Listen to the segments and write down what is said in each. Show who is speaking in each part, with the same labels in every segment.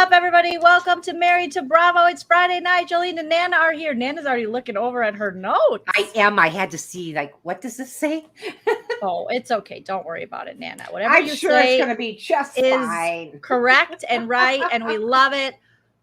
Speaker 1: up, everybody? Welcome to Married to Bravo. It's Friday night. Joleen and Nana are here. Nana's already looking over at her notes.
Speaker 2: I am. I had to see, like, what does this say?
Speaker 1: Oh, it's okay. Don't worry about it, Nana. Whatever
Speaker 2: I'm
Speaker 1: you
Speaker 2: sure
Speaker 1: say
Speaker 2: it's going to be just
Speaker 1: is
Speaker 2: fine.
Speaker 1: correct and right, and we love it.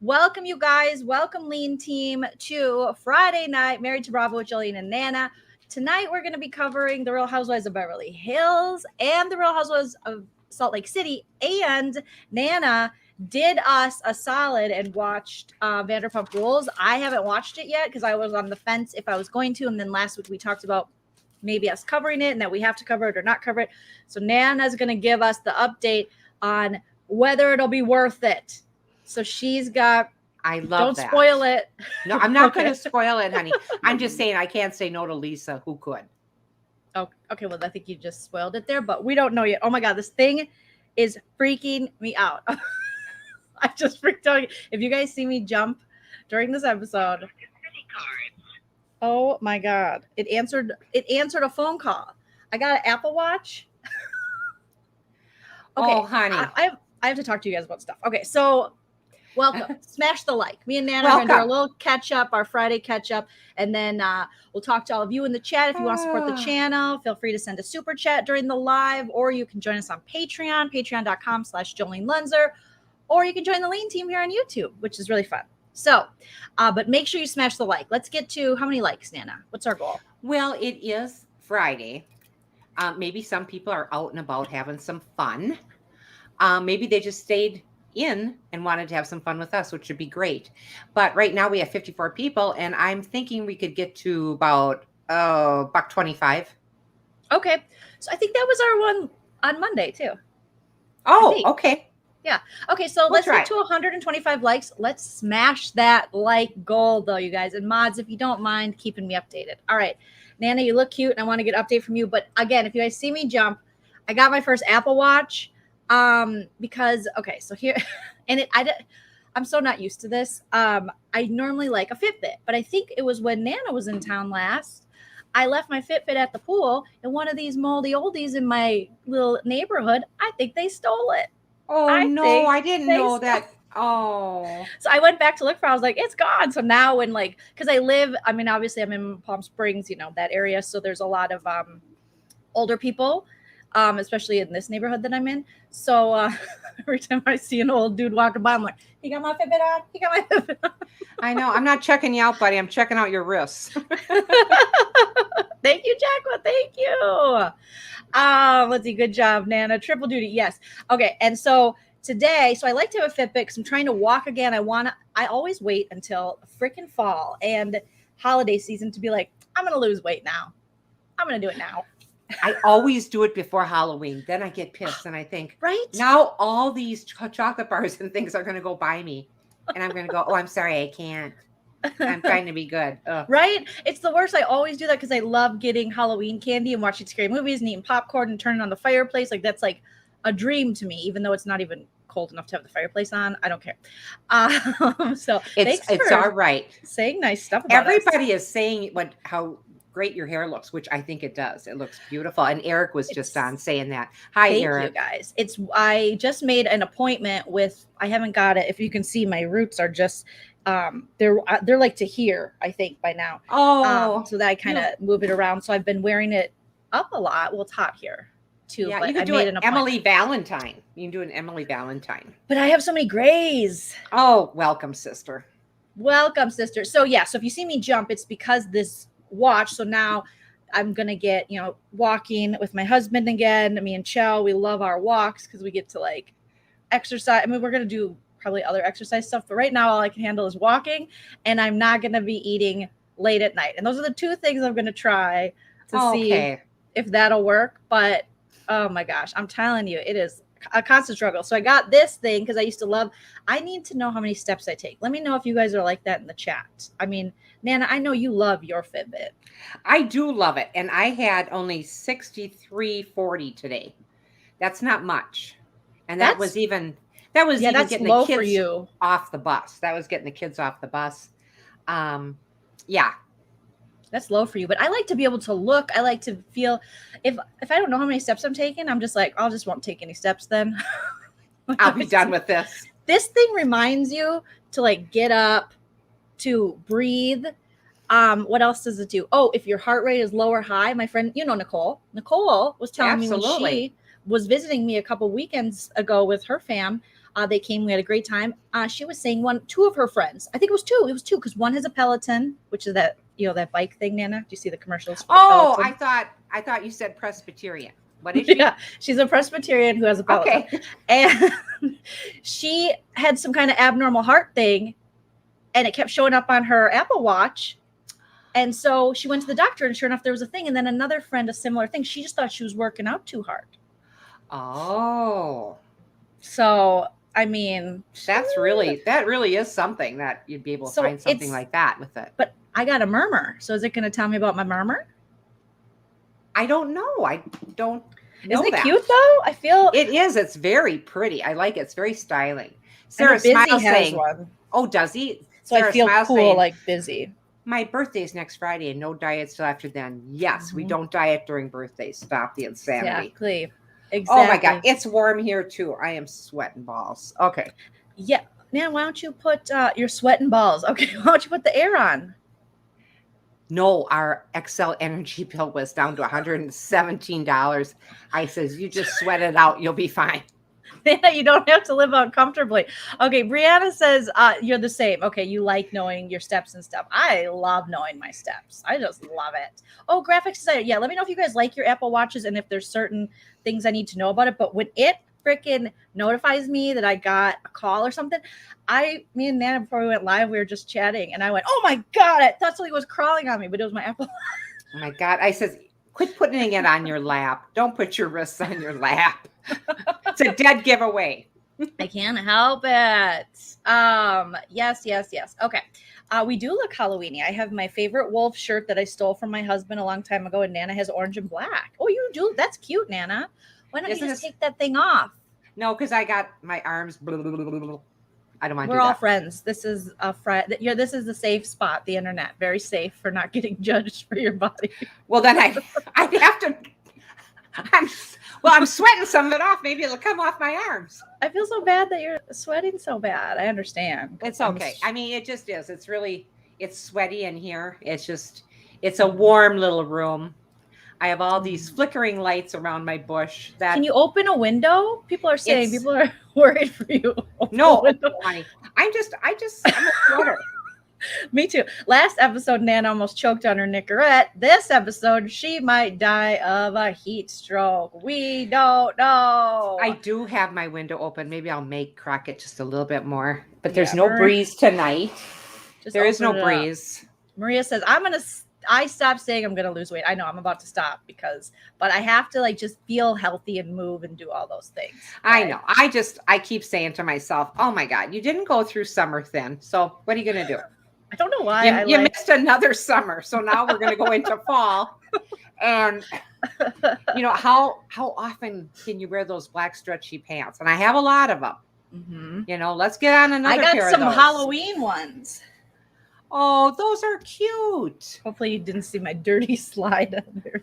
Speaker 1: Welcome, you guys. Welcome, Leen Team, to Friday night, Married to Bravo with Joleen and Nana. Tonight, we're going to be covering the Real Housewives of Beverly Hills and the Real Housewives of Salt Lake City. And Nana did us a solid and watched Vanderpump Rules. I haven't watched it yet because I was on the fence if I was going to. And then last week we talked about maybe us covering it and that we have to cover it or not cover it. So Nana's going to give us the update on whether it'll be worth it. So she's got...
Speaker 2: I love that.
Speaker 1: Don't spoil it.
Speaker 2: No, I'm not going to spoil it, honey. I'm just saying I can't say no to Lisa. Who could?
Speaker 1: Oh, okay. Well, I think you just spoiled it there, but we don't know yet. Oh my God, this thing is freaking me out. I just freaked out. If you guys see me jump during this episode. Oh my God. It answered a phone call. I got an Apple Watch. Okay.
Speaker 2: Oh, honey.
Speaker 1: I have to talk to you guys about stuff. Okay, so welcome. Smash the like. Me and Nana are going to do our little catch up, our Friday catch up, and then we'll talk to all of you in the chat. If you want to support the channel, feel free to send a super chat during the live, or you can join us on Patreon, patreon.com/Joleen Lunzer, or you can join the Leen Team here on YouTube, which is really fun. So, but make sure you smash the like. Let's get to how many likes, Nana? What's our goal?
Speaker 2: Well, it is Friday. Maybe some people are out and about having some fun. Maybe they just stayed in and wanted to have some fun with us, which would be great. But right now we have 54 people, and I'm thinking we could get to about $125.
Speaker 1: Okay. So I think that was our one on Monday too.
Speaker 2: Oh, okay.
Speaker 1: Yeah. Okay, so let's get to 125 likes. Let's smash that like goal, though, you guys. And mods, if you don't mind keeping me updated. All right. Nana, you look cute, and I want to get an update from you. But again, if you guys see me jump, I got my first Apple Watch because, okay, so here, and I'm so not used to this. I normally like a Fitbit, but I think it was when Nana was in town last. I left my Fitbit at the pool, and one of these moldy oldies in my little neighborhood, I think they stole it.
Speaker 2: Oh, no, I didn't know that. Oh.
Speaker 1: So I went back to look for it. I was like, it's gone. So now when because obviously I'm in Palm Springs, that area. So there's a lot of older people, especially in this neighborhood that I'm in. So every time I see an old dude walking by, I'm like, he got my Fitbit on? He got my Fitbit on.
Speaker 2: I know. I'm not checking you out, buddy. I'm checking out your wrists.
Speaker 1: Thank you, Jacqueline. Thank you. Let's see. Good job, Nana. Triple duty. Yes. Okay. And so today, I like to have a Fitbit because I'm trying to walk again. I always wait until freaking fall and holiday season to be like, I'm going to lose weight now. I'm going to do it now.
Speaker 2: I always do it before Halloween. Then I get pissed and I think,
Speaker 1: right
Speaker 2: now all these chocolate bars and things are going to go by me. And I'm going to go, oh, I'm sorry. I can't. I'm trying to be good. Ugh.
Speaker 1: Right? It's the worst. I always do that because I love getting Halloween candy and watching scary movies and eating popcorn and turning on the fireplace. Like that's like a dream to me, even though it's not even cold enough to have the fireplace on. I don't care. So
Speaker 2: it's all right.
Speaker 1: Saying nice stuff about
Speaker 2: Everybody is saying how great your hair looks, which I think it does. It looks beautiful. And Eric was just on saying that. Hi, Eric.
Speaker 1: Thank you, guys. I just made an appointment with, I haven't got it. If you can see, my roots are just, they're like to here, I think, by now.
Speaker 2: Oh.
Speaker 1: So that I kind of move it around. So I've been wearing it up a lot. Well, it's hot here too.
Speaker 2: Yeah,
Speaker 1: but
Speaker 2: you can
Speaker 1: I
Speaker 2: do
Speaker 1: made
Speaker 2: an Emily Valentine. You can do an Emily Valentine.
Speaker 1: But I have so many grays.
Speaker 2: Oh, welcome, sister.
Speaker 1: Welcome, sister. So yeah, so if you see me jump, it's because this watch. So now I'm gonna get walking with my husband again. Me and Chell, we love our walks because we get to like exercise. I mean, we're gonna do probably other exercise stuff, but right now all I can handle is walking, and I'm not gonna be eating late at night. And those are the two things I'm gonna try to see if that'll work. But oh my gosh, I'm telling you, it is a constant struggle. So I got this thing because I need to know how many steps I take. Let me know if you guys are like that in the chat. I mean, Nana, I know you love your Fitbit.
Speaker 2: I do love it. And I had only 63.40 today. That's not much. And that was even getting the kids
Speaker 1: for you.
Speaker 2: Off the bus. That was getting the kids off the bus. Yeah.
Speaker 1: That's low for you. But I like to be able to look. I like to feel if I don't know how many steps I'm taking, I'm just like, I just won't take any steps then.
Speaker 2: I'll be done with this.
Speaker 1: this thing reminds you to like get up, to breathe. What else does it do? Oh, if your heart rate is low or high, my friend, you know, Nicole was telling me when she was visiting me a couple weekends ago with her fam. They came, we had a great time. She was saying two of her friends, I think it was two, because one has a Peloton, which is that, you know, that bike thing, Nana. Do you see the commercials?
Speaker 2: Oh,
Speaker 1: Peloton?
Speaker 2: I thought you said Presbyterian. What is she?
Speaker 1: Yeah, she's a Presbyterian who has a Peloton. Okay. And she had some kind of abnormal heart thing, and it kept showing up on her Apple Watch. And so she went to the doctor, and sure enough, there was a thing. And then another friend, a similar thing. She just thought she was working out too hard.
Speaker 2: Oh.
Speaker 1: So, I mean.
Speaker 2: That really is something that you'd be able to find something like that with it.
Speaker 1: But I got a murmur. So is it going to tell me about my murmur?
Speaker 2: I don't know. I don't know.
Speaker 1: Isn't it cute, though? I feel.
Speaker 2: It is. It's very pretty. I like it. It's very styling. Sarah Smiles saying, one. Oh, does he?
Speaker 1: So Sarah I feel Smiles cool saying, like busy.
Speaker 2: My birthday's next Friday and no diets till after then. Yes, we don't diet during birthdays. Stop the insanity.
Speaker 1: Exactly.
Speaker 2: Oh my God. It's warm here too. I am sweating balls. Okay.
Speaker 1: Yeah. Now, why don't you put your sweating balls? Okay. Why don't you put the air on?
Speaker 2: No, our XL energy bill was down to $117. I says, you just sweat it out. You'll be fine.
Speaker 1: You don't have to live uncomfortably. Okay, Brianna says you're the same. Okay, you like knowing your steps and stuff. I love knowing my steps. I just love it. Oh, graphics designer. Yeah, let me know if you guys like your Apple Watches and if there's certain things I need to know about it. But when it freaking notifies me that I got a call or something, me and Nana, before we went live, we were just chatting, and I went, oh my God, I thought something was crawling on me, but it was my Apple.
Speaker 2: Oh my God. I says, quit putting it on your lap. Don't put your wrists on your lap. It's a dead giveaway.
Speaker 1: I can't help it. Yes. Okay. We do look Halloweeny. I have my favorite wolf shirt that I stole from my husband a long time ago, and Nana has orange and black. Oh, you do? That's cute, Nana. Why don't you just take that thing off?
Speaker 2: No, because I got my arms. Blah, blah, blah, blah, blah. I don't want to do that.
Speaker 1: We're all friends. This is a friend. This is the safe spot, the internet. Very safe for not getting judged for your body.
Speaker 2: Well, then I have to. I'm sweating some of it off. Maybe it'll come off my arms.
Speaker 1: I feel so bad that you're sweating so bad. I understand.
Speaker 2: It's okay. I mean, it just is. It's sweaty in here. It's a warm little room. I have all these flickering lights around my bush. Can
Speaker 1: you open a window? People are saying people are worried for you.
Speaker 2: No, honey. I'm a sweater.
Speaker 1: Me too. Last episode, Nana almost choked on her Nicorette. This episode, she might die of a heat stroke. We don't know.
Speaker 2: I do have my window open. Maybe I'll make Crockett just a little bit more. But there's no breeze tonight. There is no breeze.
Speaker 1: Maria says, I stopped saying I'm going to lose weight. I know I'm about to stop but I have to just feel healthy and move and do all those things.
Speaker 2: Right? I know. I keep saying to myself, oh my God, you didn't go through summer thin. So what are you going to do?
Speaker 1: I don't know why.
Speaker 2: You missed another summer. So now we're going to go into fall. And how often can you wear those black stretchy pants? And I have a lot of them. Mm-hmm. Let's get on another pair of those.
Speaker 1: I got some Halloween ones.
Speaker 2: Oh, those are cute.
Speaker 1: Hopefully you didn't see my dirty slide on there.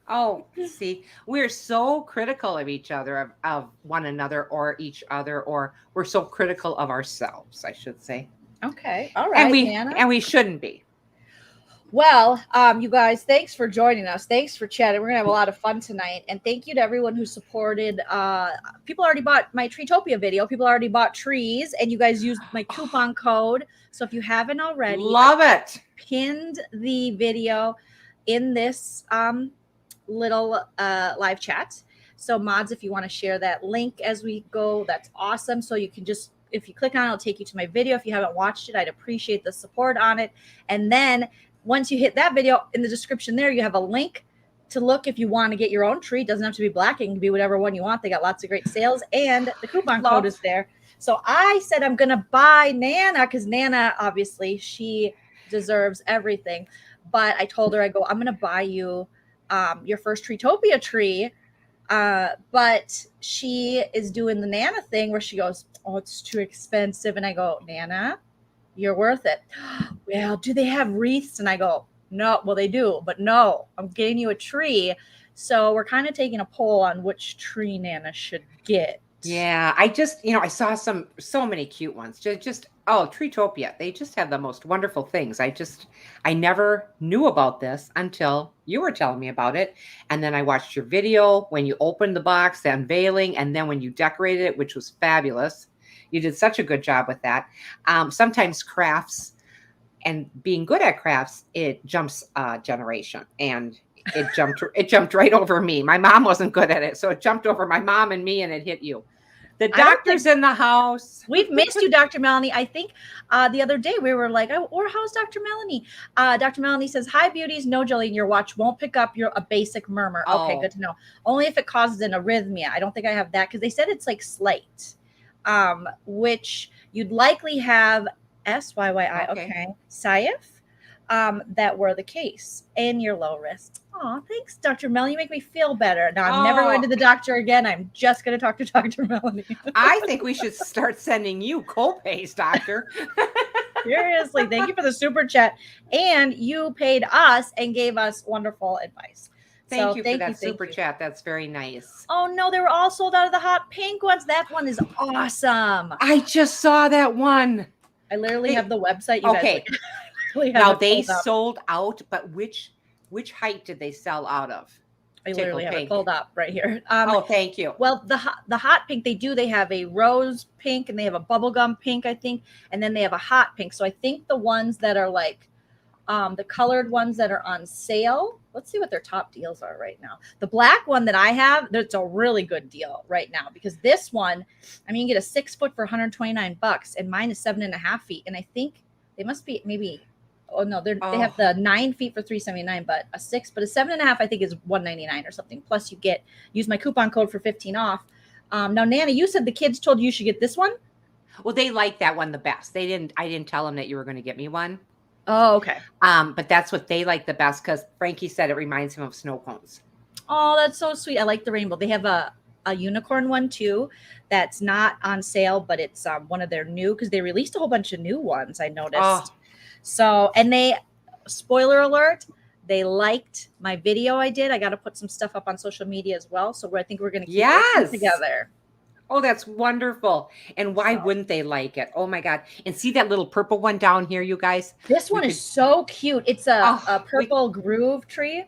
Speaker 2: Oh, see, we're so critical of each other, of one another or each other, or we're so critical of ourselves, I should say.
Speaker 1: Okay. All right.
Speaker 2: And we shouldn't be.
Speaker 1: Well, you guys, thanks for joining us. Thanks for chatting. We're going to have a lot of fun tonight. And thank you to everyone who supported. People already bought my Treetopia video. People already bought trees, and you guys used my coupon code. So if you haven't already,
Speaker 2: love it.
Speaker 1: Pinned the video in this little live chat. So mods, if you want to share that link as we go, that's awesome. So you can just, if you click on it, it'll take you to my video. If you haven't watched it, I'd appreciate the support on it. And then once you hit that video, in the description there, you have a link to look if you want to get your own tree. It doesn't have to be black. It can be whatever one you want. They got lots of great sales, and the coupon code is there. So I said I'm going to buy Nana, because Nana, obviously, she deserves everything. But I told her, I'm going to buy you your first Treetopia tree. But she is doing the Nana thing where she goes, oh, it's too expensive. And I go, Nana, you're worth it. Well, do they have wreaths? And I go, no. Well, they do, but no, I'm getting you a tree. So we're kind of taking a poll on which tree Nana should get.
Speaker 2: Yeah, I just, I saw so many cute ones. Treetopia. They just have the most wonderful things. I never knew about this until you were telling me about it. And then I watched your video when you opened the box, the unveiling, and then when you decorated it, which was fabulous. You did such a good job with that. Sometimes crafts and being good at crafts, it jumps a generation, and it jumped right over me. My mom wasn't good at it, so it jumped over my mom and me, and it hit you. The doctor's in the house.
Speaker 1: We've missed you, Dr. Melanie. I think the other day we were like, or how's Dr. Melanie? Dr. Melanie says, hi, beauties. No, Joleen, your watch won't pick up a basic murmur. Okay, good to know. Only if it causes an arrhythmia. I don't think I have that because they said it's like slight, which you'd likely have SYYI. Okay. Saif, that were the case, and you're low risk. Oh, thanks, Dr. Melanie. You make me feel better. Now I'm never going to the doctor again. I'm just going to talk to Dr. Melanie.
Speaker 2: I think we should start sending you co-pays, doctor.
Speaker 1: Seriously, thank you for the super chat. And you paid us and gave us wonderful advice.
Speaker 2: Thank you for that super chat. That's very nice.
Speaker 1: Oh, no, they were all sold out of the hot pink ones. That one is awesome.
Speaker 2: I just saw that one.
Speaker 1: I literally have the website.
Speaker 2: Okay. Now they sold out, but which height did they sell out of?
Speaker 1: I literally have it pulled up right here.
Speaker 2: Thank you.
Speaker 1: Well, the hot pink, they have a rose pink and they have a bubblegum pink, I think. And then they have a hot pink. So I think the ones that are like the colored ones that are on sale, let's see what their top deals are right now. The black one that I have, that's a really good deal right now because this one, I mean, you get a 6 foot for $129 and mine is 7.5 feet. And I think they must be maybe, they have the 9 feet for $379, but a 7.5 I think is $199 or something. Plus you use my coupon code for 15 off. Now, Nana, you said the kids told you should get this one.
Speaker 2: Well, they like that one the best. I didn't tell them that you were going to get me one.
Speaker 1: Oh, okay.
Speaker 2: But that's what they like the best because Frankie said it reminds him of snow cones.
Speaker 1: Oh, that's so sweet. I like the rainbow. They have a unicorn one too that's not on sale, but it's one of their new because they released a whole bunch of new ones. I noticed. Oh. So, and spoiler alert, they liked my video I did. I got to put some stuff up on social media as well. So I think we're going to keep it together.
Speaker 2: Oh, that's wonderful. And why wouldn't they like it? Oh my God. And see that little purple one down here, you guys?
Speaker 1: This one is so cute. It's a purple groove tree.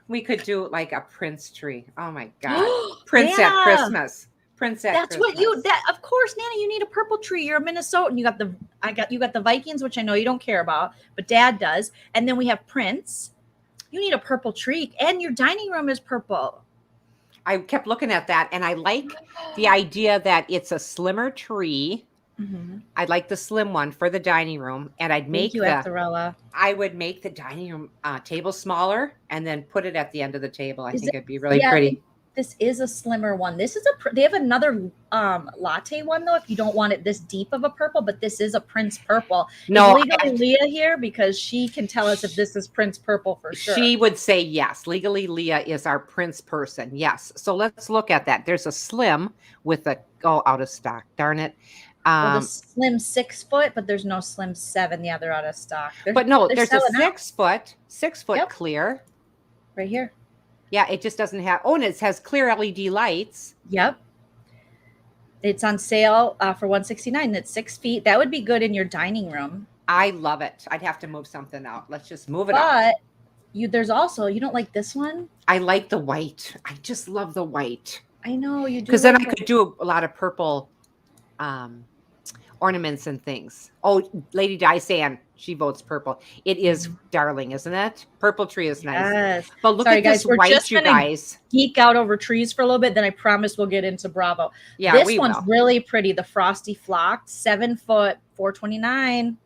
Speaker 2: We could do like a Prince tree. Oh my God. Prince at Christmas.
Speaker 1: Of course, Nana, you need a purple tree. You're a Minnesotan. You got the Vikings, which I know you don't care about, but Dad does. And then we have Prince. You need a purple tree, and your dining room is purple.
Speaker 2: I kept looking at that, and I like the idea that it's a slimmer tree. Mm-hmm. I'd like the slim one for the dining room, and I would make the dining room table smaller, and then put it at the end of the table. I think it'd be really pretty.
Speaker 1: This is a slimmer one. They have another latte one though. If you don't want it this deep of a purple, but this is a Prince purple.
Speaker 2: No,
Speaker 1: is Legally Leah here because she can tell us if this is Prince purple for sure.
Speaker 2: She would say yes. Legally Leah is our Prince person. Yes. So let's look at that. There's a slim with out of stock. Darn it.
Speaker 1: The slim 6 foot, but there's no slim 7. Yeah, they're out of stock.
Speaker 2: There's a 6 foot clear
Speaker 1: right here.
Speaker 2: Yeah, it just doesn't have. Oh, and it has clear LED lights.
Speaker 1: Yep. It's on sale for $169. It's 6 feet. That would be good in your dining room.
Speaker 2: I love it. I'd have to move something out. Let's just move it out.
Speaker 1: But there's also, you don't like this one?
Speaker 2: I like the white. I just love the white.
Speaker 1: I know you do.
Speaker 2: Because then I could do a lot of purple ornaments and things. Oh, Lady Diane, she votes purple. It is darling, isn't it? Purple tree is nice.
Speaker 1: Yes.
Speaker 2: But look at this white, you guys.
Speaker 1: Geek out over trees for a little bit, then I promise we'll get into Bravo.
Speaker 2: Yeah,
Speaker 1: this one's really pretty. The Frosty Flocked, 7 foot, $429.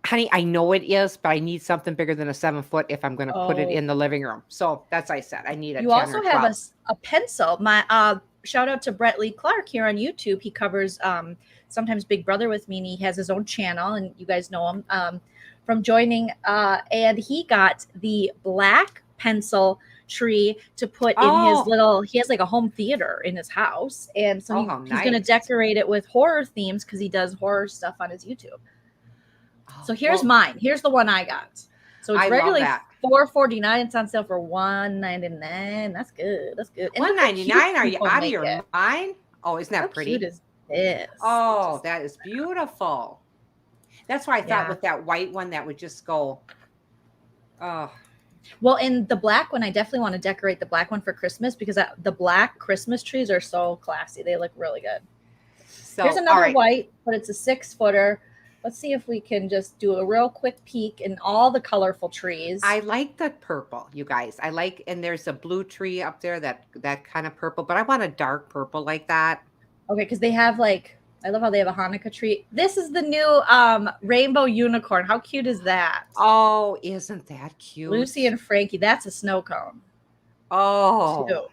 Speaker 2: Honey, I know it is, but I need something bigger than a 7 foot if I'm going to put it in the living room. So that's I said. I need a 10 or 12. You also have
Speaker 1: a pencil. My shout out to Brett Lee Clark here on YouTube. He covers sometimes Big Brother with me, and he has his own channel, and you guys know him from joining. And he got the black pencil tree to put in his little. He has like a home theater in his house, and so he's going to decorate it with horror themes because he does horror stuff on his YouTube. So here's mine. Here's the one I got. So it's regularly $449. It's on sale for $199. That's good. That's good.
Speaker 2: $199? Are you out of your mind? Oh, isn't that
Speaker 1: How
Speaker 2: pretty?
Speaker 1: cute is this?
Speaker 2: Oh, that is beautiful. That's why I thought with that white one that would just go. Oh.
Speaker 1: Well, in the black one, I definitely want to decorate the black one for Christmas because the black Christmas trees are so classy. They look really good. So here's another white, but it's a 6-footer. Let's see if we can just do a real quick peek in all the colorful trees.
Speaker 2: I like the purple, you guys. I like, and there's a blue tree up there, that kind of purple, but I want a dark purple like that.
Speaker 1: Okay, because they have like, I love how they have a Hanukkah tree. This is the new rainbow unicorn. How cute is that?
Speaker 2: Oh, isn't that cute?
Speaker 1: Lucy and Frankie. That's a snow cone.
Speaker 2: Oh.
Speaker 1: Too.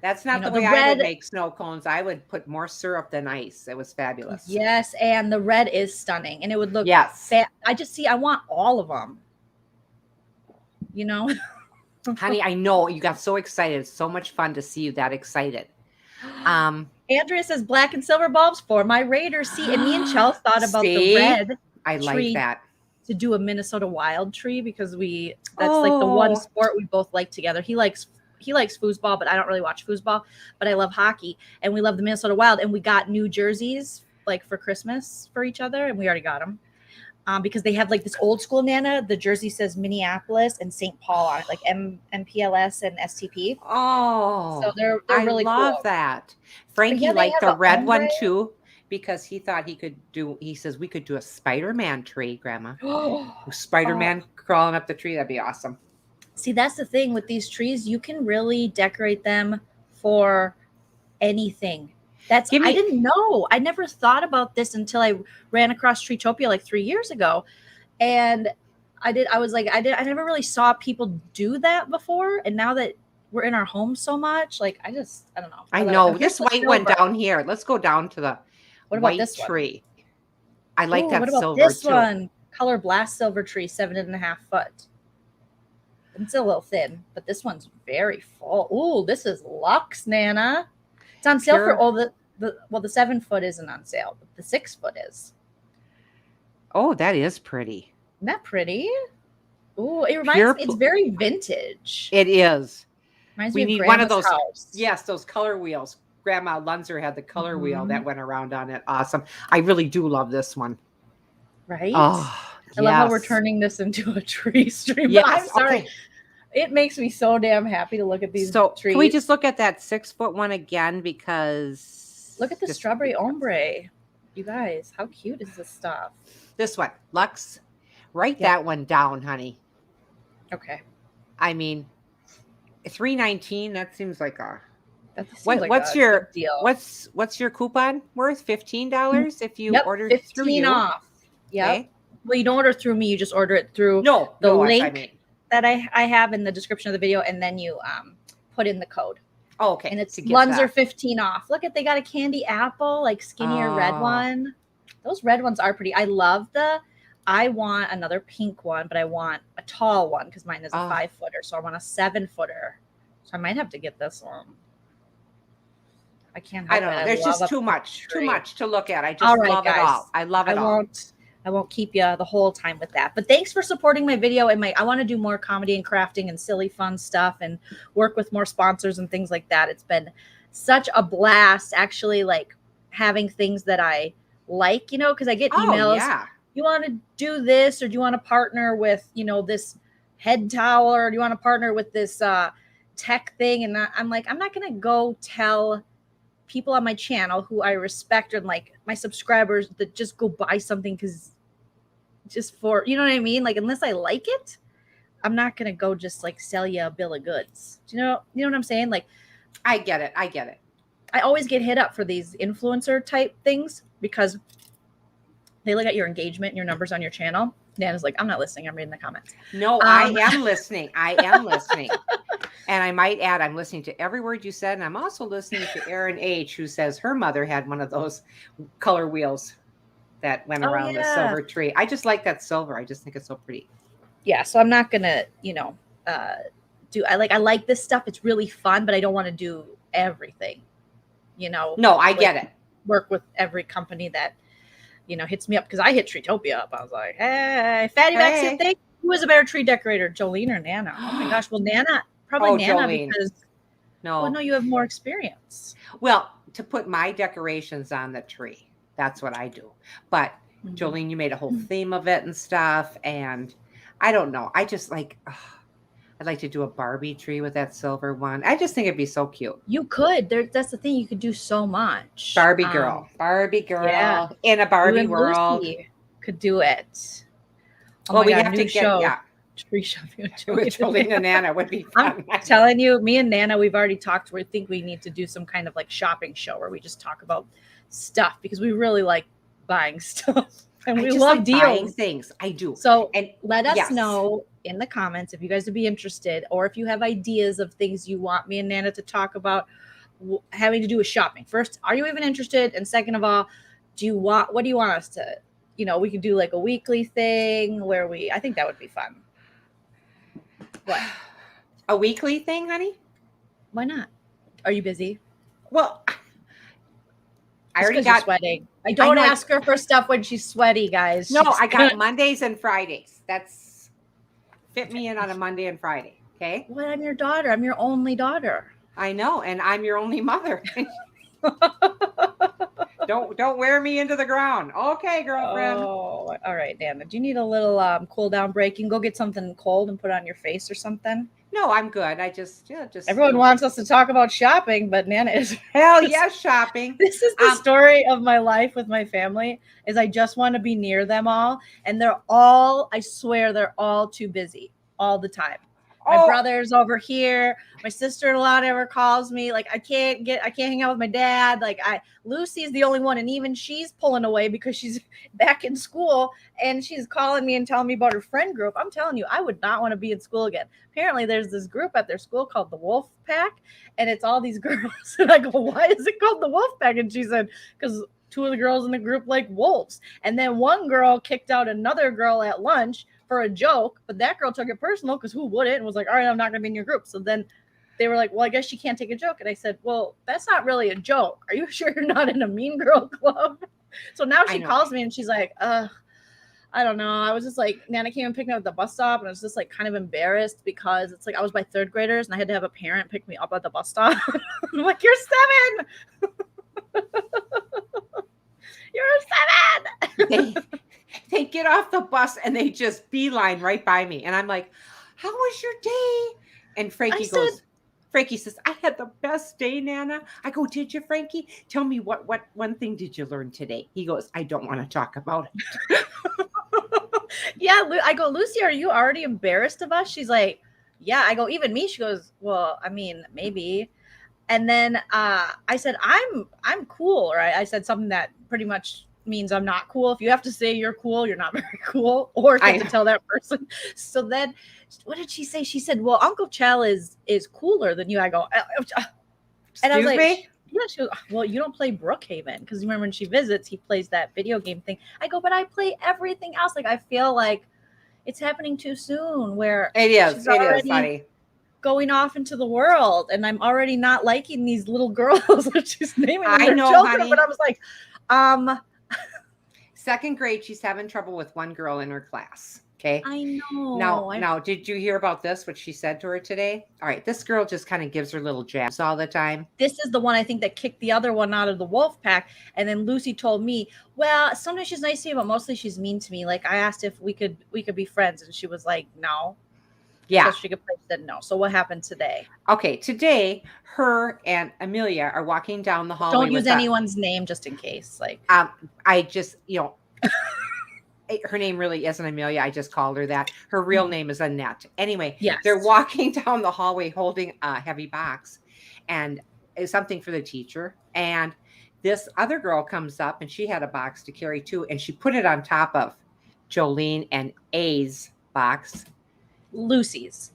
Speaker 2: That's not the way I would make snow cones. I would put more syrup than ice. It was fabulous.
Speaker 1: Yes, and the red is stunning. And it would look I want all of them. You know?
Speaker 2: Honey, I know. You got so excited. It's so much fun to see you that excited.
Speaker 1: Andrea says black and silver bulbs for my Raiders. See, and me and Chelsea thought about the red.
Speaker 2: I like that.
Speaker 1: To do a Minnesota Wild tree because that's like the one sport we both like together. He likes foosball, but I don't really watch foosball, but I love hockey and we love the Minnesota Wild, and we got new jerseys like for Christmas for each other, and we already got them because they have like this old school Nana. The jersey says Minneapolis and St. Paul on it, like MPLS and STP.
Speaker 2: Oh,
Speaker 1: so they're really cool. I love
Speaker 2: that. Frankie liked the red one too, because he thought he says we could do a Spider-Man tree, Grandma. Spider-Man crawling up the tree. That'd be awesome.
Speaker 1: See, that's the thing with these trees. You can really decorate them for anything. I didn't know. I never thought about this until I ran across Treetopia like 3 years ago. And I never really saw people do that before. And now that we're in our home so much, like, I don't know.
Speaker 2: I know. This white one down here. Let's go down to the white tree. I like that silver too. What about this one?
Speaker 1: Color blast silver tree, 7.5 foot. It's a little thin, but this one's very full. Ooh, this is luxe, Nana. It's on sale for all the 7 foot isn't on sale, but the 6 foot is.
Speaker 2: Oh, that is pretty.
Speaker 1: Isn't that pretty? Ooh, it reminds me, it's very vintage.
Speaker 2: It is.
Speaker 1: Reminds me of
Speaker 2: need one of those house. Yes, those color wheels. Grandma Lunzer had the color wheel that went around on it. Awesome. I really do love this one.
Speaker 1: Right? Oh, I love how we're turning this into a tree stream. Yes. I'm sorry. Okay. It makes me so damn happy to look at these trees.
Speaker 2: Can we just look at that 6 foot one again? Because
Speaker 1: look at the strawberry ombre. You guys, how cute is this stuff?
Speaker 2: This one, Lux. Write that one down, honey.
Speaker 1: Okay.
Speaker 2: I mean, $3.19. That seems like a.
Speaker 1: What's your deal?
Speaker 2: What's your coupon worth? $15 if you order through you.
Speaker 1: Off. Yeah. Okay. Well, you don't order through me. You just order it through the link that I have in the description of the video, and then you put in the code.
Speaker 2: Oh, okay.
Speaker 1: And it's Lunzer 15 off. Look at, they got a candy apple, like skinnier red one. Those red ones are pretty. I want another pink one, but I want a tall one because mine is a 5 footer. So I want a 7 footer. So I might have to get this one. I can't.
Speaker 2: I don't know. There's just too much to look at. I just love it all. I love it all.
Speaker 1: I won't keep you the whole time with that. But thanks for supporting my video. And I want to do more comedy and crafting and silly fun stuff and work with more sponsors and things like that. It's been such a blast actually, like having things that I like, because I get emails.
Speaker 2: Yeah.
Speaker 1: You want to do this, or do you want to partner with, this head towel, or do you want to partner with this tech thing? And I'm like, I'm not going to go tell people on my channel who I respect and like my subscribers that just go buy something because just for, you know what I mean? Like, unless I like it, I'm not going to go just like sell you a bill of goods. Do you know what I'm saying? Like,
Speaker 2: I get it.
Speaker 1: I always get hit up for these influencer type things because they look at your engagement and your numbers on your channel. Nana's like, I'm not listening. I'm reading the comments.
Speaker 2: No, I am listening. And I might add, I'm listening to every word you said. And I'm also listening to Erin H., who says her mother had one of those color wheels that went around the silver tree. I just like that silver. I just think it's so pretty.
Speaker 1: Yeah. So I'm not going to, I like this stuff. It's really fun, but I don't want to do everything,
Speaker 2: No, I get it.
Speaker 1: Work with every company that, hits me up, because I hit Treetopia up. I was like, hey, Fatty Back said, thank you. Who is a better tree decorator, Joleen or Nana? Oh my gosh. Well, Nana, probably Nana,
Speaker 2: Joleen.
Speaker 1: because no, you have more experience.
Speaker 2: Well, to put my decorations on the tree. That's what I do. But Joleen, you made a whole theme of it and stuff. And I don't know. I just like, I'd like to do a Barbie tree with that silver one. I just think it'd be so cute.
Speaker 1: You could. That's the thing. You could do so much.
Speaker 2: Barbie girl in a Barbie world.
Speaker 1: Lucy could do it. Oh
Speaker 2: Well,
Speaker 1: my
Speaker 2: we
Speaker 1: God,
Speaker 2: have
Speaker 1: new
Speaker 2: to
Speaker 1: show.
Speaker 2: get
Speaker 1: Tree shopping with
Speaker 2: Joleen and Nana would be fun.
Speaker 1: I'm telling you, me and Nana, we've already talked. We think we need to do some kind of like shopping show where we just talk about stuff because we really like buying stuff and we love deals.
Speaker 2: Buying things. I do.
Speaker 1: So
Speaker 2: and
Speaker 1: let us know in the comments if you guys would be interested, or if you have ideas of things you want me and Nana to talk about having to do with shopping. First, are you even interested? And second of all, what do you want us to, we could do like a weekly thing where I think that would be fun. What?
Speaker 2: A weekly thing, honey?
Speaker 1: Why not? Are you busy?
Speaker 2: Well, I already got
Speaker 1: sweating. I don't ask her for stuff when she's sweaty, guys.
Speaker 2: No, I got Mondays and Fridays. That's fit me in on a Monday and Friday. Okay.
Speaker 1: Well, I'm your daughter. I'm your only daughter.
Speaker 2: I know, and I'm your only mother. Don't wear me into the ground. Okay, girlfriend.
Speaker 1: Oh, all right, Nana. Do you need a little cool down break? You can go get something cold and put on your face or something.
Speaker 2: No, I'm good. I just
Speaker 1: Everyone wants us to talk about shopping, but Nana is
Speaker 2: hell yes, shopping.
Speaker 1: This is the story of my life with my family. Is I just want to be near them all, and I swear they're all too busy all the time. My brother's over here. My sister-in-law never calls me. Like I can't hang out with my dad. Like Lucy's the only one, and even she's pulling away because she's back in school and she's calling me and telling me about her friend group. I'm telling you, I would not want to be in school again. Apparently, there's this group at their school called the Wolf Pack, and it's all these girls. And I go, why is it called the Wolf Pack? And she said, because 2 of the girls in the group like wolves. And then one girl kicked out another girl at lunch for a joke, but that girl took it personal because who wouldn't, and was like, all right, I'm not going to be in your group. So then they were like, well, I guess she can't take a joke. And I said, well, that's not really a joke. Are you sure you're not in a mean girl club? So now she calls me and she's like, I don't know. I was just like, Nana came and picked me up at the bus stop, and I was just like kind of embarrassed because it's like I was by 3rd graders and I had to have a parent pick me up at the bus stop. I'm like, you're 7. You're 7.
Speaker 2: They get off the bus and they just beeline right by me. And I'm like, how was your day? And Frankie says, I had the best day, Nana. I go, did you, Frankie? Tell me what one thing did you learn today? He goes, I don't want to talk about it.
Speaker 1: Yeah. I go, Lucy, are you already embarrassed of us? She's like, yeah. I go, even me. She goes, well, I mean, maybe. And then I said, I'm cool. Right. I said something that pretty much means I'm not cool. If you have to say you're cool, you're not very cool, or you have to tell that person. So then what did she say? She said, well, Uncle Chell is cooler than you. I go, and I was like, yeah. She goes, well, you don't play Brookhaven, because remember when she visits, he plays that video game thing. I go, but I play everything else. Like I feel like it's happening too soon, where
Speaker 2: it is funny
Speaker 1: going off into the world, and I'm already not liking these little girls that she's naming their children. Honey. But I was like,
Speaker 2: 2nd grade, she's having trouble with one girl in her class. Okay.
Speaker 1: I know.
Speaker 2: Now, did you hear about this? What she said to her today? All right. This girl just kind of gives her little jabs all the time.
Speaker 1: This is the one I think that kicked the other one out of the wolf pack. And then Lucy told me, well, sometimes she's nice to me, but mostly she's mean to me. Like I asked if we could be friends, and she was like, no.
Speaker 2: Yeah.
Speaker 1: So she could play, said no. So what happened today?
Speaker 2: Okay. Today, her and Amelia are walking down the hallway.
Speaker 1: Don't use anyone's name just in case. Like,
Speaker 2: I just, her name really isn't Amelia. I just called her that. Her real name is Annette. Anyway,
Speaker 1: yes.
Speaker 2: They're walking down the hallway holding a heavy box, and it's something for the teacher. And this other girl comes up, and she had a box to carry too, and she put it on top of Joleen and A's box.
Speaker 1: Lucy's,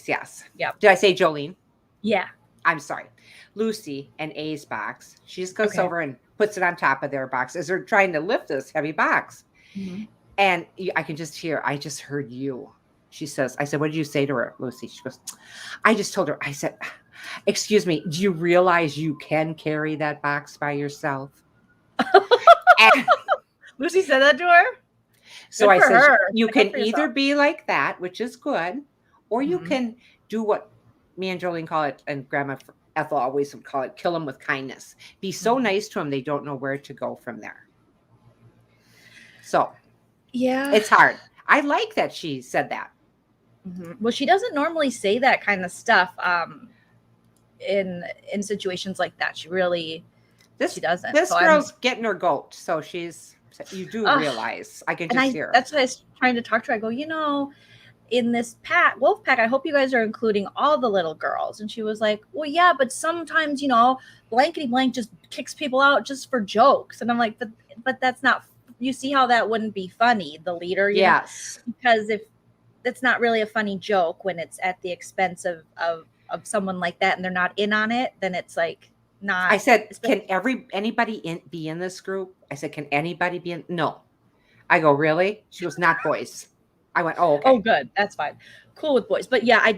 Speaker 2: yes.
Speaker 1: Yep.
Speaker 2: Did I say Joleen?
Speaker 1: Yeah.
Speaker 2: I'm sorry. Lucy and A's box. She just goes over and puts it on top of their box as they're trying to lift this heavy box. Mm-hmm. And I can just hear, I just heard you. She says, I said, what did you say to her, Lucy? She goes, I just told her, I said, excuse me, do you realize you can carry that box by yourself? And
Speaker 1: Lucy said that to her?
Speaker 2: So I said, you can either be like that, which is good, or you can do what me and Joleen call it, and Grandma Ethel always would call it, kill them with kindness. Be so nice to them, they don't know where to go from there. So
Speaker 1: Yeah,
Speaker 2: it's hard. I like that she said that.
Speaker 1: Well, she doesn't normally say that kind of stuff in situations like that. She doesn't.
Speaker 2: This
Speaker 1: So
Speaker 2: girl's getting her goat. So you do realize. I can just hear.
Speaker 1: That's what I was trying to talk to her. I go, in this wolf pack, I hope you guys are including all the little girls. And she was like, well, yeah, but sometimes, blankety blank just kicks people out just for jokes. And I'm like, but that's not, you see how that wouldn't be funny, the leader,
Speaker 2: yes.
Speaker 1: Because if that's not really a funny joke when it's at the expense of someone like that and they're not in on it, then it's like not.
Speaker 2: I said, can anybody be in this group? I said, can anybody be in? No. I go, really? She was not boys. I went, oh, okay.
Speaker 1: Oh, good. That's fine. Cool with boys. But yeah, I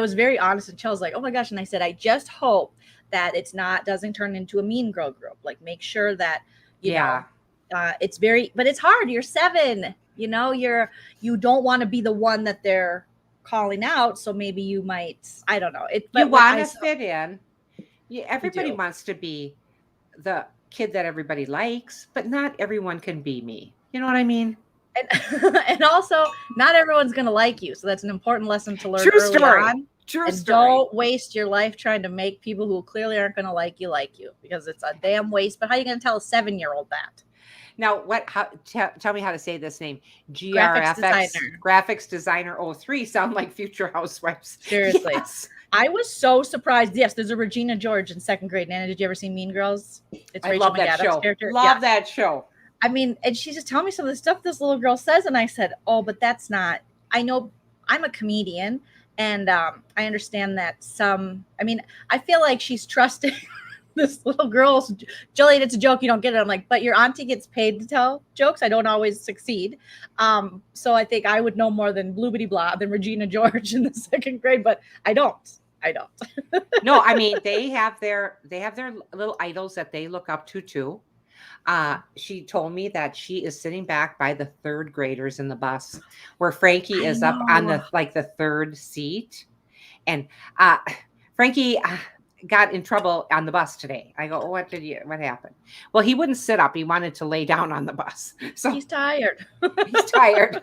Speaker 1: was very honest, and Chel's like, oh my gosh. And I said, I just hope that doesn't turn into a mean girl group. Like, make sure that, you know, it's but it's hard. You're 7, you don't want to be the one that they're calling out. So maybe you might, I don't know.
Speaker 2: You want to fit in. Everybody wants to be the kid that everybody likes, but not everyone can be me. You know what I mean?
Speaker 1: And also, not everyone's going to like you. So that's an important lesson to learn early on.
Speaker 2: True story.
Speaker 1: Don't waste your life trying to make people who clearly aren't going to like you, because it's a damn waste. But how are you going to tell a 7-year-old that?
Speaker 2: Now, tell me how to say this name. Graphics designer 03 sound like future housewives.
Speaker 1: Seriously.
Speaker 2: Yes.
Speaker 1: I was so surprised. Yes, there's a Regina George in 2nd grade. Nana, did you ever see Mean Girls? It's Rachel McAdams' character.
Speaker 2: Love that show.
Speaker 1: I mean, and she's just telling me some of the stuff this little girl says. And I said, oh, but that's not, I know I'm a comedian, and I understand that I feel like she's trusting this little girl's, Joleen, it's a joke, you don't get it. I'm like, but your auntie gets paid to tell jokes. I don't always succeed. So I think I would know more than Bloobity Blah than Regina George in the 2nd grade, but I don't.
Speaker 2: No, I mean, they have their little idols that they look up to too. She told me that she is sitting back by the 3rd graders in the bus, where Frankie is up on the 3rd seat. And Frankie got in trouble on the bus today. I go, what happened? Well, he wouldn't sit up. He wanted to lay down on the bus. So
Speaker 1: he's tired.
Speaker 2: He's tired.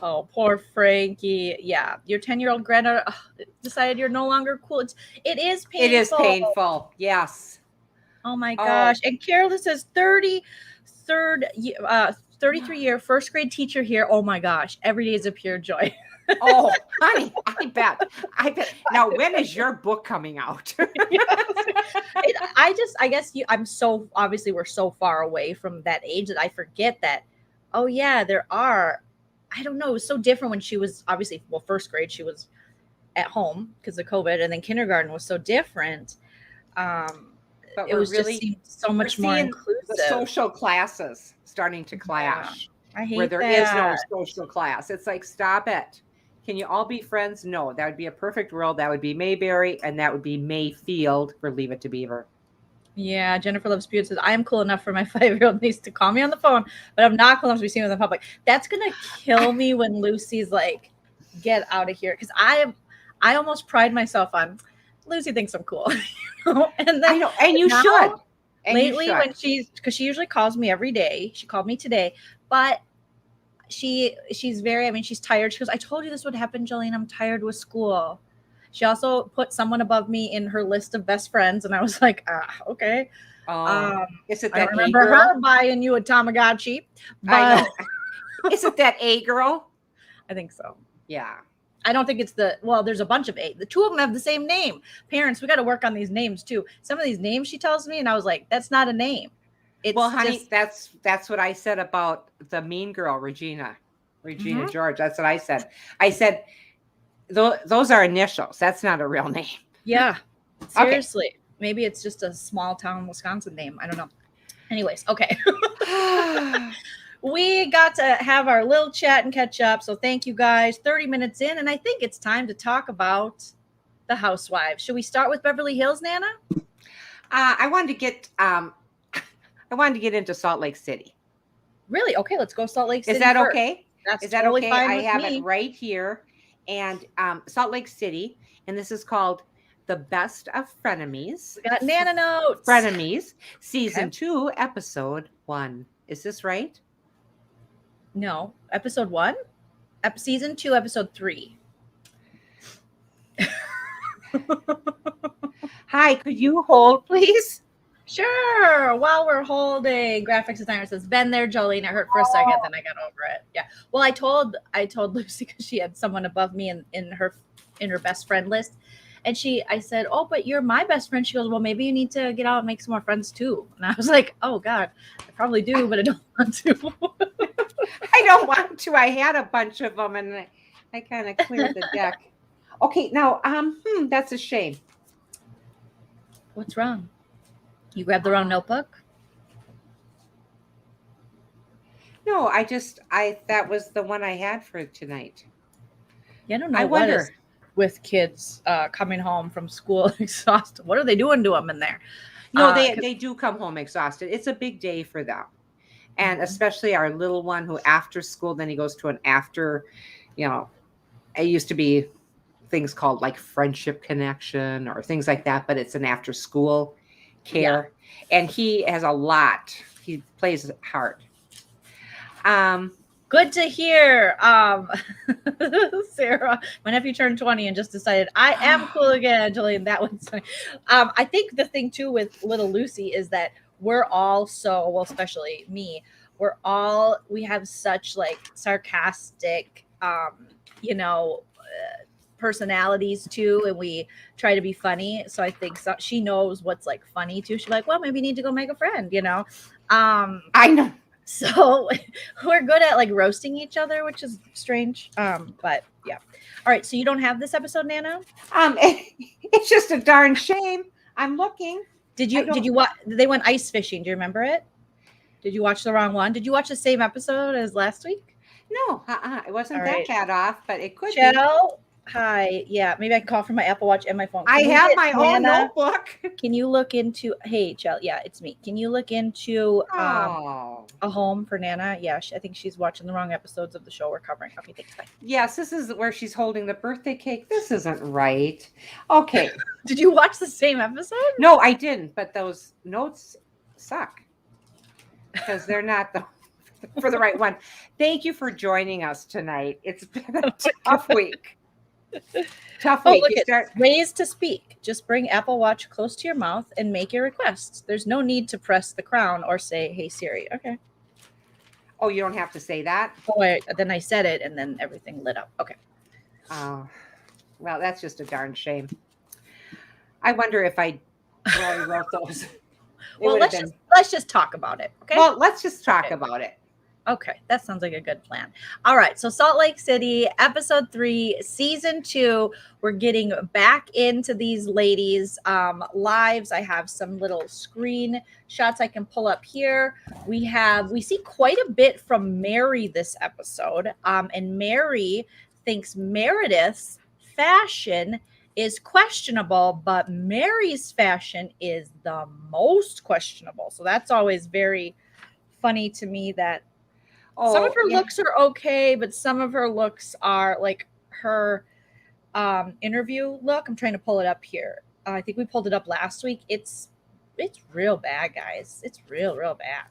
Speaker 1: Oh, poor Frankie. Yeah. Your 10-year-old granddaughter decided you're no longer cool. It is painful.
Speaker 2: It is painful. Yes.
Speaker 1: Oh my gosh. And Carol says 33 year 1st grade teacher here. Oh my gosh. Every day is a pure joy.
Speaker 2: Oh, honey, I bet. Now, when is your book coming out?
Speaker 1: I guess obviously we're so far away from that age that I forget that, oh yeah, there are, I don't know. It was so different when she was obviously, 1st grade, she was at home because of COVID, and then kindergarten was so different. But it was really just so much more inclusive.
Speaker 2: The social classes starting to clash.
Speaker 1: Yeah, I hate
Speaker 2: where there is no social class. It's like, stop it. Can you all be friends? No, that would be a perfect world. That would be Mayberry, and that would be Mayfield for Leave It to Beaver.
Speaker 1: Yeah, Jennifer Loves Beauty says, I am cool enough for my 5-year-old niece to call me on the phone, but I'm not cool enough to be seen with in public. That's gonna kill me when Lucy's like, get out of here. Because I almost pride myself on Lucy thinks I'm cool. And then
Speaker 2: I know, and you should. And
Speaker 1: lately, when because she usually calls me every day. She called me today, but she's very, she's tired. She goes, I told you this would happen, Joleen. I'm tired with school. She also put someone above me in her list of best friends, and I was like, okay.
Speaker 2: Is it that
Speaker 1: I don't remember her buying you a Tamagotchi. But
Speaker 2: I know. Is it that A girl?
Speaker 1: I think so.
Speaker 2: Yeah.
Speaker 1: I don't think it's there's a bunch of A. The 2 of them have the same name. Parents, we got to work on these names too. Some of these names she tells me, and I was like, that's not a name.
Speaker 2: Well, honey, that's what I said about the mean girl, Regina George. That's what I said. I said, those are initials. That's not a real name.
Speaker 1: Yeah, seriously. Okay. Maybe it's just a small town Wisconsin name. I don't know. Anyways, okay. We got to have our little chat and catch up. So thank you guys. 30 minutes in, and I think it's time to talk about the Housewives. Should we start with Beverly Hills, Nana?
Speaker 2: I wanted to get into Salt Lake City.
Speaker 1: Really? Okay, let's go Salt Lake City.
Speaker 2: Is that
Speaker 1: first.
Speaker 2: Okay?
Speaker 1: Is that totally
Speaker 2: okay?
Speaker 1: Fine
Speaker 2: I
Speaker 1: with
Speaker 2: have
Speaker 1: me.
Speaker 2: it right here. And Salt Lake City, and this is called The Best of Frenemies.
Speaker 1: We got Nana notes.
Speaker 2: Frenemies, season 2, episode 1. Is this right?
Speaker 1: No, episode 1, season 2, episode 3.
Speaker 2: Hi, could you hold, please?
Speaker 1: Sure. While we're holding, graphics designer says, "Been there, Joleen. It hurt for a second, then I got over it." Yeah. Well, I told Lucy because she had someone above me in her best friend list, and I said, "Oh, but you're my best friend." She goes, "Well, maybe you need to get out and make some more friends too." And I was like, "Oh God, I probably do, but I don't want to."
Speaker 2: I don't want to. I had a bunch of them, and I kind of cleared the deck. Okay, now, that's a shame.
Speaker 1: What's wrong? You grabbed the wrong notebook?
Speaker 2: No, that was the one I had for tonight.
Speaker 1: Yeah, I don't know what is with kids coming home from school exhausted. What are they doing to them in there?
Speaker 2: No, they do come home exhausted. It's a big day for them. And especially our little one who after school, then he goes to an after, it used to be things called like Friendship Connection or things like that, but it's an after school care. Yeah. And he has a lot. He plays hard.
Speaker 1: Good to hear. Sarah, my nephew turned 20 and just decided I am cool again. Joleen, that one's funny. I think the thing too with little Lucy is that we're all especially me, we have such like sarcastic, personalities too, and we try to be funny. So I think she knows what's like funny too. She's like, well, maybe you need to go make a friend,
Speaker 2: I know.
Speaker 1: So we're good at like roasting each other, which is strange. But yeah. All right. So you don't have this episode, Nana?
Speaker 2: It's just a darn shame. I'm looking.
Speaker 1: Did you watch? They went ice fishing. Do you remember it? Did you watch the wrong one? Did you watch the same episode as last week?
Speaker 2: No, it wasn't that bad off, but it could
Speaker 1: be. Hi. Yeah, maybe I can call from my Apple Watch and my phone.
Speaker 2: I have my own notebook.
Speaker 1: Can you look into? Hey, Chell. Yeah, it's me. Can you look into a home for Nana? Yeah, I think she's watching the wrong episodes of the show we're covering. Okay, thanks. Bye.
Speaker 2: Yes, this is where she's holding the birthday cake. This isn't right. Okay.
Speaker 1: Did you watch the same episode?
Speaker 2: No, I didn't. But those notes suck because they're not for the right one. Thank you for joining us tonight. It's been a tough week. Tough week.
Speaker 1: Ways to speak. Just bring Apple Watch close to your mouth and make your requests. There's no need to press the crown or say, "Hey Siri." Okay.
Speaker 2: Oh, you don't have to say that?
Speaker 1: Oh, then I said it and then everything lit up. Okay.
Speaker 2: Oh, well, that's just a darn shame. I wonder if I really wrote those.
Speaker 1: Well, let's just talk about it. Okay.
Speaker 2: Well, let's just talk about it.
Speaker 1: Okay, that sounds like a good plan. All right, so Salt Lake City, episode 3, season 2. We're getting back into these ladies' lives. I have some little screen shots I can pull up here. We see quite a bit from Mary this episode, and Mary thinks Meredith's fashion is questionable, but Mary's fashion is the most questionable. So that's always very funny to me that some of her looks are okay, but some of her looks are like her interview look. I'm trying to pull it up here. I think we pulled it up last week. It's real bad, guys. It's real bad.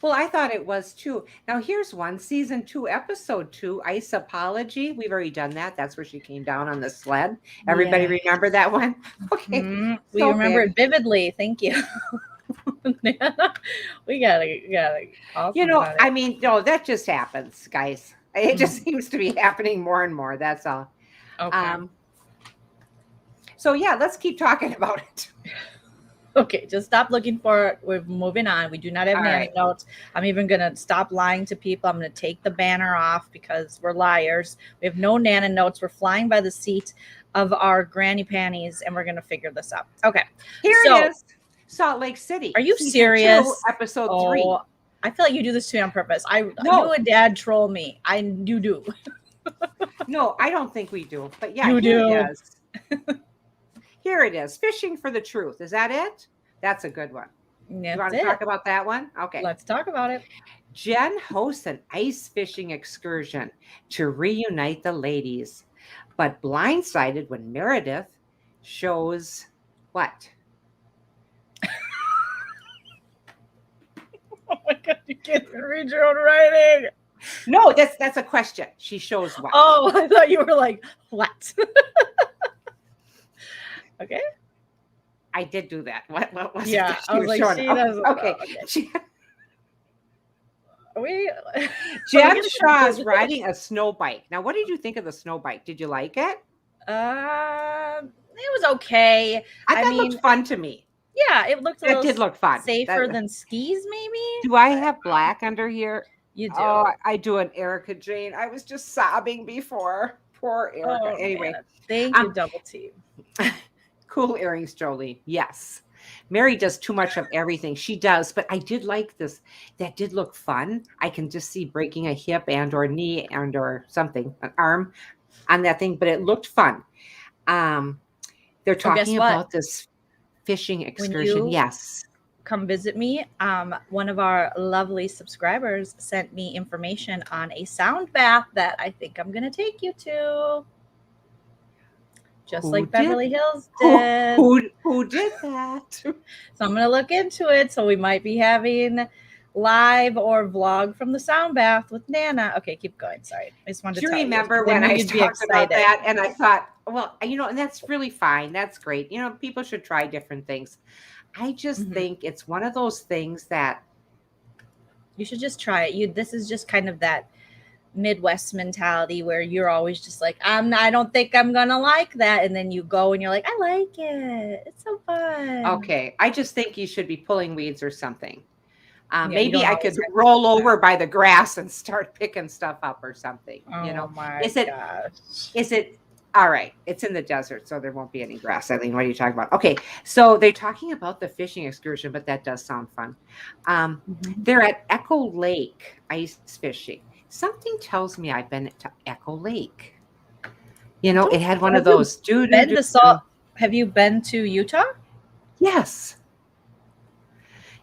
Speaker 2: Well, I thought it was too. Now here's one, season 2, episode 2, Ice Apology. We've already done that. That's where she came down on the sled. Everybody remember that one? Okay.
Speaker 1: Mm-hmm. We remember it vividly. Thank you. we gotta
Speaker 2: I mean, no, that just happens, guys. It just seems to be happening more and more. That's all.
Speaker 1: Okay.
Speaker 2: So yeah, let's keep talking about it.
Speaker 1: Okay, just stop looking for it. We're moving on. We do not have Nana notes. I'm even gonna stop lying to people. I'm gonna take the banner off because we're liars. We have no Nana notes. We're flying by the seat of our granny panties, and we're gonna figure this out. Okay,
Speaker 2: here it is. Salt Lake City.
Speaker 1: Are you serious?
Speaker 2: 2, episode 3.
Speaker 1: I feel like you do this to me on purpose. You and Dad troll me. You do.
Speaker 2: No, I don't think we do. But yeah,
Speaker 1: you do.
Speaker 2: It is. Here it is. Fishing for the Truth. Is that it? That's a good one. You want to talk about that one? Okay.
Speaker 1: Let's talk about it.
Speaker 2: Jen hosts an ice fishing excursion to reunite the ladies, but blindsided when Meredith shows what?
Speaker 1: Oh my God, you can't even read your own writing.
Speaker 2: No, that's a question. She shows what?
Speaker 1: Oh, I thought you were like, what? Okay.
Speaker 2: I did do that. What was it?
Speaker 1: Yeah,
Speaker 2: that
Speaker 1: I was like,
Speaker 2: showing?
Speaker 1: she
Speaker 2: Oh,
Speaker 1: doesn't
Speaker 2: okay.
Speaker 1: know. Okay.
Speaker 2: She-
Speaker 1: We
Speaker 2: Jen Shaw's riding a snow bike. Now, what did you think of the snow bike? Did you like it?
Speaker 1: It was okay.
Speaker 2: I thought it looked fun to me.
Speaker 1: Yeah, it looked a
Speaker 2: It
Speaker 1: little
Speaker 2: did look fun.
Speaker 1: safer than skis, maybe.
Speaker 2: Do I have black under here?
Speaker 1: You do.
Speaker 2: Oh, I do an Erica Jane. I was just sobbing before. Poor Erica.
Speaker 1: Oh,
Speaker 2: anyway,
Speaker 1: man. Thank you, Double Team.
Speaker 2: Cool earrings, Joleen. Yes. Mary does too much of everything. She does, but I did like this. That did look fun. I can just see breaking a hip and or knee and or something, an arm on that thing, but it looked fun. They're talking about this fishing excursion. Yes.
Speaker 1: Come visit me. One of our lovely subscribers sent me information on a sound bath that I think I'm going to take you to. Just like Beverly Hills did.
Speaker 2: Who did that?
Speaker 1: So I'm going to look into it. So we might be having live or vlog from the sound bath with Nana. Okay, keep going. Sorry. I just wanted to
Speaker 2: Do you
Speaker 1: tell
Speaker 2: remember
Speaker 1: you.
Speaker 2: when I talked about that? And I thought, well, and that's really fine. That's great. People should try different things. I just think it's one of those things that
Speaker 1: you should just try it. This is just kind of that Midwest mentality where you're always just like, I don't think I'm gonna like that, and then you go and you're like, I like it. It's so fun.
Speaker 2: Okay, I just think you should be pulling weeds or something.
Speaker 1: Maybe
Speaker 2: I could roll over by the grass and start picking stuff up or something.
Speaker 1: Oh my
Speaker 2: gosh. Is it all right? It's in the desert, so there won't be any grass. Eileen, what are you talking about? Okay, so they're talking about the fishing excursion, but that does sound fun. They're at Echo Lake ice fishing. Something tells me I've been to Echo Lake. It had one of those.
Speaker 1: Have you been to Utah?
Speaker 2: Yes.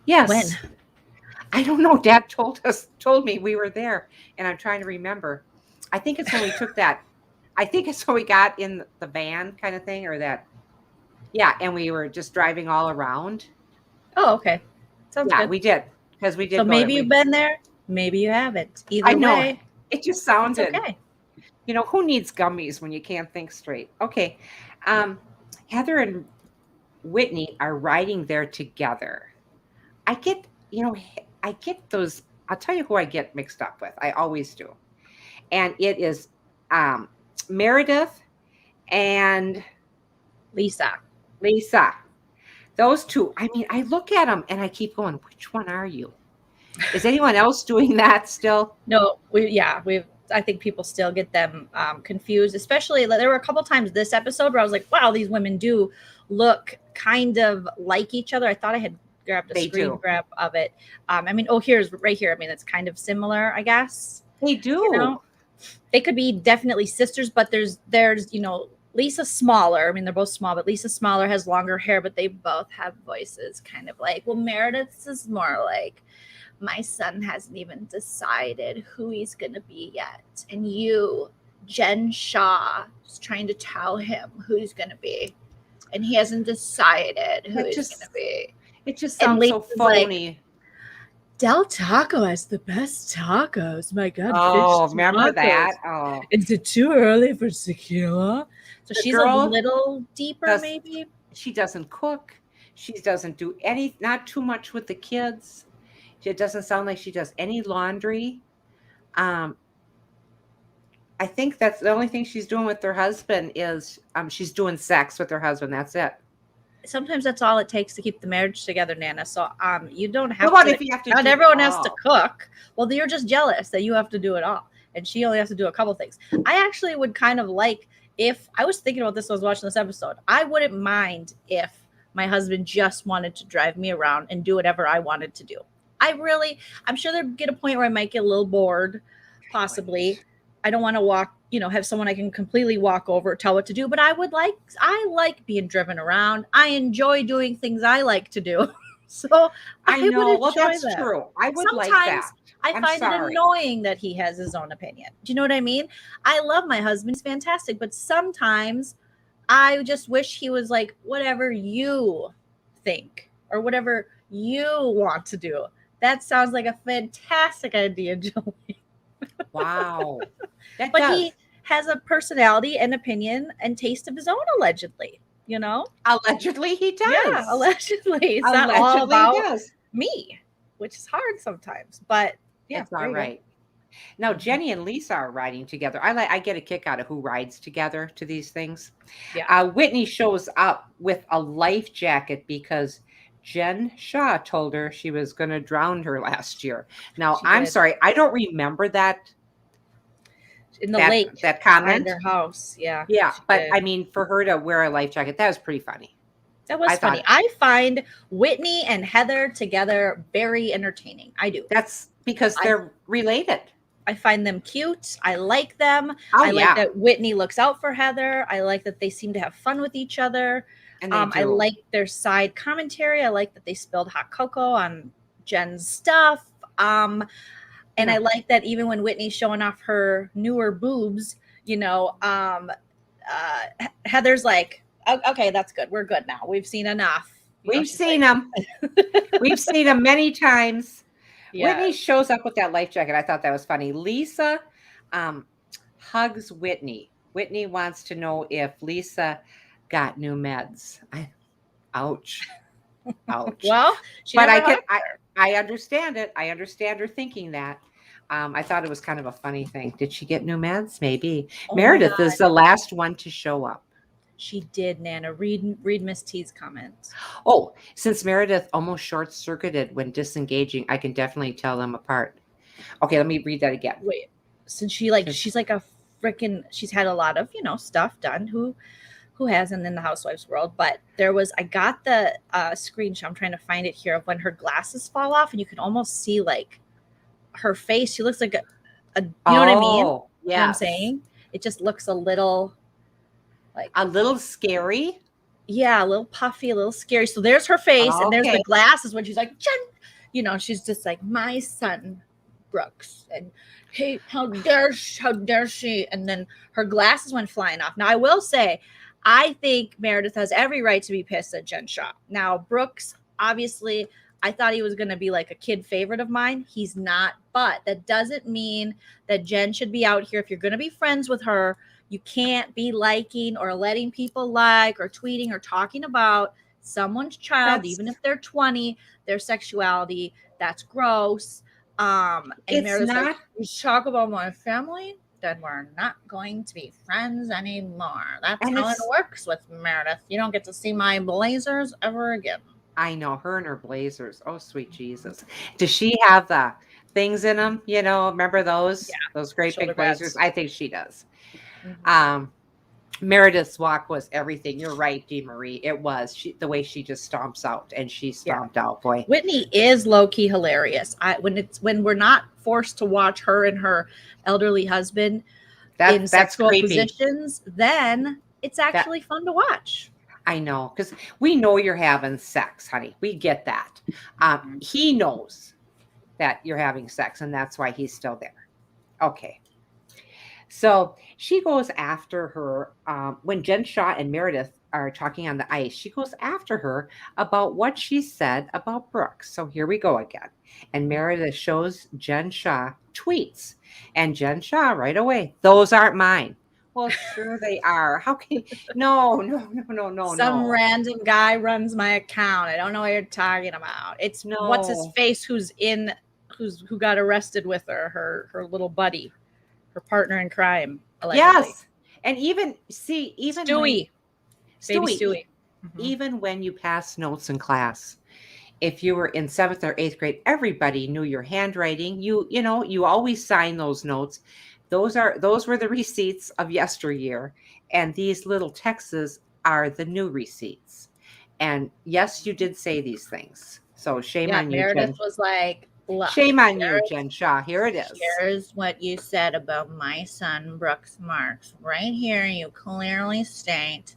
Speaker 2: Yes.
Speaker 1: When?
Speaker 2: I don't know. Dad told me we were there, and I'm trying to remember. I think it's when we took that. I think it's when we got in the van kind of thing, or that. Yeah, and we were just driving all around.
Speaker 1: Oh, okay. Sounds good.
Speaker 2: We did because we did.
Speaker 1: So maybe you've been there. Maybe you haven't. Either way,
Speaker 2: it just sounded.
Speaker 1: Okay.
Speaker 2: Who needs gummies when you can't think straight? Okay. Heather and Whitney are riding there together. I get those. I'll tell you who I get mixed up with. I always do. And it is Meredith and
Speaker 1: Lisa.
Speaker 2: Those two. I mean, I look at them and I keep going, which one are you? Is anyone else doing that still?
Speaker 1: No, I think people still get them confused, especially there were a couple times this episode where I was like, wow, these women do look kind of like each other. I thought I had grabbed a screen grab of it. Here's right here. I mean, it's kind of similar, I guess.
Speaker 2: They do.
Speaker 1: They could be definitely sisters, but there's Lisa's smaller. I mean, they're both small, but Lisa's smaller, has longer hair, but they both have voices kind of like, well, Meredith's is more like, my son hasn't even decided who he's going to be yet. And you, Jen Shaw, is trying to tell him who he's going to be. And he hasn't decided who he's going to be.
Speaker 2: It just sounds so phony.
Speaker 1: Like, Del Taco has the best tacos. My God.
Speaker 2: Oh, remember that? Oh.
Speaker 1: Is it too early for tequila? So she's a little deeper, maybe.
Speaker 2: She doesn't cook. She doesn't do not too much with the kids. It doesn't sound like she does any laundry. I think that's the only thing she's doing with her husband is she's doing sex with her husband. That's it.
Speaker 1: Sometimes that's all it takes to keep the marriage together, Nana. So you don't have
Speaker 2: to. If you have to
Speaker 1: not everyone has to cook. Well, you're just jealous that you have to do it all. And she only has to do a couple things. I actually would kind of like, if I was thinking about this, I was watching this episode, I wouldn't mind if my husband just wanted to drive me around and do whatever I wanted to do. I'm sure there'd get a point where I might get a little bored, possibly. I don't want to walk, have someone I can completely walk over, tell what to do. But I like being driven around. I enjoy doing things I like to do. So
Speaker 2: I know. Well, that's true. I would like that.
Speaker 1: I find it annoying that he has his own opinion. Do you know what I mean? I love my husband. He's fantastic. But sometimes I just wish he was like, whatever you think or whatever you want to do. That sounds like a fantastic idea, Joey.
Speaker 2: Wow. That
Speaker 1: But
Speaker 2: does.
Speaker 1: he has a personality and opinion and taste of his own, allegedly, you know?
Speaker 2: Allegedly, he does.
Speaker 1: Yeah, allegedly. It's not
Speaker 2: Allegedly
Speaker 1: all about
Speaker 2: does.
Speaker 1: me, which is hard sometimes. But yeah,
Speaker 2: It's all right. Now, Jenny and Lisa are riding together. I get a kick out of who rides together to these things.
Speaker 1: Yeah.
Speaker 2: Whitney shows up with a life jacket because Jen Shaw told her she was going to drown her last year. Now,
Speaker 1: She
Speaker 2: I'm
Speaker 1: did.
Speaker 2: sorry, I don't remember that
Speaker 1: In the lake
Speaker 2: that
Speaker 1: behind
Speaker 2: comment.
Speaker 1: their house. Yeah.
Speaker 2: Yeah,
Speaker 1: she
Speaker 2: but
Speaker 1: did.
Speaker 2: I mean, for her to wear a life jacket, that was pretty funny.
Speaker 1: That was funny. I find Whitney and Heather together very entertaining. I do.
Speaker 2: That's because they're related.
Speaker 1: I find them cute. I like them.
Speaker 2: Oh,
Speaker 1: I like
Speaker 2: yeah.
Speaker 1: that Whitney looks out for Heather. I like that they seem to have fun with each other.
Speaker 2: And they
Speaker 1: I
Speaker 2: do.
Speaker 1: like their side commentary. I like that they spilled hot cocoa on Jen's stuff. And I like that even when Whitney's showing off her newer boobs, you know, Heather's like, okay, that's good. We're good now. We've seen enough.
Speaker 2: We've seen them. We've seen them many times.
Speaker 1: Yeah.
Speaker 2: Whitney shows up with that life jacket. I thought that was funny. Lisa hugs Whitney. Whitney wants to know if Lisa got new meds. Ouch. Ouch.
Speaker 1: Well,
Speaker 2: but I understand it. I understand her thinking that. I thought it was kind of a funny thing. Did she get new meds? Maybe.
Speaker 1: Oh,
Speaker 2: Meredith is the last one to show up.
Speaker 1: She did, Nana. Read Miss T's comments.
Speaker 2: Oh, since Meredith almost short-circuited when disengaging, I can definitely tell them apart. Okay, let me read that again.
Speaker 1: Wait, since she's like a freaking, she's had a lot of, stuff done. Who hasn't in the Housewives world? But I got the screenshot. I'm trying to find it here of when her glasses fall off and you can almost see like her face. She looks like a you know what I mean?
Speaker 2: Yeah.
Speaker 1: You know what I'm saying? It just looks a little
Speaker 2: scary.
Speaker 1: Yeah, a little puffy, a little scary. So there's her face, and there's the glasses when she's like, Jen, she's just like, my son, Brooks, and hey, how dare she? And then her glasses went flying off. Now I will say, I think Meredith has every right to be pissed at Jen Shaw. Now Brooks, obviously, I thought he was going to be like a kid favorite of mine. He's not, but that doesn't mean that Jen should be out here. If you're going to be friends with her, you can't be liking or letting people like or tweeting or talking about someone's child, even if they're 20, their sexuality. That's gross. And Meredith's like, you talk about my family, then we're not going to be friends anymore. That's how it works with Meredith. You don't get to see my blazers ever again.
Speaker 2: I know, her and her blazers. Oh, sweet Jesus. Does she have the things in them? Remember those? Yeah. Those great big blazers? I think she does. Mm-hmm. Meredith's walk was everything. You're right, Dee Marie. It was the way she just stomps out, and she stomped out. Boy,
Speaker 1: Whitney is low key hilarious. When we're not forced to watch her and her elderly husband in sexual positions, then it's actually fun to watch.
Speaker 2: I know, because we know you're having sex, honey. We get that. He knows that you're having sex, and that's why he's still there. Okay. So she goes after her when Jen Shaw and Meredith are talking on the ice. She goes after her about what she said about Brooks. So here we go again. And Meredith shows Jen Shaw tweets. And Jen Shaw right away, those aren't mine. Well, sure they are. How can no.
Speaker 1: Some random guy runs my account. I don't know what you're talking about. It's what's his face who got arrested with her little buddy. Her partner in crime, allegedly.
Speaker 2: Yes, and even
Speaker 1: Stewie. Mm-hmm.
Speaker 2: Even when you pass notes in class, if you were in 7th or 8th grade, everybody knew your handwriting. You always sign those notes. Those were the receipts of yesteryear, and these little texts are the new receipts. And yes, you did say these things. So shame on you.
Speaker 1: Meredith was like, look,
Speaker 2: shame on you, Jen Shaw. Here it is.
Speaker 1: Here's what you said about my son, Brooks Marks. Right here, you clearly state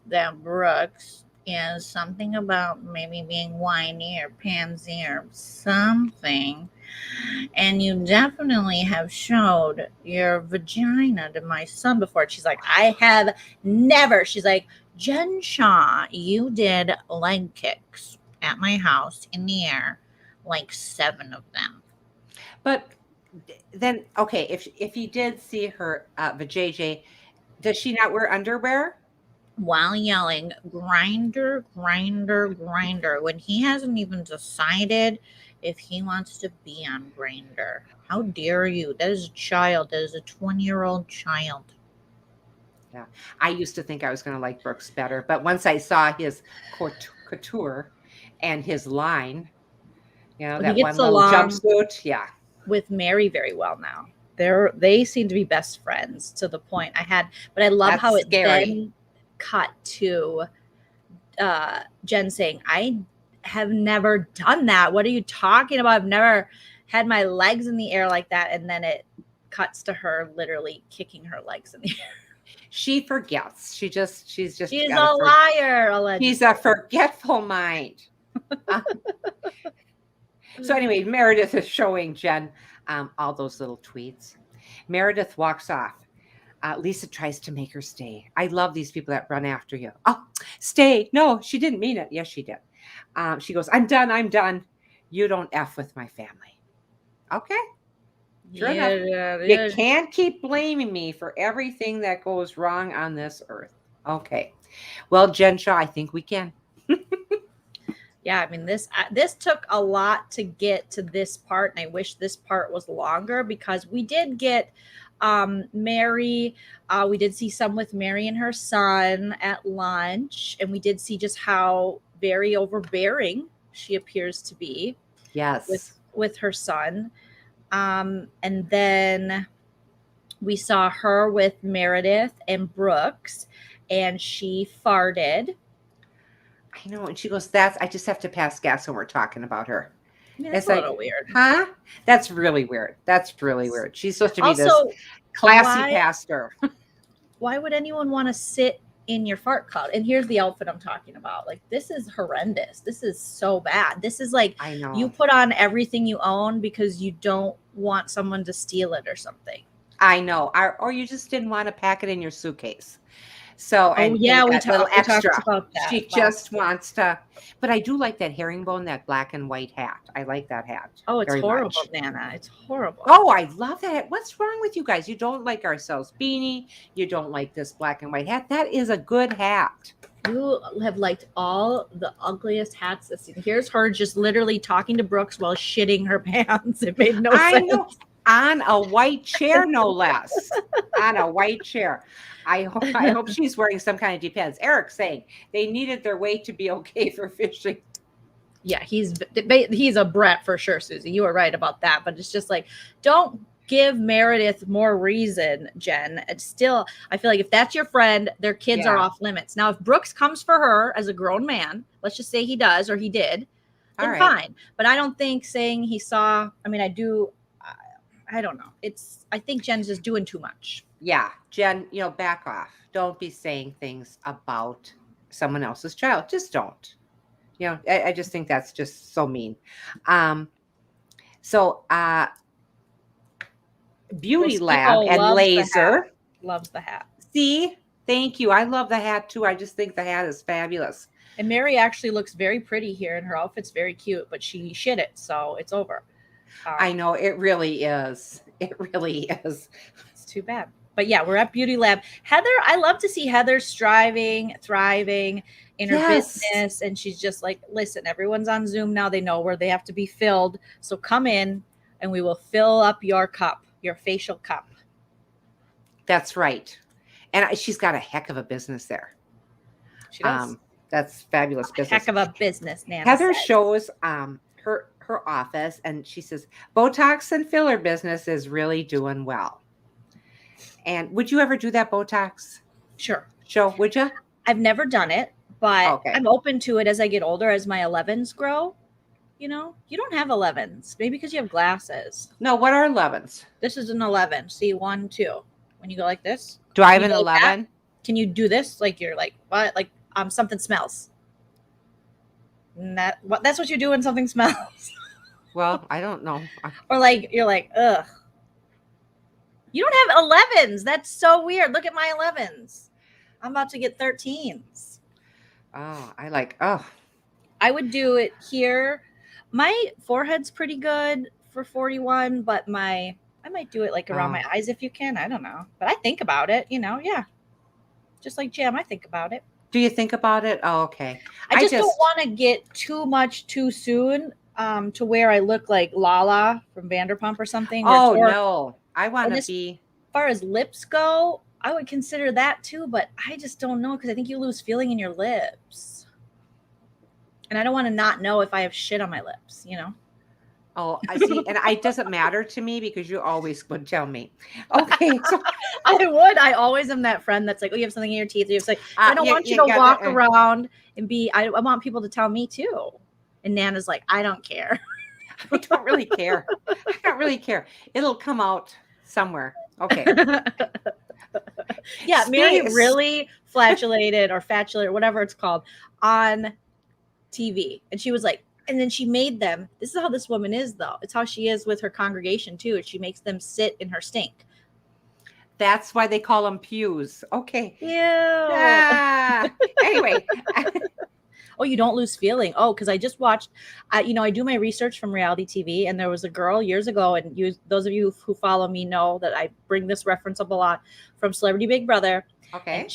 Speaker 1: that Brooks is something about maybe being whiny or pansy or something. And you definitely have showed your vagina to my son before. She's like, I have never. She's like, Jen Shaw, you did leg kicks at my house in the air, like 7 of them.
Speaker 2: But then, okay, if you did see her vajayjay, does she not wear underwear?
Speaker 1: While yelling, grinder, grinder, grinder, when he hasn't even decided if he wants to be on Grinder. How dare you? That is a child. That is a 20-year-old child.
Speaker 2: Yeah, I used to think I was going to like Brooks better, but once I saw his couture and his line, that
Speaker 1: He
Speaker 2: one
Speaker 1: gets
Speaker 2: little
Speaker 1: along
Speaker 2: jumpsuit, yeah.
Speaker 1: with Mary very well now. They seem to be best friends to the point but I love
Speaker 2: That's
Speaker 1: how it
Speaker 2: scary.
Speaker 1: then cut to Jen saying, I have never done that. What are you talking about? I've never had my legs in the air like that. And then it cuts to her literally kicking her legs in the air.
Speaker 2: She forgets. She's
Speaker 1: a liar. Allegedly.
Speaker 2: She's a forgetful mind. So anyway, Meredith is showing Jen all those little tweets. Meredith walks off. Lisa tries to make her stay. I love these people that run after you. Oh, stay. No, she didn't mean it. Yes, she did. She goes, I'm done. You don't F with my family. Okay. Sure enough. You can't keep blaming me for everything that goes wrong on this earth. Okay. Well, Jen Shaw, I think we can.
Speaker 1: Yeah, I mean, this took a lot to get to this part, and I wish this part was longer because we did get Mary. We did see some with Mary and her son at lunch, and we did see just how very overbearing she appears to be.
Speaker 2: Yes,
Speaker 1: with her son, and then we saw her with Meredith and Brooks, and she farted.
Speaker 2: I know. And she goes, I just have to pass gas when we're talking about her.
Speaker 1: Yeah, it's a little weird.
Speaker 2: Huh? That's really weird. She's supposed to be this classy pastor.
Speaker 1: Why would anyone want to sit in your fart cloud? And here's the outfit I'm talking about. Like, this is horrendous. This is so bad. This is like,
Speaker 2: I know.
Speaker 1: You put on everything you own because you don't want someone to steal it or something.
Speaker 2: I know. Or you just didn't want to pack it in your suitcase. So,
Speaker 1: we talked about that.
Speaker 2: She just wants to, but I do like that herringbone, that black and white hat. I like that hat.
Speaker 1: Oh, it's horrible, Nana. It's horrible.
Speaker 2: Oh, I love that. What's wrong with you guys? You don't like our Sells beanie. You don't like this black and white hat. That is a good hat.
Speaker 1: You have liked all the ugliest hats this season. Here's her just literally talking to Brooks while shitting her pants. It made no sense.
Speaker 2: Know. On a white chair, no less. On a white chair. I hope she's wearing some kind of Depends. Eric's saying they needed their weight to be okay for fishing.
Speaker 1: Yeah, he's a brat for sure, Susie. You were right about that. But it's just like, don't give Meredith more reason, Jen. It's still, I feel like if that's your friend, their kids are off limits. Now, if Brooks comes for her as a grown man, let's just say he does or he did, then fine. But I don't think saying he saw, I mean, I don't know. I think Jen's just doing too much.
Speaker 2: Yeah, Jen, back off. Don't be saying things about someone else's child. Just don't. I just think that's just so mean. Beauty Lab and Laser
Speaker 1: loves the hat.
Speaker 2: See, thank you. I love the hat too. I just think the hat is fabulous.
Speaker 1: And Mary actually looks very pretty here, and her outfit's very cute. But she shit it, so it's over.
Speaker 2: I know, it really is. It really is.
Speaker 1: It's too bad. But yeah, we're at Beauty Lab. Heather, I love to see Heather thriving in her business. And she's just like, listen, everyone's on Zoom now. They know where they have to be filled. So come in and we will fill up your cup, your facial cup.
Speaker 2: That's right. And she's got a heck of a business there.
Speaker 1: She does.
Speaker 2: That's fabulous business.
Speaker 1: Heck of a business, Nana
Speaker 2: Heather
Speaker 1: says.
Speaker 2: shows her office, and she says Botox and filler business is really doing well. And would you ever do that Botox?
Speaker 1: Sure.
Speaker 2: Would you?
Speaker 1: I've never done it, but I'm open to it as I get older, as my 11s grow. You don't have 11s, maybe because you have glasses.
Speaker 2: No, what are 11s?
Speaker 1: This is an 11. See, 1, 2. When you go like this.
Speaker 2: Do I have an 11?
Speaker 1: Can you do this? Like you're like, what? Like something smells. That's what you do when something smells.
Speaker 2: Well, I don't know.
Speaker 1: Or like you're like, ugh. You don't have 11s. That's so weird. Look at my 11s. I'm about to get 13s.
Speaker 2: Oh,
Speaker 1: I would do it here. My forehead's pretty good for 41, but I might do it like around my eyes if you can. I don't know. But I think about it, yeah. Just like Jam, I think about it.
Speaker 2: Do you think about it? Oh, okay.
Speaker 1: I just don't want to get too much too soon to where I look like Lala from Vanderpump or something.
Speaker 2: Oh, no. I want to be.
Speaker 1: As far as lips go, I would consider that too, but I just don't know because I think you lose feeling in your lips. And I don't want to not know if I have shit on my lips,
Speaker 2: Oh, I see. And it doesn't matter to me because you always would tell me. Okay. So
Speaker 1: I always am that friend that's like, oh, you have something in your teeth. You have like, I don't want you to walk around and I want people to tell me too. And Nana's like, I don't care.
Speaker 2: I don't really care. I don't really care. It'll come out somewhere. Okay.
Speaker 1: Yeah, Mary really flatulated or fatulated, whatever it's called, on TV. And she was like, and then she made them. This is how this woman is, though. It's how she is with her congregation, too. She makes them sit in her stink.
Speaker 2: That's why they call them pews. Okay.
Speaker 1: Yeah.
Speaker 2: Anyway.
Speaker 1: Oh, you don't lose feeling. Oh, because I just watched, I do my research from reality TV, and there was a girl years ago, and those of you who follow me know that I bring this reference up a lot from Celebrity Big Brother.
Speaker 2: Okay.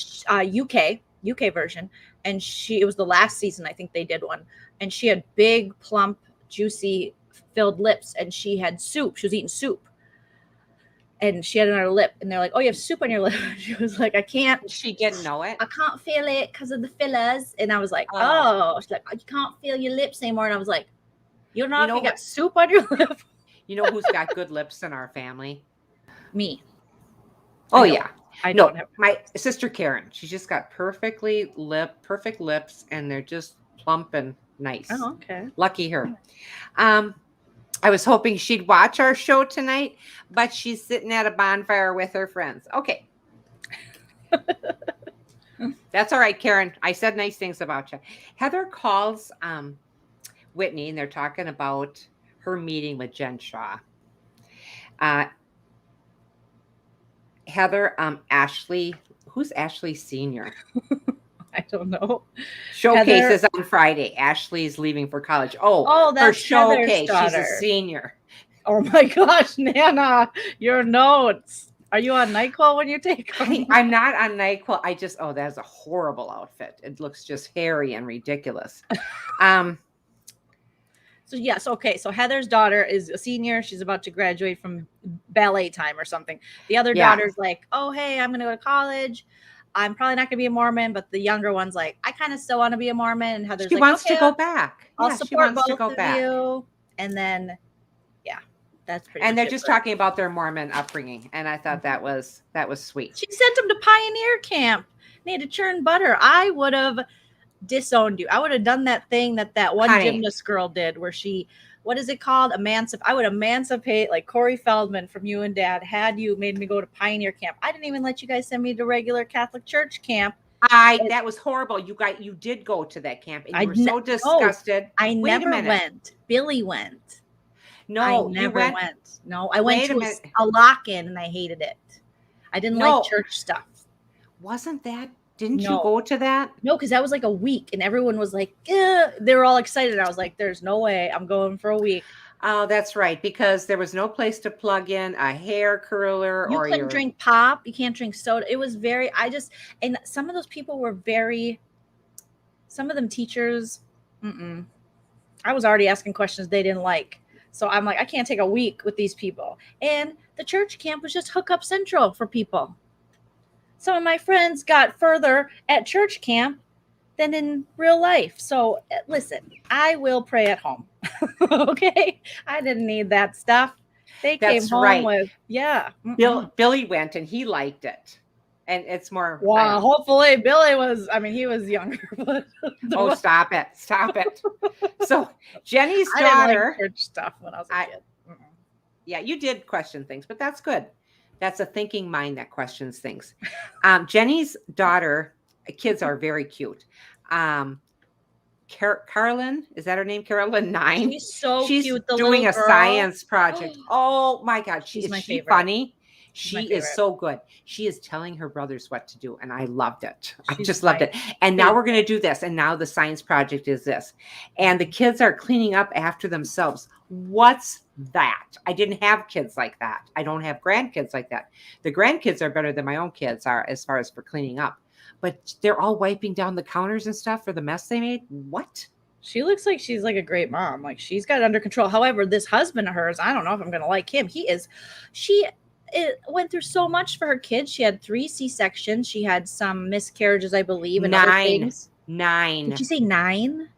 Speaker 1: UK version. And it was the last season, I think they did one. And she had big, plump, juicy, filled lips, and she had soup. She was eating soup. And she had it on her lip, and they're like, oh, you have soup on your lip. She was like, I can't.
Speaker 2: She didn't know it.
Speaker 1: I can't feel it because of the fillers. And I was like, oh. She's like, you can't feel your lips anymore. And I was like, you got soup on your lip.
Speaker 2: You know who's got good lips in our family?
Speaker 1: Me.
Speaker 2: Oh, yeah.
Speaker 1: I don't have
Speaker 2: my sister Karen. She's just got perfect lips, and they're just plump and nice.
Speaker 1: Oh, okay.
Speaker 2: Lucky her. I was hoping she'd watch our show tonight, but she's sitting at a bonfire with her friends. Okay. That's all right, Karen. I said nice things about you. Heather calls Whitney, and they're talking about her meeting with Jen Shaw. Heather, Ashley, who's Ashley Senior?
Speaker 1: I don't know.
Speaker 2: Showcase is on Friday. Ashley's leaving for college. Oh, that's her showcase. She's a senior.
Speaker 1: Oh my gosh, Nana, your notes. Are you on NyQuil when you take them?
Speaker 2: I'm not on NyQuil. That's a horrible outfit. It looks just hairy and ridiculous.
Speaker 1: So yes, okay. So Heather's daughter is a senior. She's about to graduate from ballet time or something. The other daughter's like, oh, hey, I'm going to go to college. I'm probably not going to be a Mormon, but the younger one's like, I kind of still want to be a Mormon. And Heather's
Speaker 2: she wants to go back.
Speaker 1: I'll support both of you. And then, that's pretty.
Speaker 2: And they're just talking about their Mormon upbringing, and I thought that was sweet.
Speaker 1: She sent them to Pioneer Camp. They had to churn butter. I would have disowned you. I would have done that thing that one gymnast girl did, where she, what is it called? I would emancipate like Corey Feldman from you and Dad had you made me go to Pioneer Camp. I didn't even let you guys send me to regular Catholic church camp.
Speaker 2: That was horrible. You did go to that camp, and you were so disgusted.
Speaker 1: I never went. Billy went.
Speaker 2: No,
Speaker 1: I never went. No, I went to a lock-in, and I hated it. I didn't like church stuff.
Speaker 2: Didn't you go to that?
Speaker 1: No, because that was like a week, and everyone was like, they were all excited. I was like, there's no way I'm going for a week.
Speaker 2: Oh, that's right, because there was no place to plug in a hair curler.
Speaker 1: You couldn't drink pop. You can't drink soda. It was and some of those people were some of them teachers, I was already asking questions they didn't like. So I'm like, I can't take a week with these people. And the church camp was just hookup central for people. Some of my friends got further at church camp than in real life. So listen, I will pray at home. Okay? I didn't need that stuff. They came home with,
Speaker 2: Billy went and he liked it. And it's more.
Speaker 1: Wow. Hopefully Billy he was younger. But
Speaker 2: stop it. So Jenny's daughter.
Speaker 1: I didn't like church stuff when I was a kid.
Speaker 2: Yeah, you did question things, but that's good. That's a thinking mind that questions things. Jenny's daughter, kids are very cute. Carolyn, is that her name? Carolyn 9.
Speaker 1: She's so
Speaker 2: She's
Speaker 1: cute. The
Speaker 2: doing
Speaker 1: little
Speaker 2: a
Speaker 1: girl.
Speaker 2: science project. Oh my God.
Speaker 1: She's my
Speaker 2: she
Speaker 1: favorite.
Speaker 2: funny?
Speaker 1: She's my
Speaker 2: She is
Speaker 1: favorite.
Speaker 2: so good. She is telling her brothers what to do. And I loved it. I
Speaker 1: She's
Speaker 2: just loved
Speaker 1: my
Speaker 2: it. And now we're going to do this. And now the science project is this. And the kids are cleaning up after themselves. What's that? I didn't have kids like that. I don't have grandkids like that. The grandkids are better than my own kids are as far as for cleaning up. But they're all wiping down the counters and stuff for the mess they made. What?
Speaker 1: She looks like she's like a great mom. Like she's got it under control. However, this husband of hers, I don't know if I'm going to like him. She went through so much for her kids. She had 3 C-sections. She had some miscarriages, I believe, and other things.
Speaker 2: 9.
Speaker 1: Did you say 9?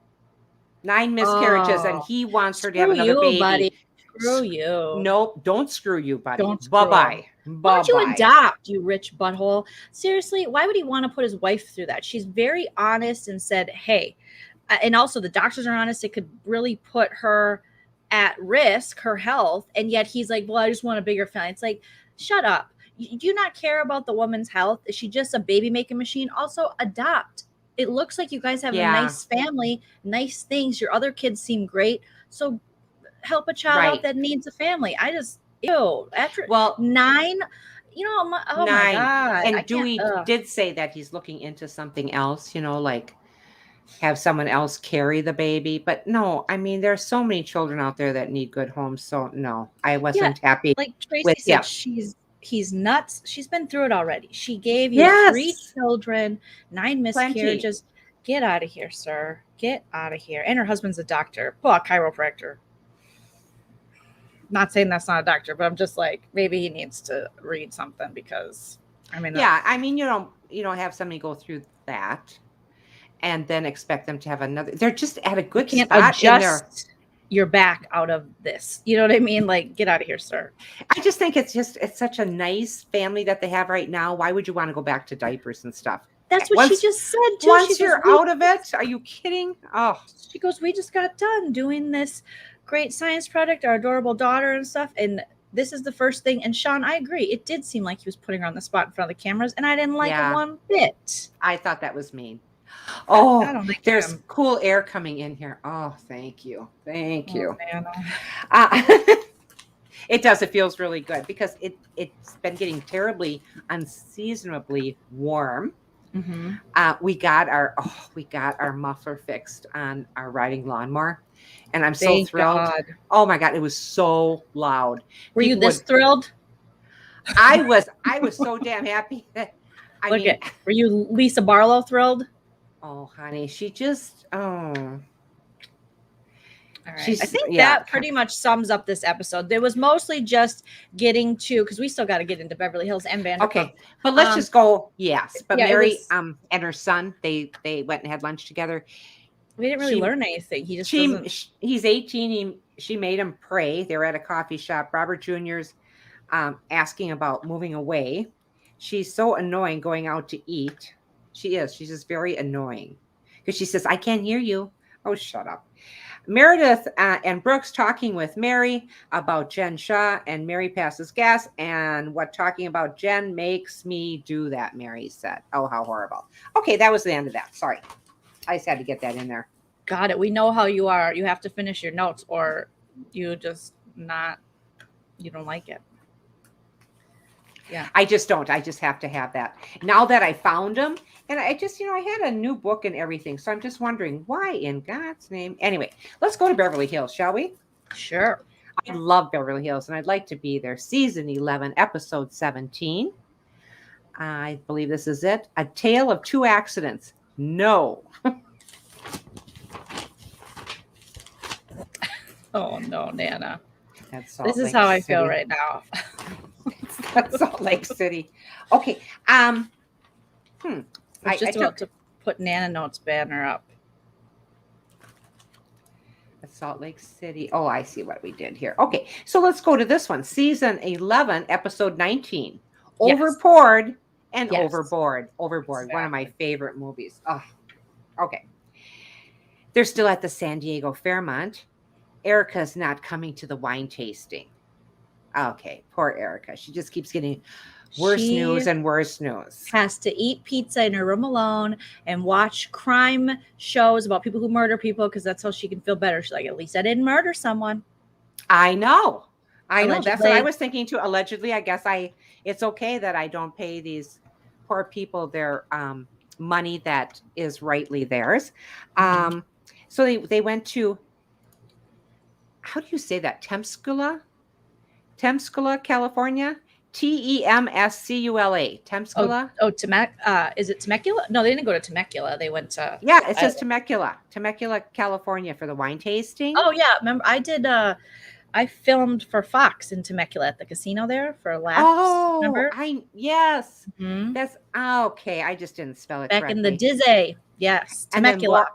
Speaker 2: 9 miscarriages, and he wants her to have another baby.
Speaker 1: Buddy. Screw you.
Speaker 2: Nope, don't screw you, buddy.
Speaker 1: Don't
Speaker 2: Bye-bye.
Speaker 1: Why don't you adopt, you rich butthole? Seriously, why would he want to put his wife through that? She's very honest and said, hey, and also the doctors are honest. It could really put her at risk, her health. And yet he's like, well, I just want a bigger family. It's like, shut up. Do you not care about the woman's health? Is she just a baby making machine? Also adopt. It looks like you guys have a nice family, nice things. Your other kids seem great. So help a child out that needs a family. I just, after 9, oh 9. My God.
Speaker 2: And Dewey did say that he's looking into something else, like have someone else carry the baby. But no, I mean, there's so many children out there that need good homes. So no, I wasn't happy.
Speaker 1: Like Tracy said, he's nuts. She's been through it already. She gave you 3 children, 9 miscarriages. Get out of here, sir. Get out of here. And her husband's a doctor. Well, a chiropractor. Not saying that's not a doctor, but I'm just like, maybe he needs to read something because I mean,
Speaker 2: you don't have somebody go through that and then expect them to have another. They're just at a good spot in there.
Speaker 1: Your back out of this. You know what I mean? Like, get out of here, sir.
Speaker 2: I just think it's such a nice family that they have right now. Why would you want to go back to diapers and stuff?
Speaker 1: That's what she just said too.
Speaker 2: Once you're out of it, are you kidding? Oh,
Speaker 1: she goes, we just got done doing this great science project, our adorable daughter and stuff. And this is the first thing. And Sean, I agree. It did seem like he was putting her on the spot in front of the cameras, and I didn't like it one bit.
Speaker 2: I thought that was mean. Oh,
Speaker 1: I don't think
Speaker 2: there's cool air coming in here. Oh, thank you. Thank you. It does. It feels really good because it's been getting terribly unseasonably warm.
Speaker 1: Mm-hmm.
Speaker 2: We got our muffler fixed on our riding lawnmower, and I'm so thrilled. God. Oh my God, it was so loud.
Speaker 1: Were you this thrilled?
Speaker 2: I was so damn happy that
Speaker 1: were you Lisa Barlow thrilled?
Speaker 2: Oh, honey, she just All right.
Speaker 1: I think that pretty much sums up this episode. There was mostly just getting to, because we still got to get into Beverly Hills and Vanderpump.
Speaker 2: Okay, but let's just go. Yes, but Mary and her son, they went and had lunch together.
Speaker 1: We didn't really learn anything. He just
Speaker 2: he's 18. She made him pray. They were at a coffee shop. Robert Jr.'s asking about moving away. She's so annoying going out to eat. She is. She's just very annoying because she says, "I can't hear you." Oh, shut up. Meredith and Brooks talking with Mary about Jen Shaw, and Mary passes gas, and what talking about Jen makes me do that, Mary said. Oh, how horrible. Okay, that was the end of that. Sorry. I just had to get that in there.
Speaker 1: Got it. We know how you are. You have to finish your notes or you don't like it. Yeah.
Speaker 2: I just don't. I just have to have that. Now that I found them, and I just, I had a new book and everything. So I'm just wondering why in God's name. Anyway, let's go to Beverly Hills, shall we?
Speaker 1: Sure.
Speaker 2: I love Beverly Hills and I'd like to be there. Season 11, episode 17. I believe this is it. A Tale of Two Accidents. No.
Speaker 1: Oh, no, Nana.
Speaker 2: This
Speaker 1: is how I feel right now.
Speaker 2: That's Salt Lake City. Okay.
Speaker 1: I'm just about to put Nana Notes banner up.
Speaker 2: Salt Lake City. Oh, I see what we did here. Okay. So let's go to this one. Season 11, episode 19. Overboard and Overboard. Overboard. Exactly. One of my favorite movies. Oh, okay. They're still at the San Diego Fairmont. Erica's not coming to the wine tasting. Okay, poor Erica. She just keeps getting Worse
Speaker 1: She
Speaker 2: news and worse news.
Speaker 1: has to eat pizza in her room alone and watch crime shows about people who murder people because that's how she can feel better. She's like, at least I didn't murder someone.
Speaker 2: I know. That's what
Speaker 1: Allegedly.
Speaker 2: I was thinking too. Allegedly, I guess it's okay that I don't pay these poor people their money that is rightly theirs. So they went to, how do you say that? Temecula, California. Temscula. Temecula.
Speaker 1: Is it Temecula? No, they didn't go to Temecula. They went to.
Speaker 2: Yeah, it says Temecula, California for the wine tasting.
Speaker 1: Oh yeah, remember I did. I filmed for Fox in Temecula at the casino there for laughs.
Speaker 2: Oh,
Speaker 1: remember?
Speaker 2: Yes.
Speaker 1: Mhm.
Speaker 2: That's okay. I just didn't spell it
Speaker 1: Back
Speaker 2: correctly.
Speaker 1: in the Dizzy. Yes, Temecula.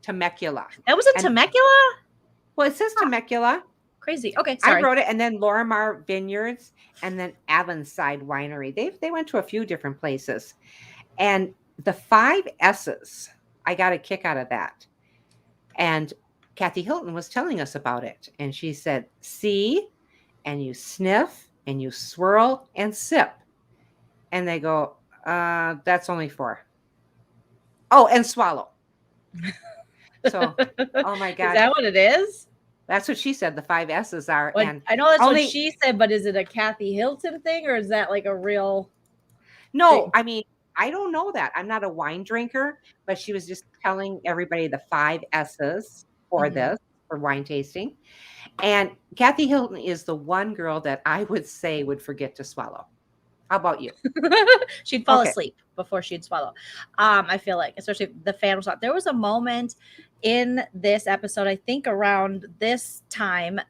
Speaker 2: Temecula.
Speaker 1: That was a Temecula?
Speaker 2: Well, it says Temecula.
Speaker 1: Crazy. Okay, sorry.
Speaker 2: I wrote it, and then Lorimar Vineyards, and then Avonside Winery. They went to a few different places, and the 5 S's. I got a kick out of that, and Kathy Hilton was telling us about it, and she said, "See, and you sniff, and you swirl and sip," and they go, "That's only 4." Oh, and swallow. So, oh my God,
Speaker 1: Is that what it is?
Speaker 2: That's what she said. The 5 S's are.
Speaker 1: But
Speaker 2: and
Speaker 1: I know that's what she said, but is it a Kathy Hilton thing or is that like a real?
Speaker 2: No,
Speaker 1: thing?
Speaker 2: I mean, I don't know that. I'm not a wine drinker, but she was just telling everybody the 5 S's for this, for wine tasting. And Kathy Hilton is the one girl that I would say would forget to swallow. How about you?
Speaker 1: She'd fall asleep before she'd swallow. I feel like, especially if the fan was out. There was a moment in this episode, I think around this time,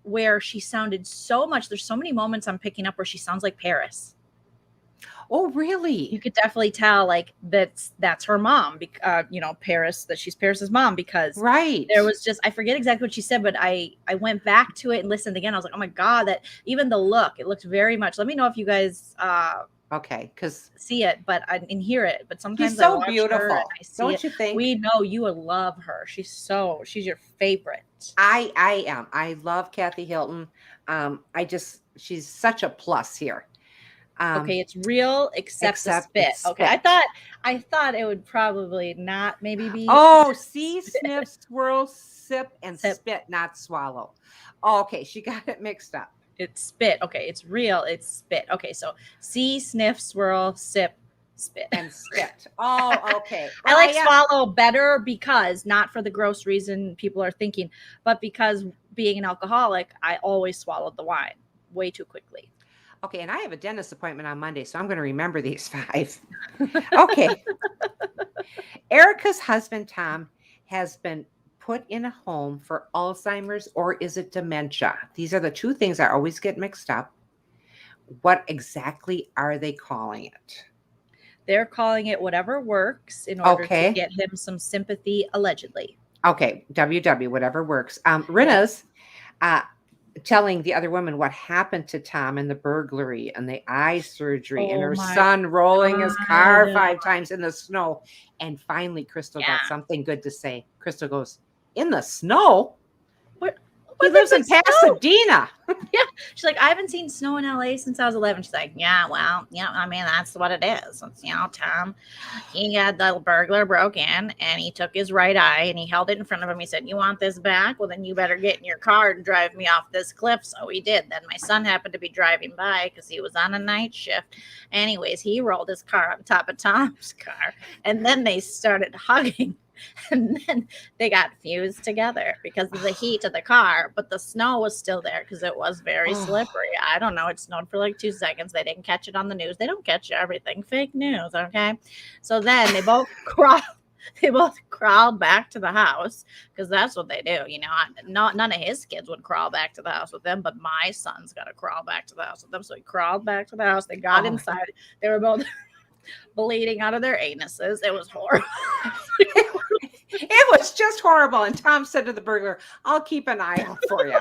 Speaker 1: where she sounded so much. There's so many moments I'm picking up where she sounds like Paris.
Speaker 2: Oh, really?
Speaker 1: You could definitely tell like that's her mom, Paris, that she's Paris's mom, because there was just, I forget exactly what she said, but I went back to it and listened again. I was like, oh my God, that even the look, it looked very much. Let me know if you guys
Speaker 2: because
Speaker 1: see it, but and hear it. But sometimes
Speaker 2: she's so beautiful. Don't you think?
Speaker 1: We know you would love her. She's your favorite.
Speaker 2: I am. I love Kathy Hilton. She's such a plus here.
Speaker 1: Okay, it's real except the spit. Okay, I thought it would probably not maybe be.
Speaker 2: Oh, see, sniff, swirl, sip, and spit, not swallow. Oh, okay, she got it mixed up.
Speaker 1: It's spit. Okay, it's real. It's spit. Okay, so see, sniff, swirl, sip, spit,
Speaker 2: and spit. Oh, okay.
Speaker 1: Well, I like swallow better because not for the gross reason people are thinking, but because being an alcoholic, I always swallowed the wine way too quickly.
Speaker 2: Okay, and I have a dentist appointment on Monday, so I'm going to remember these 5. Okay. Erica's husband, Tom, has been put in a home for Alzheimer's, or is it dementia? These are the 2 things I always get mixed up. What exactly are they calling it?
Speaker 1: They're calling it whatever works in order to get him some sympathy, allegedly.
Speaker 2: Okay, WW, whatever works. Rinna's telling the other woman what happened to Tom and the burglary and the eye surgery and her son rolling his car 5 times in the snow. And finally, Crystal got something good to say. Crystal goes, "In the snow? He lives in Pasadena."
Speaker 1: Yeah. She's like, "I haven't seen snow in LA since I was 11. She's like, "Yeah, well, I mean, that's what it is. It's, Tom, he had the burglar broke in and he took his right eye and he held it in front of him. He said, 'You want this back? Well, then you better get in your car and drive me off this cliff.' So he did. Then my son happened to be driving by because he was on a night shift. Anyways, he rolled his car on top of Tom's car and then they started hugging. And then they got fused together because of the heat of the car, but the snow was still there because it was very slippery. I don't know. It snowed for like 2 seconds. They didn't catch it on the news. They don't catch everything. Fake news. Okay. So then they both crawled back to the house because that's what they do. None of his kids would crawl back to the house with them, but my son's got to crawl back to the house with them. So he crawled back to the house. They got inside. They were both bleeding out of their anuses. It was horrible.
Speaker 2: It was just horrible. And Tom said to the burglar, "I'll keep an eye out for you."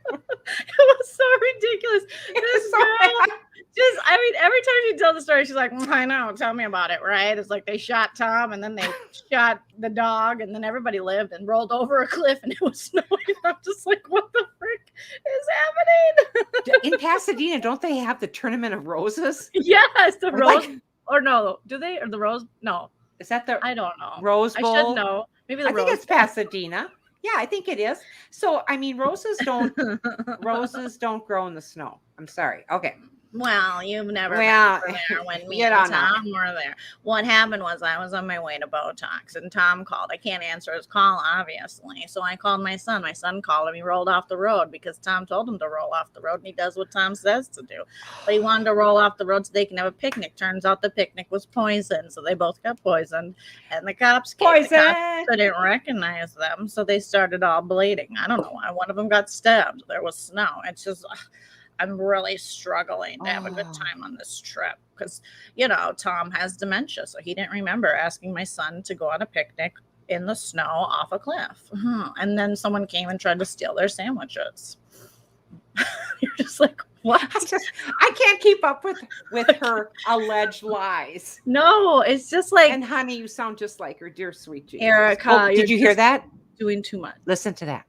Speaker 1: It was so ridiculous. This girl every time she tells the story, she's like, "I know, tell me about it," right? It's like they shot Tom and then they shot the dog and then everybody lived and rolled over a cliff and it was snowing. I'm just like, what the frick? happening?
Speaker 2: In Pasadena, don't they have the Tournament of Roses?
Speaker 1: Yes, the
Speaker 2: Or
Speaker 1: Rose.
Speaker 2: like-
Speaker 1: Or no, do they? Or the Rose? No,
Speaker 2: Is that the
Speaker 1: I don't know.
Speaker 2: Rose
Speaker 1: I
Speaker 2: Bowl?
Speaker 1: should know. Maybe the
Speaker 2: I think
Speaker 1: Rose
Speaker 2: it's Pasadena. Yeah, I think it is. So, I mean, roses don't grow in the snow. I'm sorry. Okay.
Speaker 1: Well, you've never
Speaker 2: Well,
Speaker 1: been there when me
Speaker 2: you
Speaker 1: and
Speaker 2: don't know.
Speaker 1: Tom were there. What happened was I was on my way to Botox and Tom called. I can't answer his call, obviously. So I called my son. My son called him. He rolled off the road because Tom told him to roll off the road and he does what Tom says to do. But he wanted to roll off the road so they can have a picnic. Turns out the picnic was poisoned. So they both got poisoned. And the cops came. The cops couldn't recognize them. So they started all bleeding. I don't know why. One of them got stabbed. There was snow. It's just... I'm really struggling to have a good time on this trip because, you know, Tom has dementia. So he didn't remember asking my son to go on a picnic in the snow off a cliff. And then someone came and tried to steal their sandwiches. You're just like, what?
Speaker 2: I can't keep up with her alleged lies.
Speaker 1: No, it's just like.
Speaker 2: And honey, you sound just like her, dear sweet Jesus.
Speaker 1: Erica,
Speaker 2: did you hear that?
Speaker 1: Doing too much.
Speaker 2: Listen to that.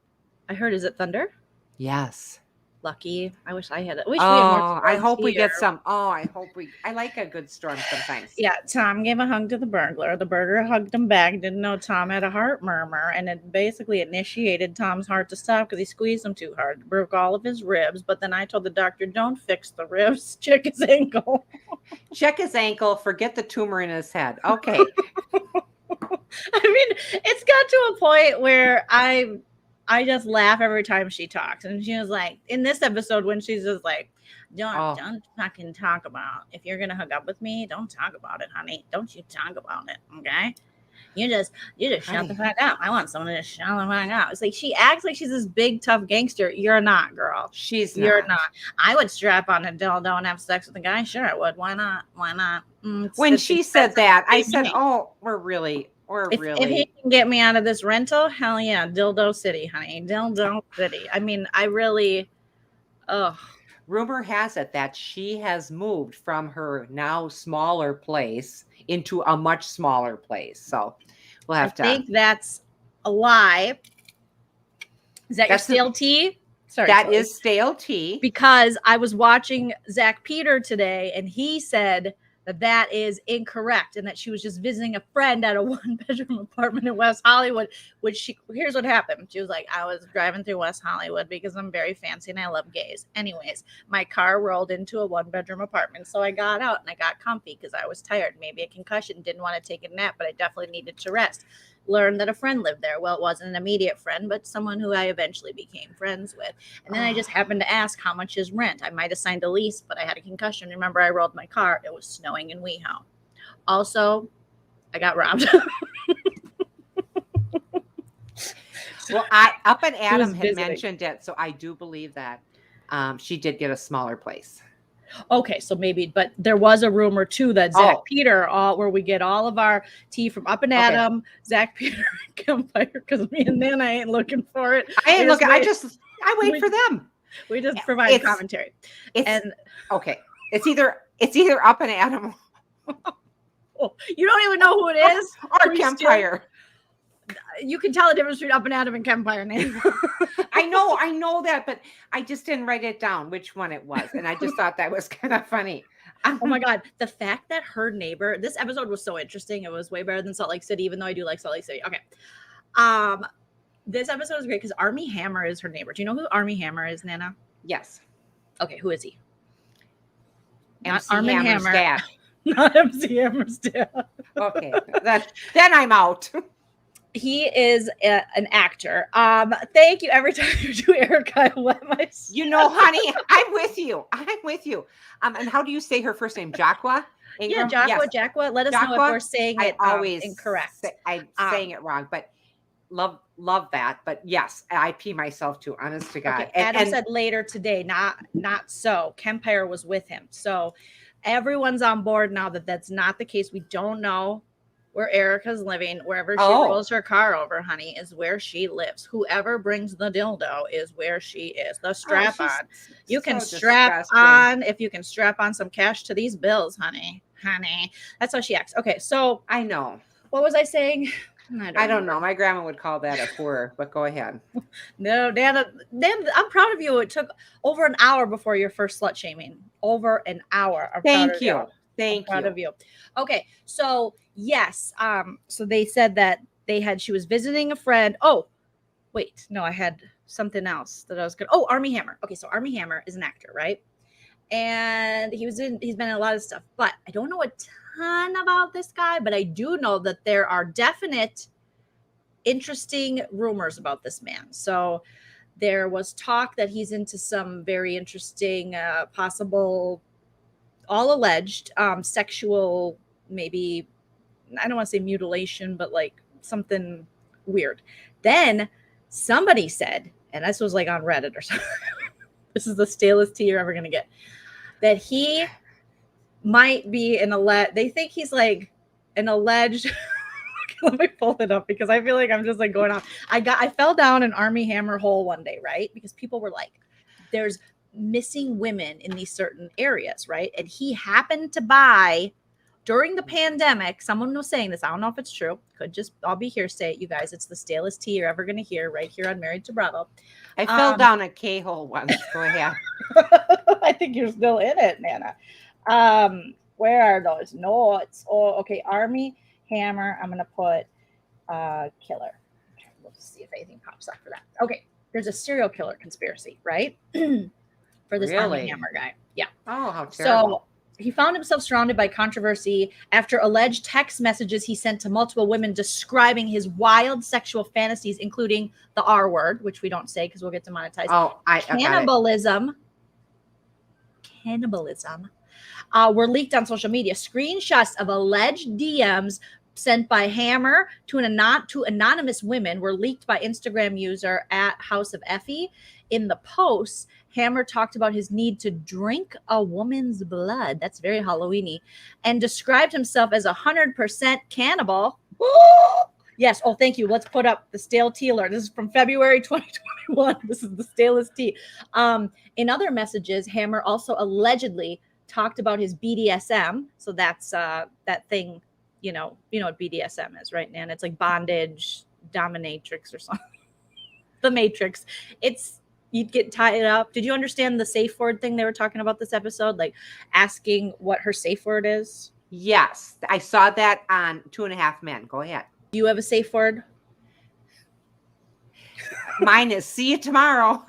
Speaker 1: I heard, is it thunder?
Speaker 2: Yes.
Speaker 1: Lucky. I wish I had it. We
Speaker 2: had more. I hope we get
Speaker 1: here.
Speaker 2: some. I like a good storm sometimes.
Speaker 1: Yeah, Tom gave a hug to the burglar. The burglar hugged him back. Didn't know Tom had a heart murmur, and it basically initiated Tom's heart to stop because he squeezed him too hard. Broke all of his ribs. But then I told the doctor, "Don't fix the ribs. Check his ankle."
Speaker 2: Check his ankle. Forget the tumor in his head. Okay.
Speaker 1: I mean, it's got to a point where I just laugh every time she talks. And she was like, in this episode, when she's just like, don't fucking talk about, if you're going to hook up with me, don't talk about it, honey. Don't you talk about it, okay? You just shut the fuck up. I want someone to shut the fuck up. It's like she acts like she's this big, tough gangster. You're not, girl. You're not. I would strap on a dildo and have sex with a guy. Sure, I would. Why not? Why not?
Speaker 2: When she said that, I said, if
Speaker 1: he can get me out of this rental, hell yeah, dildo city, honey, dildo city. I mean, I really,
Speaker 2: rumor has it that she has moved from her now smaller place into a much smaller place. So we'll have to.
Speaker 1: I think that's a lie. Is that your stale tea? Sorry,
Speaker 2: that is stale tea.
Speaker 1: Because I was watching Zach Peter today, and he said that is incorrect and that she was just visiting a friend at a 1-bedroom apartment in West Hollywood, here's what happened. She was like, I was driving through West Hollywood because I'm very fancy and I love gays. Anyways, my car rolled into a 1-bedroom apartment. So I got out and I got comfy because I was tired, maybe a concussion, didn't want to take a nap, but I definitely needed to rest. Learned that a friend lived there. Well, it wasn't an immediate friend, but someone who I eventually became friends with. And then I just happened to ask, how much is rent? I might have signed a lease, but I had a concussion. Remember, I rolled my car. It was snowing in WeHo. Also, I got robbed.
Speaker 2: Well, Up and Adam had mentioned it, so I do believe that she did get a smaller place.
Speaker 1: Okay, so maybe, but there was a rumor too that Zach Peter, where we get all of our tea from Up and Adam, Zach Peter, and Campfire, because me and Nana ain't looking for it.
Speaker 2: I ain't looking. I wait for them.
Speaker 1: We just provide commentary.
Speaker 2: It's either Up and Adam.
Speaker 1: You don't even know who it is,
Speaker 2: or Campfire.
Speaker 1: You can tell the difference between Up and Adam and Campfire name.
Speaker 2: I know that, but I just didn't write it down which one it was, and I just thought that was kind of funny.
Speaker 1: Oh my god, the fact that her neighbor, this episode was so interesting. It was way better than Salt Lake City, even though I do like Salt Lake City. Okay, this episode is great because Armie Hammer is her neighbor. Do you know who Armie Hammer is, Nana?
Speaker 2: Yes.
Speaker 1: Okay, who is he?
Speaker 2: Not Armie Hammer's dad.
Speaker 1: Not MC Hammer's dad.
Speaker 2: Okay, then I'm out.
Speaker 1: He is an actor. Thank you. Every time you do Erica, I wet my
Speaker 2: honey, I'm with you. And how do you say her first name? Jaqua?
Speaker 1: Ingram? Yeah, Jaqua. Let us know if we're saying it incorrect.
Speaker 2: I'm saying it wrong, but love that. But yes, I pee myself too, honest to God.
Speaker 1: Okay. Adam said later today, not so. Campfire was with him. So everyone's on board now that that's not the case. We don't know where Erica's living. Wherever she rolls her car over, honey, is where she lives. Whoever brings the dildo is where she is. The strap on. You can strap on, if you can strap on some cash to these bills, honey. That's how she acts. Okay, so
Speaker 2: I know.
Speaker 1: What was I saying?
Speaker 2: I don't know. My grandma would call that a poor, but go ahead.
Speaker 1: No, Nana, I'm proud of you. It took over an hour before your first slut shaming. Over an hour.
Speaker 2: Thank you. Thank you.
Speaker 1: Proud of you. Okay, so yes, so they said that she was visiting a friend. Oh, wait, no, I had something else that I was going. Oh, Armie Hammer. Okay, so Armie Hammer is an actor, right? And he's been in a lot of stuff, but I don't know a ton about this guy, but I do know that there are definite interesting rumors about this man. So there was talk that he's into some very interesting, possible, all alleged, sexual, maybe, I don't want to say mutilation, but like something weird. Then somebody said, and this was like on Reddit or something, this is the stalest tea you're ever going to get, that he might be they think he's like an alleged, let me pull it up because I feel like I'm just like going on. I fell down an Armie Hammer hole one day, right? Because people were like, there's missing women in these certain areas, right? And he happened to buy, during the pandemic, someone was saying this, I don't know if it's true, could just all be hearsay, you guys. It's the stalest tea you're ever going to hear right here on Married to Bravo.
Speaker 2: I fell down a K-hole once. Go ahead.
Speaker 1: I think you're still in it, Nana. Where are those notes? Oh, okay. Armie Hammer. I'm going to put killer. We'll see if anything pops up for that. Okay. There's a serial killer conspiracy, right? For this Armie Hammer guy. Yeah.
Speaker 2: Oh, how terrible.
Speaker 1: So he found himself surrounded by controversy after alleged text messages he sent to multiple women describing his wild sexual fantasies, including the R word, which we don't say because we'll get demonetized.
Speaker 2: Oh,
Speaker 1: Cannibalism were leaked on social media. Screenshots of alleged DMs sent by Hammer to anonymous women were leaked by Instagram user at House of Effie. In the posts, Hammer talked about his need to drink a woman's blood. That's very Halloween-y. And described himself as 100% cannibal. Yes. Oh, thank you. Let's put up the stale tea alert. This is from February 2021. This is the stalest tea. In other messages, Hammer also allegedly talked about his BDSM. So that's that thing, you know what BDSM is, right, Nan? It's like bondage, dominatrix or something. The Matrix. You'd get tied up. Did you understand the safe word thing they were talking about this episode? Like asking what her safe word is?
Speaker 2: Yes. I saw that on 2.5 Men. Go ahead.
Speaker 1: Do you have a safe word?
Speaker 2: Mine is see you tomorrow.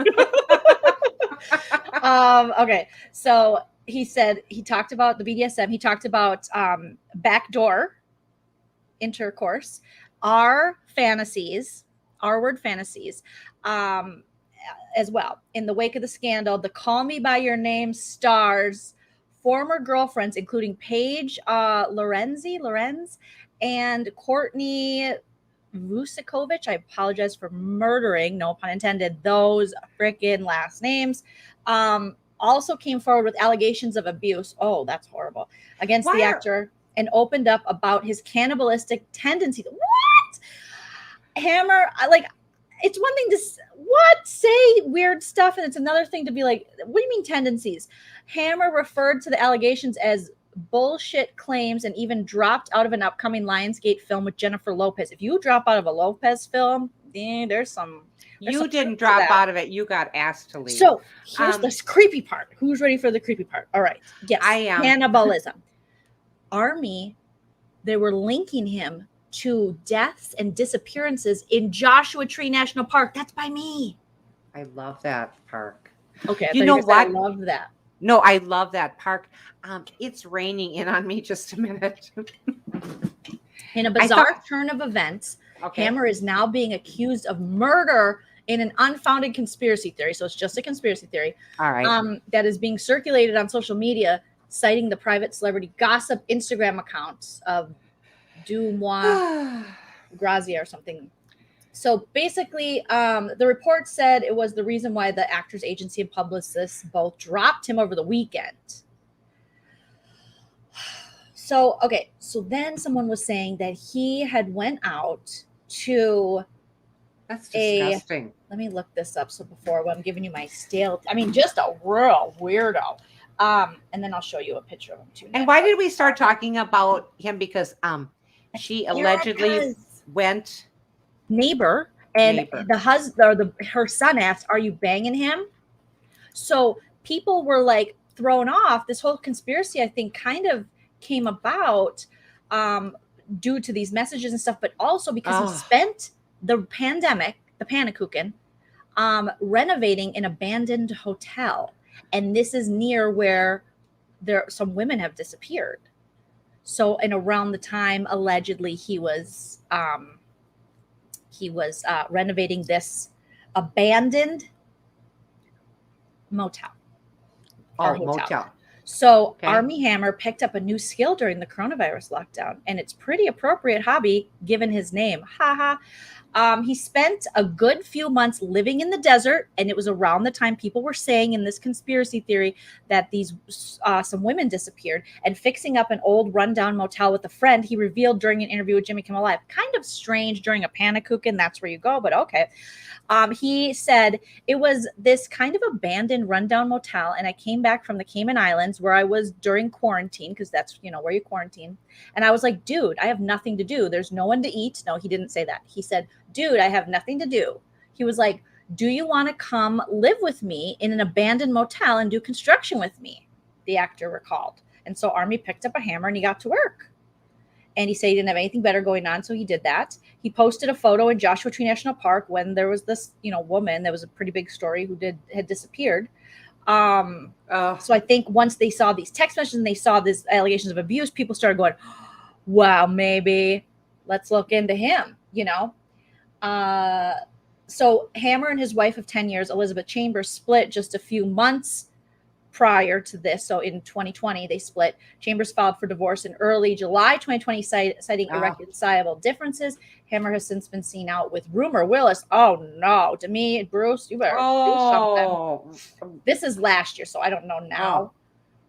Speaker 1: Okay. So he said he talked about the BDSM. He talked about backdoor intercourse, R word fantasies, as well. In the wake of the scandal, the Call Me By Your Name stars former girlfriends, including Paige Lorenz and Courtney Vucekovich. I apologize for murdering, no pun intended, those freaking last names. Also came forward with allegations of abuse. Oh, that's horrible. Against the actor, and opened up about his cannibalistic tendencies. What? Hammer, it's one thing to say weird stuff, and it's another thing to be like, what do you mean tendencies? Hammer referred to the allegations as bullshit claims and even dropped out of an upcoming Lionsgate film with Jennifer Lopez. If you drop out of a Lopez film, there's some.
Speaker 2: You didn't drop out of it. You got asked to leave.
Speaker 1: So here's this creepy part. Who's ready for the creepy part? All right. Yes. I am. Cannibalism. Armie, they were linking him to deaths and disappearances in Joshua Tree National Park. That's by me.
Speaker 2: I love that park.
Speaker 1: Okay. You know what? I love that.
Speaker 2: No, I love that park. It's raining in on me. Just a minute.
Speaker 1: In a bizarre turn of events, Hammer is now being accused of murder in an unfounded conspiracy theory. So it's just a conspiracy theory. All right. That is being circulated on social media, citing the private celebrity gossip Instagram accounts of Dumois Grazia or something. So basically, the report said it was the reason why the actor's agency and publicists both dropped him over the weekend. So, okay. So then someone was saying that he had went out to
Speaker 2: That's disgusting.
Speaker 1: Let me look this up. So before I'm giving you my just a real weirdo. And then I'll show you a picture of him too.
Speaker 2: And why did we start talking about him? Because she allegedly went
Speaker 1: neighbor, and
Speaker 2: Neighbor.
Speaker 1: the husband or her son asked, "Are you banging him?" So people were like thrown off. This whole conspiracy, I think, kind of came about due to these messages and stuff, but also because he spent the pandemic, the Panakuchen, renovating an abandoned hotel. And this is near where some women have disappeared. So, and around the time allegedly he was renovating this abandoned motel.
Speaker 2: Motel.
Speaker 1: So Armie Hammer picked up a new skill during the coronavirus lockdown, and it's pretty appropriate hobby given his name. He spent a good few months living in the desert, and it was around the time people were saying in this conspiracy theory that these some women disappeared, and fixing up an old rundown motel with a friend. He revealed during an interview with Jimmy Kimmel Live. Kind of strange during a Panakuchen, that's where you go, but okay. He said, it was this kind of abandoned rundown motel, and I came back from the Cayman Islands where I was during quarantine, because that's, where you quarantine. And I was like, dude, I have nothing to do. There's no one to eat. No, he didn't say that. He said, dude, I have nothing to do. He was like, do you want to come live with me in an abandoned motel and do construction with me? The actor recalled. And so Armie picked up a hammer and he got to work. And he said he didn't have anything better going on, so he did that. He posted a photo in Joshua Tree National Park when there was this, woman that was a pretty big story who had disappeared. So I think once they saw these text messages and they saw these allegations of abuse, people started going, wow, maybe let's look into him, So Hammer and his wife of 10 years, Elizabeth Chambers, split just a few months prior to this. So in 2020, they split. Chambers filed for divorce in early July 2020, citing irreconcilable differences. Hammer has since been seen out with Rumor Willis. Oh, no. To me, Bruce, you better do something. This is last year, so I don't know now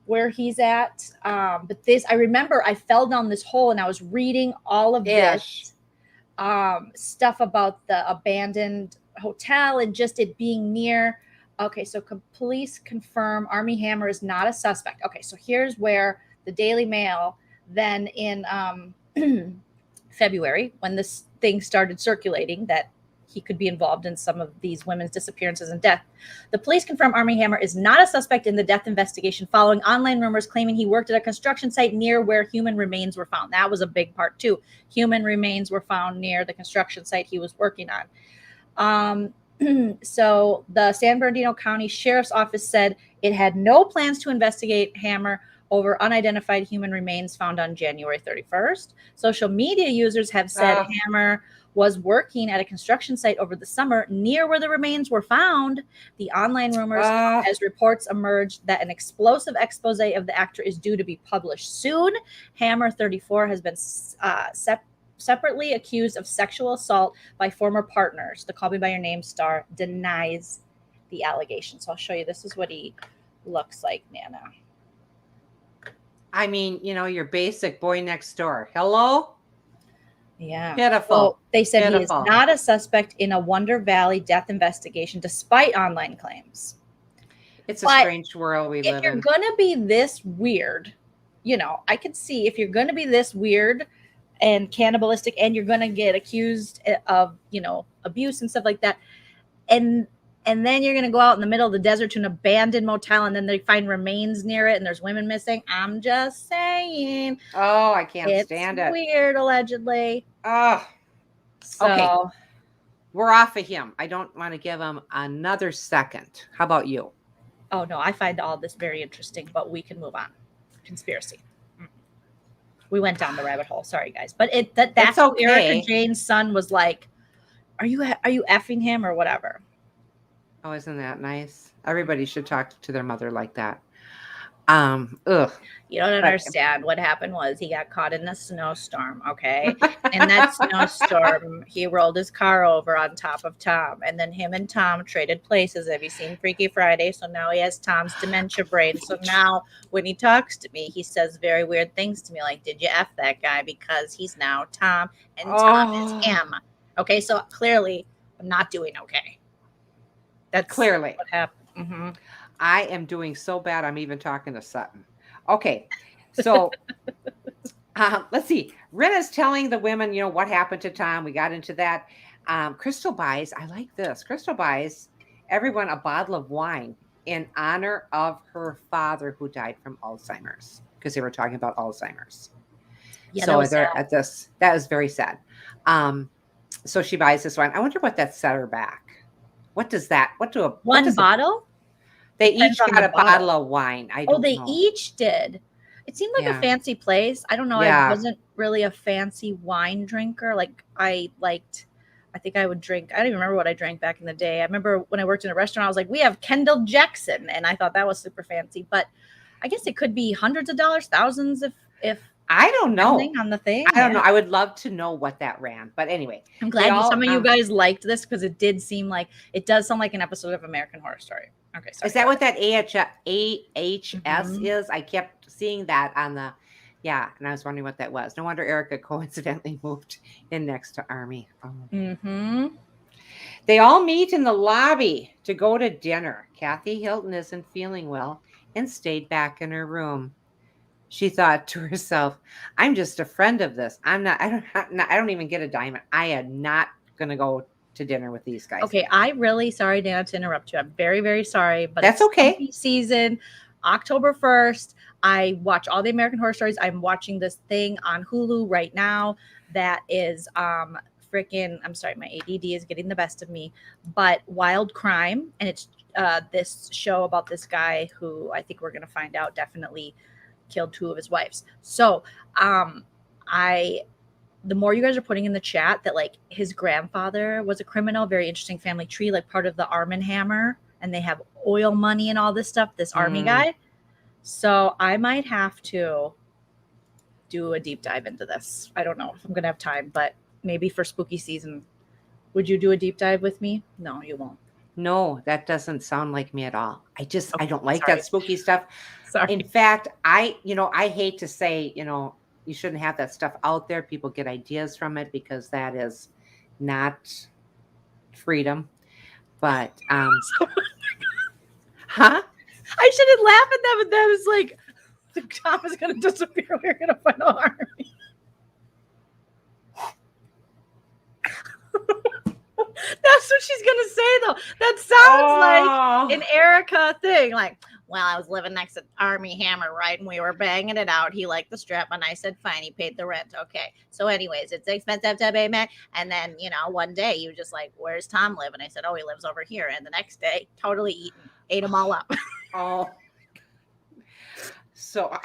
Speaker 1: where he's at. But this, I remember I fell down this hole and I was reading all of this stuff about the abandoned hotel and just it being near. Okay, so police confirm Armie Hammer is not a suspect. Okay, so here's where the Daily Mail then in February, when this thing started circulating that he could be involved in some of these women's disappearances and death. The police confirm Armie Hammer is not a suspect in the death investigation following online rumors claiming he worked at a construction site near where human remains were found. That was a big part too. Human remains were found near the construction site he was working on. So the San Bernardino County Sheriff's Office said it had no plans to investigate Hammer over unidentified human remains found on January 31st. Social media users have said Hammer was working at a construction site over the summer near where the remains were found. The online rumors, as reports emerged that an explosive expose of the actor is due to be published soon. Hammer, 34, has been separately accused of sexual assault by former partners. The Call Me By Your Name star denies the allegation. So I'll show you. This is what he looks like, Nana.
Speaker 2: I mean, your basic boy next door. Hello?
Speaker 1: Yeah.
Speaker 2: Pitiful.
Speaker 1: Well, they said he is not a suspect in a Wonder Valley death investigation, despite online claims.
Speaker 2: It's a strange world we live in.
Speaker 1: If you're going to be this weird, I could see if you're going to be this weird and cannibalistic and you're going to get accused of, abuse and stuff like that. And then you're going to go out in the middle of the desert to an abandoned motel and then they find remains near it and there's women missing. I'm just saying.
Speaker 2: Oh, I can't stand it.
Speaker 1: It's weird, allegedly.
Speaker 2: Oh,
Speaker 1: so,
Speaker 2: okay. We're off of him. I don't want to give him another second. How about you?
Speaker 1: Oh, no, I find all this very interesting, but we can move on. Conspiracy. We went down the rabbit hole. Sorry, guys. But that's okay. Erica Jane's son was like, are you effing him or whatever?
Speaker 2: Oh, isn't that nice? Everybody should talk to their mother like that.
Speaker 1: You don't understand. What happened was he got caught in a snowstorm, okay? In that snowstorm, he rolled his car over on top of Tom. And then him and Tom traded places. Have you seen Freaky Friday? So now he has Tom's dementia brain. So now when he talks to me, he says very weird things to me like, did you F that guy? Because he's now Tom and Tom is him. Okay, so clearly I'm not doing okay. That's
Speaker 2: clearly
Speaker 1: what happened. Mm-hmm.
Speaker 2: I am doing so bad. I'm even talking to Sutton. Okay. So Let's see. Rena's telling the women, what happened to Tom. We got into that. Crystal buys, I like this. Crystal buys everyone a bottle of wine in honor of her father who died from Alzheimer's, because they were talking about Alzheimer's.
Speaker 1: Yeah,
Speaker 2: So
Speaker 1: that was sad.
Speaker 2: at this, that was very sad. So she buys this wine. I wonder what that set her back. What does that?
Speaker 1: One bottle?
Speaker 2: They
Speaker 1: Depends
Speaker 2: each
Speaker 1: on
Speaker 2: got
Speaker 1: the
Speaker 2: a bottle
Speaker 1: bottle.
Speaker 2: of wine. I
Speaker 1: Oh,
Speaker 2: don't
Speaker 1: they
Speaker 2: know.
Speaker 1: each did. It seemed like a
Speaker 2: Yeah.
Speaker 1: fancy place. I don't know. I
Speaker 2: Yeah.
Speaker 1: wasn't really a fancy wine drinker. Like I think I would drink. I don't even remember what I drank back in the day. I remember when I worked in a restaurant, I was like, we have Kendall Jackson. And I thought that was super fancy. But I guess it could be hundreds of dollars, thousands if
Speaker 2: I don't know.
Speaker 1: depending on the thing.
Speaker 2: I don't know. I would love to know what that ran. But anyway,
Speaker 1: I'm glad some of you guys liked this, because it did seem like it does sound like an episode of American Horror Story. Okay, sorry.
Speaker 2: Is that what that AHS is? I kept seeing that on the, and I was wondering what that was. No wonder Erica coincidentally moved in next to Army. Oh. They all meet in the lobby to go to dinner. Kathy Hilton isn't feeling well and stayed back in her room. She thought to herself, I'm just a friend of this. I don't even get a diamond. I am not going to go to dinner with these guys.
Speaker 1: Okay, sorry, Nana, to interrupt you. I'm very, very sorry, but
Speaker 2: that's okay.
Speaker 1: Season, October 1st. I watch all the American Horror Stories. I'm watching this thing on Hulu right now that is freaking, I'm sorry, my ADD is getting the best of me, but Wild Crime. And it's this show about this guy who I think we're going to find out definitely killed 2 of his wives. So the more you guys are putting in the chat that like his grandfather was a criminal, very interesting family tree, like part of the Arm & Hammer, and they have oil money and all this stuff, this Army guy. So I might have to do a deep dive into this. I don't know if I'm going to have time, but maybe for spooky season. Would you do a deep dive with me? No, you won't.
Speaker 2: No, that doesn't sound like me at all. I don't like
Speaker 1: sorry.
Speaker 2: that spooky stuff.
Speaker 1: Sorry.
Speaker 2: In fact, I hate to say, you shouldn't have that stuff out there. People get ideas from it because that is not freedom. But huh?
Speaker 1: I shouldn't laugh at that, but that was like Tom is gonna disappear. We're gonna find an army. That's what she's gonna say though. That sounds like an Erica thing. Like, well, I was living next to Army Hammer, right? And we were banging it out. He liked the strap, and I said, fine, he paid the rent. Okay. So, anyways, it's expensive to pay, man. And then, one day you just like, where's Tom live? And I said, oh, he lives over here. And the next day, totally ate them all up.
Speaker 2: Oh. So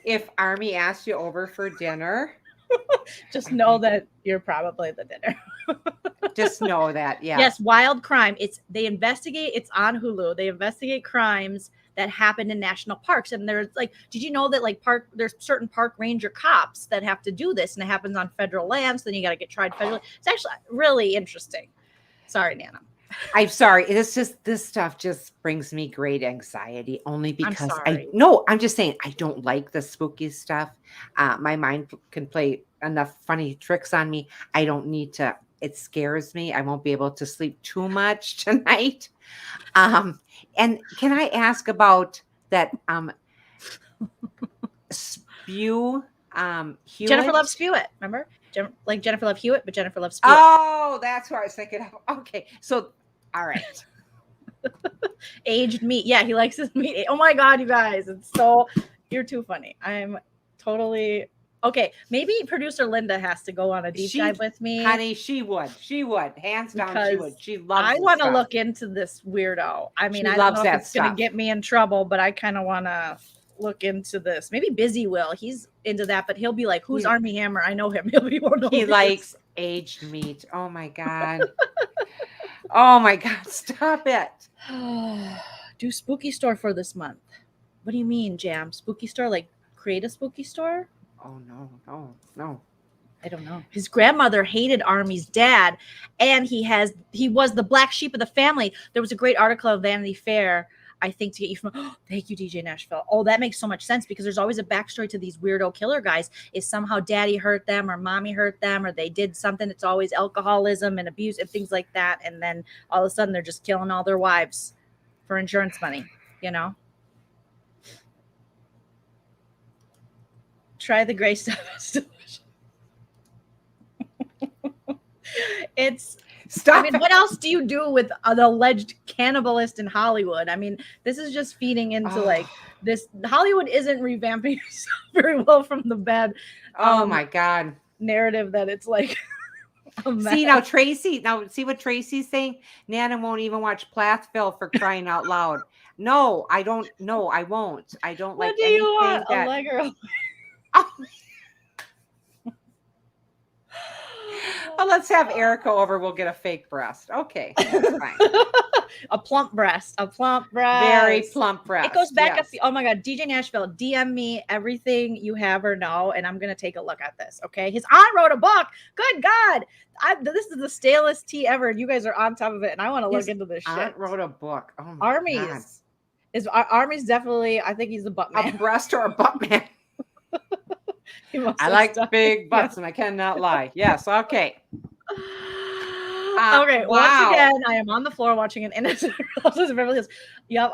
Speaker 2: if Army asks you over for dinner,
Speaker 1: just know that you're probably the dinner.
Speaker 2: Just know that, yeah.
Speaker 1: Yes, Wild Crime. They investigate. It's on Hulu. They investigate crimes that happen in national parks. And there's like, did you know that like there's certain park ranger cops that have to do this, and it happens on federal land. So then you got to get tried federally. It's actually really interesting. Sorry, Nana.
Speaker 2: I'm sorry. This stuff just brings me great anxiety only because I'm just saying I don't like the spooky stuff. My mind can play enough funny tricks on me. I don't need to. It scares me. I won't be able to sleep too much tonight. And can I ask about that Spew Hewitt?
Speaker 1: Jennifer Loves Hewitt, remember? Like Jennifer Love Hewitt, but Jennifer Loves Hewitt.
Speaker 2: Oh, that's what I was thinking of. Okay, so all right.
Speaker 1: Aged meat. Yeah, he likes his meat. Oh my God, you guys. You're too funny. I'm totally okay. Maybe producer Linda has to go on a deep dive with me.
Speaker 2: Honey, she would. Hands down, she would. She loves
Speaker 1: I want to look into this weirdo. I mean, I don't know if it's going to get me in trouble, but I kind of want to look into this. Maybe Busy will. He's into that, but he'll be like, who's Army Hammer? I know him. He
Speaker 2: likes aged meat. Oh my God. Oh my God, stop it.
Speaker 1: Do spooky store for this month. What do you mean, Jam? Spooky store? Like create a spooky store?
Speaker 2: Oh no.
Speaker 1: I don't know. His grandmother hated Army's dad, and he was the black sheep of the family. There was a great article of Vanity Fair, I think, to get you from. Thank you, DJ Nashville. Oh, that makes so much sense because there's always a backstory to these weirdo killer guys. Is somehow daddy hurt them or mommy hurt them or they did something. It's always alcoholism and abuse and things like that. And then all of a sudden they're just killing all their wives for insurance money, Try the gray stuff. It's delicious. It's
Speaker 2: Stop.
Speaker 1: I mean, what else do you do with an alleged cannibalist in Hollywood? I mean, this is just feeding into like this. Hollywood isn't revamping itself very well from the bad.
Speaker 2: Oh my God.
Speaker 1: Narrative that it's like.
Speaker 2: See now, Tracy. Now see what Tracy's saying. Nana won't even watch Plathville for crying out loud. No, I don't. No, I won't. I don't
Speaker 1: What
Speaker 2: like
Speaker 1: do
Speaker 2: anything
Speaker 1: you want?
Speaker 2: that.
Speaker 1: Allegro.
Speaker 2: Well, let's have Erica over. We'll get a fake breast. Okay, that's fine.
Speaker 1: A plump breast. A plump breast.
Speaker 2: Very plump breast.
Speaker 1: It goes back
Speaker 2: yes.
Speaker 1: up. Oh my God, DJ Nashville, DM me everything you have or know, and I'm gonna take a look at this. Okay, his aunt wrote a book. Good God, this is the stalest tea ever, and you guys are on top of it, and I want to look into this shit.
Speaker 2: Aunt wrote a book. Oh my
Speaker 1: Armies.
Speaker 2: God.
Speaker 1: Army's definitely. I think he's the butt man.
Speaker 2: A breast or a butt man. I like big butts, and I cannot lie. Yes. Okay.
Speaker 1: Okay.
Speaker 2: Wow.
Speaker 1: Once again, I am on the floor watching an innocent Relatives of Beverly Hills. Yep.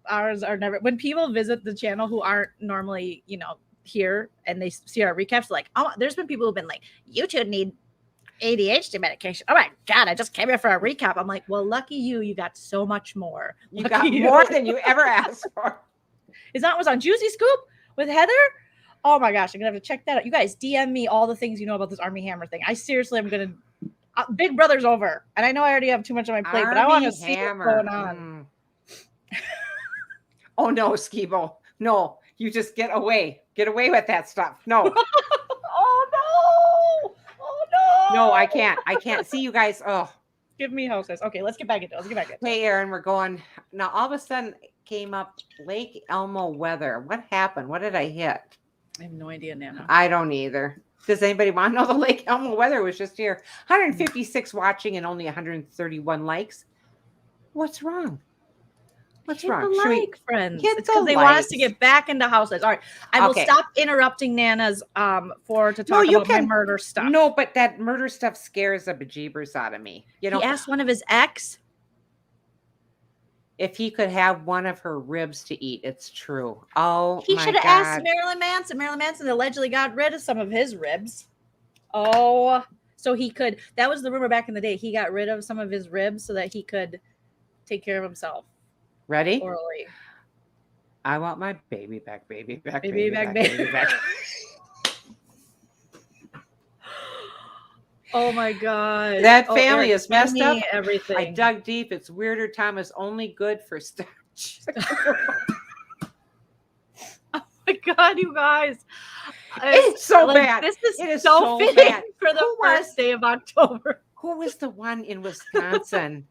Speaker 1: Ours are never. When people visit the channel who aren't normally, here and they see our recaps, like, oh, there's been people who've been like, you two need ADHD medication. Oh my God, I just came here for a recap. I'm like, well, lucky you got so much more.
Speaker 2: You got more than you ever asked for.
Speaker 1: His aunt was on Juicy Scoop with Heather. Oh my gosh, I'm gonna have to check that out. You guys DM me all the things you know about this Army Hammer thing. I seriously am gonna. Big Brother's over, and I know I already have too much on my plate, but I want to see what's going on.
Speaker 2: Oh no, Skibo, no! You just get away with that stuff. No.
Speaker 1: Oh no!
Speaker 2: No, I can't see you guys. Oh,
Speaker 1: give me hostess. Okay, let's get back into it.
Speaker 2: Hey, Aaron, we're going now. All of a sudden, came up Lake Elmo weather. What happened? What did I hit?
Speaker 1: I have no idea, Nana.
Speaker 2: I don't either. Does anybody want to know? The Lake Elmo weather was just here. 156 watching and only 131 likes. What's wrong? What's wrong?
Speaker 1: Friends. It's because they want us to get back into Housewives. All right. I will stop interrupting Nana's to talk about my murder stuff.
Speaker 2: No, but that murder stuff scares the bejeebers out of me.
Speaker 1: He asked one of his ex
Speaker 2: if he could have one of her ribs to eat. It's true. Oh,
Speaker 1: he should have asked Marilyn Manson. Marilyn Manson allegedly got rid of some of his ribs. Oh, so he could. That was the rumor back in the day. He got rid of some of his ribs so that he could take care of himself.
Speaker 2: Ready?
Speaker 1: Orally.
Speaker 2: I want my baby back, baby back.
Speaker 1: Oh my God.
Speaker 2: That family is messed up.
Speaker 1: Everything.
Speaker 2: I dug deep. It's weirder. Tom is only good for starch.
Speaker 1: Oh my God, you guys.
Speaker 2: It's so bad.
Speaker 1: This is so fitting bad. For the first day of October.
Speaker 2: Who was the one in Wisconsin?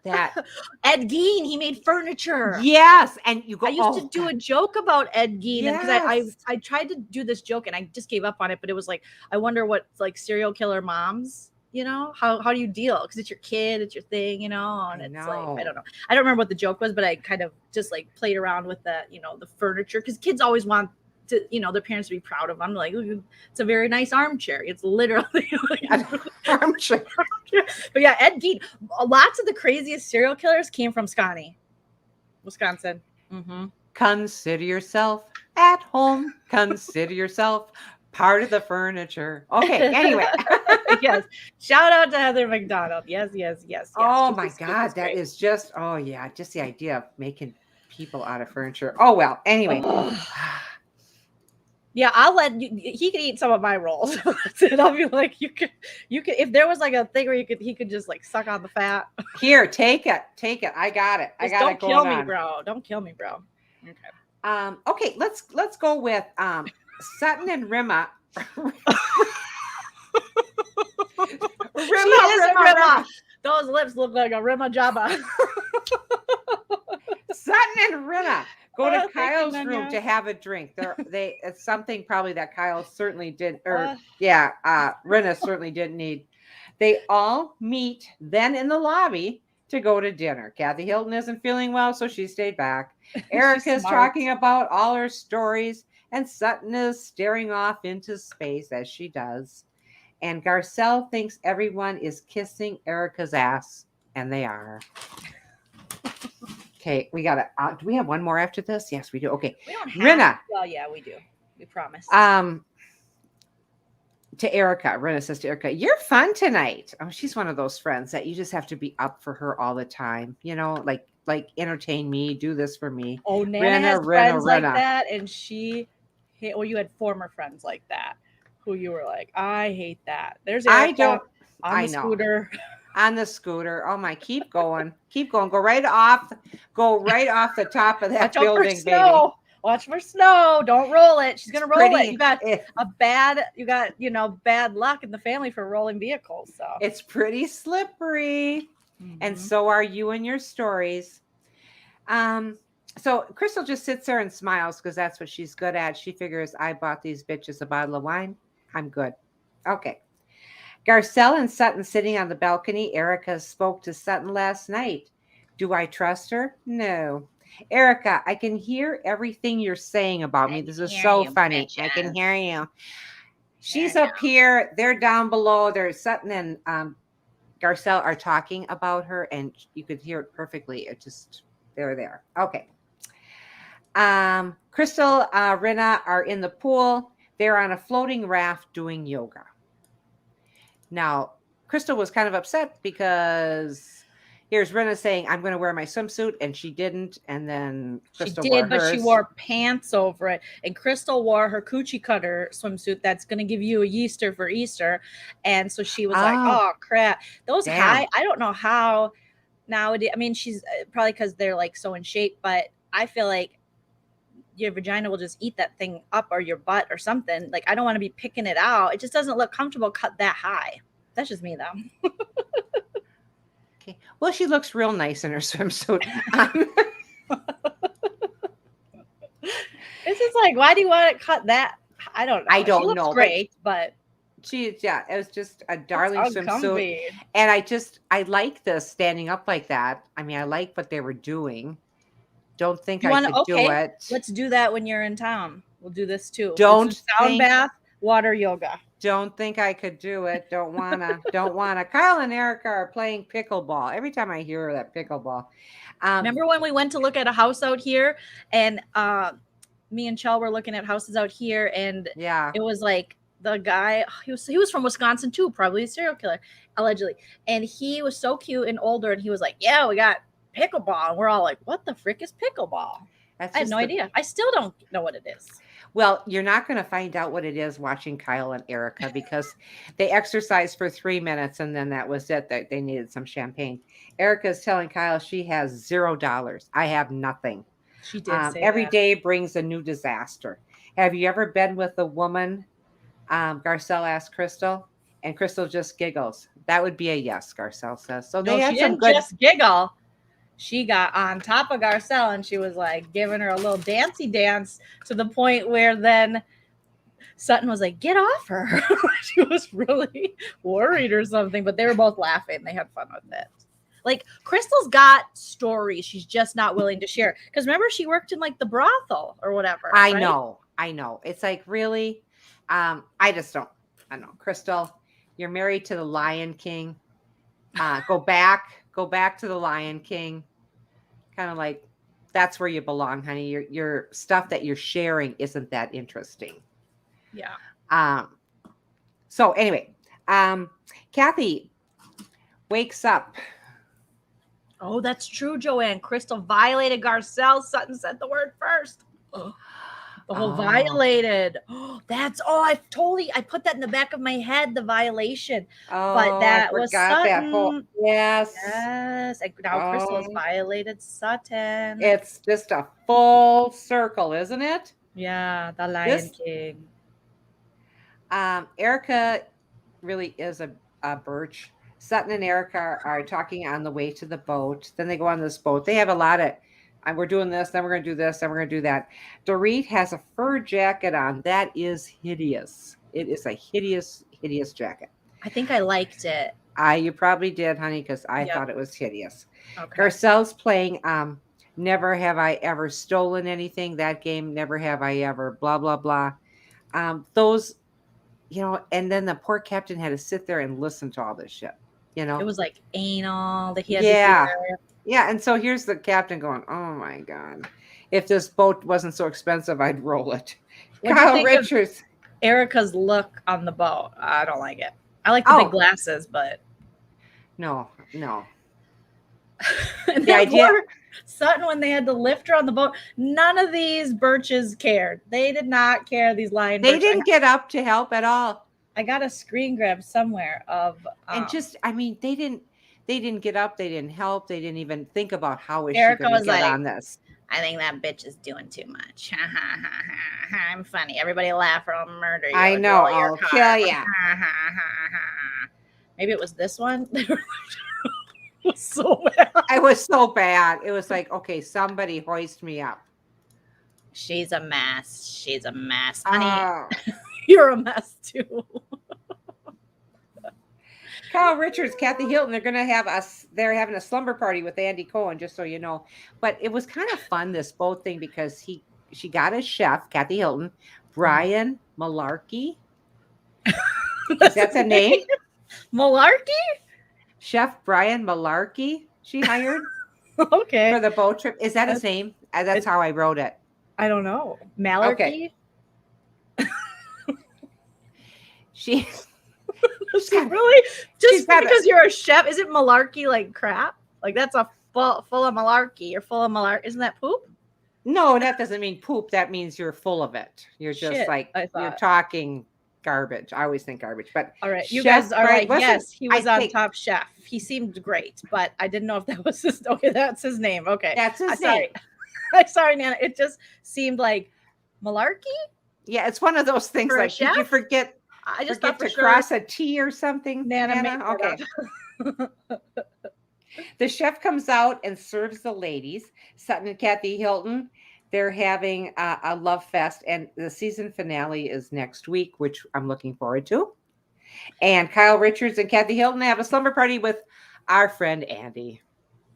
Speaker 2: That
Speaker 1: Ed Gein, he made furniture.
Speaker 2: Yes, and you go.
Speaker 1: I used to do a joke about Ed Gein because I tried to do this joke and I just gave up on it. But it was like, I wonder what like serial killer moms, how do you deal? Because it's your kid, it's your thing, and it's like I don't know. I don't remember what the joke was, but I kind of just like played around with the the furniture because kids always want to their parents to be proud of them. Like, it's a very nice armchair. It's literally like
Speaker 2: an armchair.
Speaker 1: But yeah, Ed Gein. Lots of the craziest serial killers came from Wisconsin. Mm-hmm.
Speaker 2: Consider yourself at home. Consider yourself part of the furniture. Okay. Anyway,
Speaker 1: yes. Shout out to Heather McDonald. Yes.
Speaker 2: Oh my God, that is just. Oh yeah, just the idea of making people out of furniture. Oh well. Anyway.
Speaker 1: Yeah, I'll let you. He could eat some of my rolls. I'll be like, you could. If there was like a thing where he could just like suck on the fat.
Speaker 2: Here, take it. I got it. I got it going on.
Speaker 1: Don't kill me, bro. Okay.
Speaker 2: Okay. Let's go with Sutton and Rima.
Speaker 1: Rima. Those lips look like a Rima Jabba.
Speaker 2: Sutton and Rima. Go to Kyle's room to have a drink. It's something probably that Kyle certainly did, Rena certainly didn't need. They all meet then in the lobby to go to dinner. Kathy Hilton isn't feeling well, so she stayed back. Erica's talking about all her stories, and Sutton is staring off into space as she does. And Garcelle thinks everyone is kissing Erica's ass, and they are. Okay, we got to. Do we have one more after this? Yes, we do. Okay,
Speaker 1: We don't have.
Speaker 2: Rena.
Speaker 1: Well, yeah, we do. We promise.
Speaker 2: To Erica, Rena says to Erica, "You're fun tonight." Oh, she's one of those friends that you just have to be up for her all the time. You know, like entertain me, do this for me.
Speaker 1: Oh, Nana has friends like that, and she hate. Well, you had former friends like that, who you were like, I hate that. There's Erica on the scooter.
Speaker 2: On the scooter. Oh my, keep going. Keep going. Go right off the top of that building, baby.
Speaker 1: Watch for snow. Don't roll it. She's gonna roll it. You got bad luck in the family for rolling vehicles. So
Speaker 2: it's pretty slippery. Mm-hmm. And so are you and your stories. So Crystal just sits there and smiles because that's what she's good at. She figures, I bought these bitches a bottle of wine. I'm good. Okay. Garcelle and Sutton sitting on the balcony. Erica spoke to Sutton last night. Do I trust her? No. Erica, I can hear everything you're saying about me. This is so funny. Bitches. I can hear you. She's up here. They're down below. There's Sutton and Garcelle are talking about her, and you could hear it perfectly. It just, they're there. Okay. Crystal, Rena are in the pool. They're on a floating raft doing yoga. Now, Crystal was kind of upset because here's Rena saying, I'm going to wear my swimsuit, and she didn't. And then Crystal wore hers.
Speaker 1: But she wore pants over it. And Crystal wore her coochie cutter swimsuit that's going to give you a yeaster for Easter. And so she was like, oh, crap. Those high, I don't know how nowadays. I mean, she's probably because they're like so in shape, but I feel like your vagina will just eat that thing up, or your butt or something. Like, I don't want to be picking it out. It just doesn't look comfortable cut that high. That's just me, though.
Speaker 2: Okay. Well, she looks real nice in her swimsuit.
Speaker 1: This is like, why do you want to cut that? I don't know.
Speaker 2: I don't
Speaker 1: she looks
Speaker 2: know.
Speaker 1: Great, but
Speaker 2: it was just a darling swimsuit. And I like this standing up like that. I mean, I like what they were doing. Don't think I could do it.
Speaker 1: Let's do that when you're in town. We'll do this too.
Speaker 2: Don't
Speaker 1: sound bath, water yoga.
Speaker 2: Don't think I could do it. Don't wanna. Kyle and Erica are playing pickleball. Every time I hear that pickleball.
Speaker 1: Remember when we went to look at a house out here, and me and Chell were looking at houses out here, and it was like the guy. He was from Wisconsin too, probably a serial killer, allegedly. And he was so cute and older, and he was like, "Yeah, we got pickleball." And we're all like, "What the frick is pickleball?" I had no idea. I still don't know what it is.
Speaker 2: Well, you're not going to find out what it is watching Kyle and Erica because they exercised for 3 minutes and then that was it. They needed some champagne. Erica is telling Kyle she has $0. I have nothing.
Speaker 1: She did say
Speaker 2: every day brings a new disaster. Have you ever been with a woman? Garcelle asked Crystal, and Crystal just giggles. That would be a yes, Garcelle says. So they had some good.
Speaker 1: Just giggle. She got on top of Garcelle and she was like giving her a little dancey dance to the point where then Sutton was like, get off her. She was really worried or something, but they were both laughing. They had fun with it. Like, Crystal's got stories she's just not willing to share. Because remember, she worked in like the brothel or whatever.
Speaker 2: I know. It's like, really? I don't know. Crystal, you're married to the Lion King. Go back to the Lion King. Kind of like, that's where you belong, honey. Your stuff that you're sharing isn't that interesting.
Speaker 1: Yeah.
Speaker 2: So anyway, Kathy wakes up.
Speaker 1: Oh, that's true, Joanne. Crystal violated Garcelle. Sutton said the word first. Oh. The whole violated. I put that in the back of my head, the violation. But that was Sutton.
Speaker 2: Yes.
Speaker 1: And now Crystal has violated Sutton.
Speaker 2: It's just a full circle, isn't it?
Speaker 1: Yeah, the Lion King.
Speaker 2: Erica really is a birch. Sutton and Erica are talking on the way to the boat. Then they go on this boat. They have a lot of we're doing this, then we're going to do this, then we're going to do that. Dorit has a fur jacket on. That is hideous. It is a hideous, hideous jacket.
Speaker 1: I think I liked it.
Speaker 2: You probably did, honey, because I thought it was hideous.
Speaker 1: Okay.
Speaker 2: Garcelle's playing Never Have I Ever Stolen Anything. That game, Never Have I Ever, blah, blah, blah. Those, and then the poor captain had to sit there and listen to all this shit, It
Speaker 1: was like anal that he had to hear.
Speaker 2: Yeah, and so here's the captain going, oh, my God. If this boat wasn't so expensive, I'd roll it.
Speaker 1: What'd you
Speaker 2: Kyle
Speaker 1: think of
Speaker 2: Richards.
Speaker 1: Erica's look on the boat? I don't like it. I like the big glasses, but
Speaker 2: no.
Speaker 1: and
Speaker 2: The idea.
Speaker 1: poor Sutton, when they had to lift her on the boat, none of these birches cared. They did not care. These lion
Speaker 2: They
Speaker 1: birches.
Speaker 2: didn't get up to help at all.
Speaker 1: I got a screen grab somewhere of
Speaker 2: And just, I mean, they didn't get up. They didn't help. They didn't even think about how is
Speaker 1: Erica
Speaker 2: she going
Speaker 1: was
Speaker 2: to get
Speaker 1: like,
Speaker 2: on this.
Speaker 1: I think that bitch is doing too much. I'm funny. Everybody laugh or I'll murder you.
Speaker 2: I know. I'll kill you.
Speaker 1: Maybe it was this one. It was so bad.
Speaker 2: It was so bad. It was like, okay, somebody hoist me up.
Speaker 1: She's a mess. She's a mess. Honey,
Speaker 2: Oh.
Speaker 1: you're a mess too.
Speaker 2: Kyle Richards, Kathy Hilton, they're having a slumber party with Andy Cohen, just so you know. But it was kind of fun, this boat thing, because she got a chef, Kathy Hilton, Brian Malarkey. Is that the name?
Speaker 1: Malarkey?
Speaker 2: Chef Brian Malarkey, she hired
Speaker 1: Okay.
Speaker 2: for the boat trip. Is that his name? That's how I wrote it.
Speaker 1: I don't know. Malarkey?
Speaker 2: Okay. She
Speaker 1: really? Just
Speaker 2: got
Speaker 1: because you're a chef, is it malarkey like crap? Like that's a full of malarkey. You're full of malarkey. Isn't that poop?
Speaker 2: No, that doesn't mean poop. That means you're full of it. You're just
Speaker 1: Shit,
Speaker 2: like,
Speaker 1: I thought.
Speaker 2: you're talking garbage. I always think garbage. But
Speaker 1: All right. You
Speaker 2: Chef
Speaker 1: guys are
Speaker 2: Brian-
Speaker 1: like, yes, he was
Speaker 2: I
Speaker 1: on
Speaker 2: think-
Speaker 1: Top Chef. He seemed great, but I didn't know if that was his. Okay, that's his name. Okay.
Speaker 2: That's his
Speaker 1: Sorry.
Speaker 2: name.
Speaker 1: I'm sorry, Nana. It just seemed like malarkey.
Speaker 2: Yeah, it's one of those things
Speaker 1: For a
Speaker 2: like, did you
Speaker 1: chef?
Speaker 2: forget
Speaker 1: I just
Speaker 2: forget
Speaker 1: thought for
Speaker 2: to
Speaker 1: sure
Speaker 2: cross a T or something?
Speaker 1: Nana made
Speaker 2: Nana?
Speaker 1: that
Speaker 2: Okay.
Speaker 1: up.
Speaker 2: The chef comes out and serves the ladies. Sutton and Kathy Hilton, they're having a love fest, and the season finale is next week, which I'm looking forward to. And Kyle Richards and Kathy Hilton have a slumber party with our friend Andy.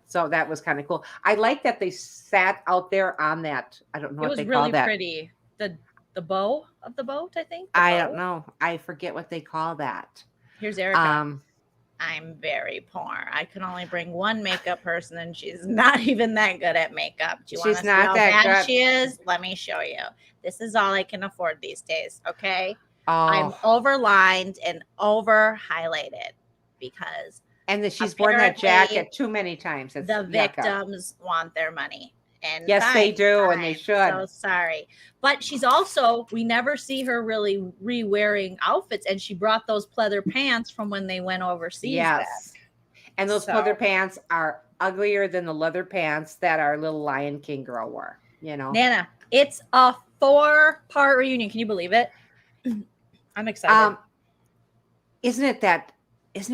Speaker 2: So that was kind of cool. I like that they sat out there on that. I don't know
Speaker 1: It
Speaker 2: what
Speaker 1: was
Speaker 2: they
Speaker 1: really
Speaker 2: call that.
Speaker 1: pretty. The bow of the boat, I think.
Speaker 2: I don't know. I forget what they call that.
Speaker 1: Here's Erica. I'm very poor. I can only bring one makeup person, and she's not even that good at makeup. Do you want to see how bad she is? Let me show you. This is all I can afford these days. Okay. I'm overlined and over highlighted because
Speaker 2: she's worn that jacket too many times. It's
Speaker 1: the victims want their money. And
Speaker 2: yes, they do, and they should.
Speaker 1: So sorry. But she's also, we never see her really re-wearing outfits, and she brought those pleather pants from when they went overseas.
Speaker 2: Yes. And those pleather pants are uglier than the leather pants that our little Lion King girl wore, you know.
Speaker 1: Nana, it's a 4-part reunion. Can you believe it? I'm excited.
Speaker 2: Isn't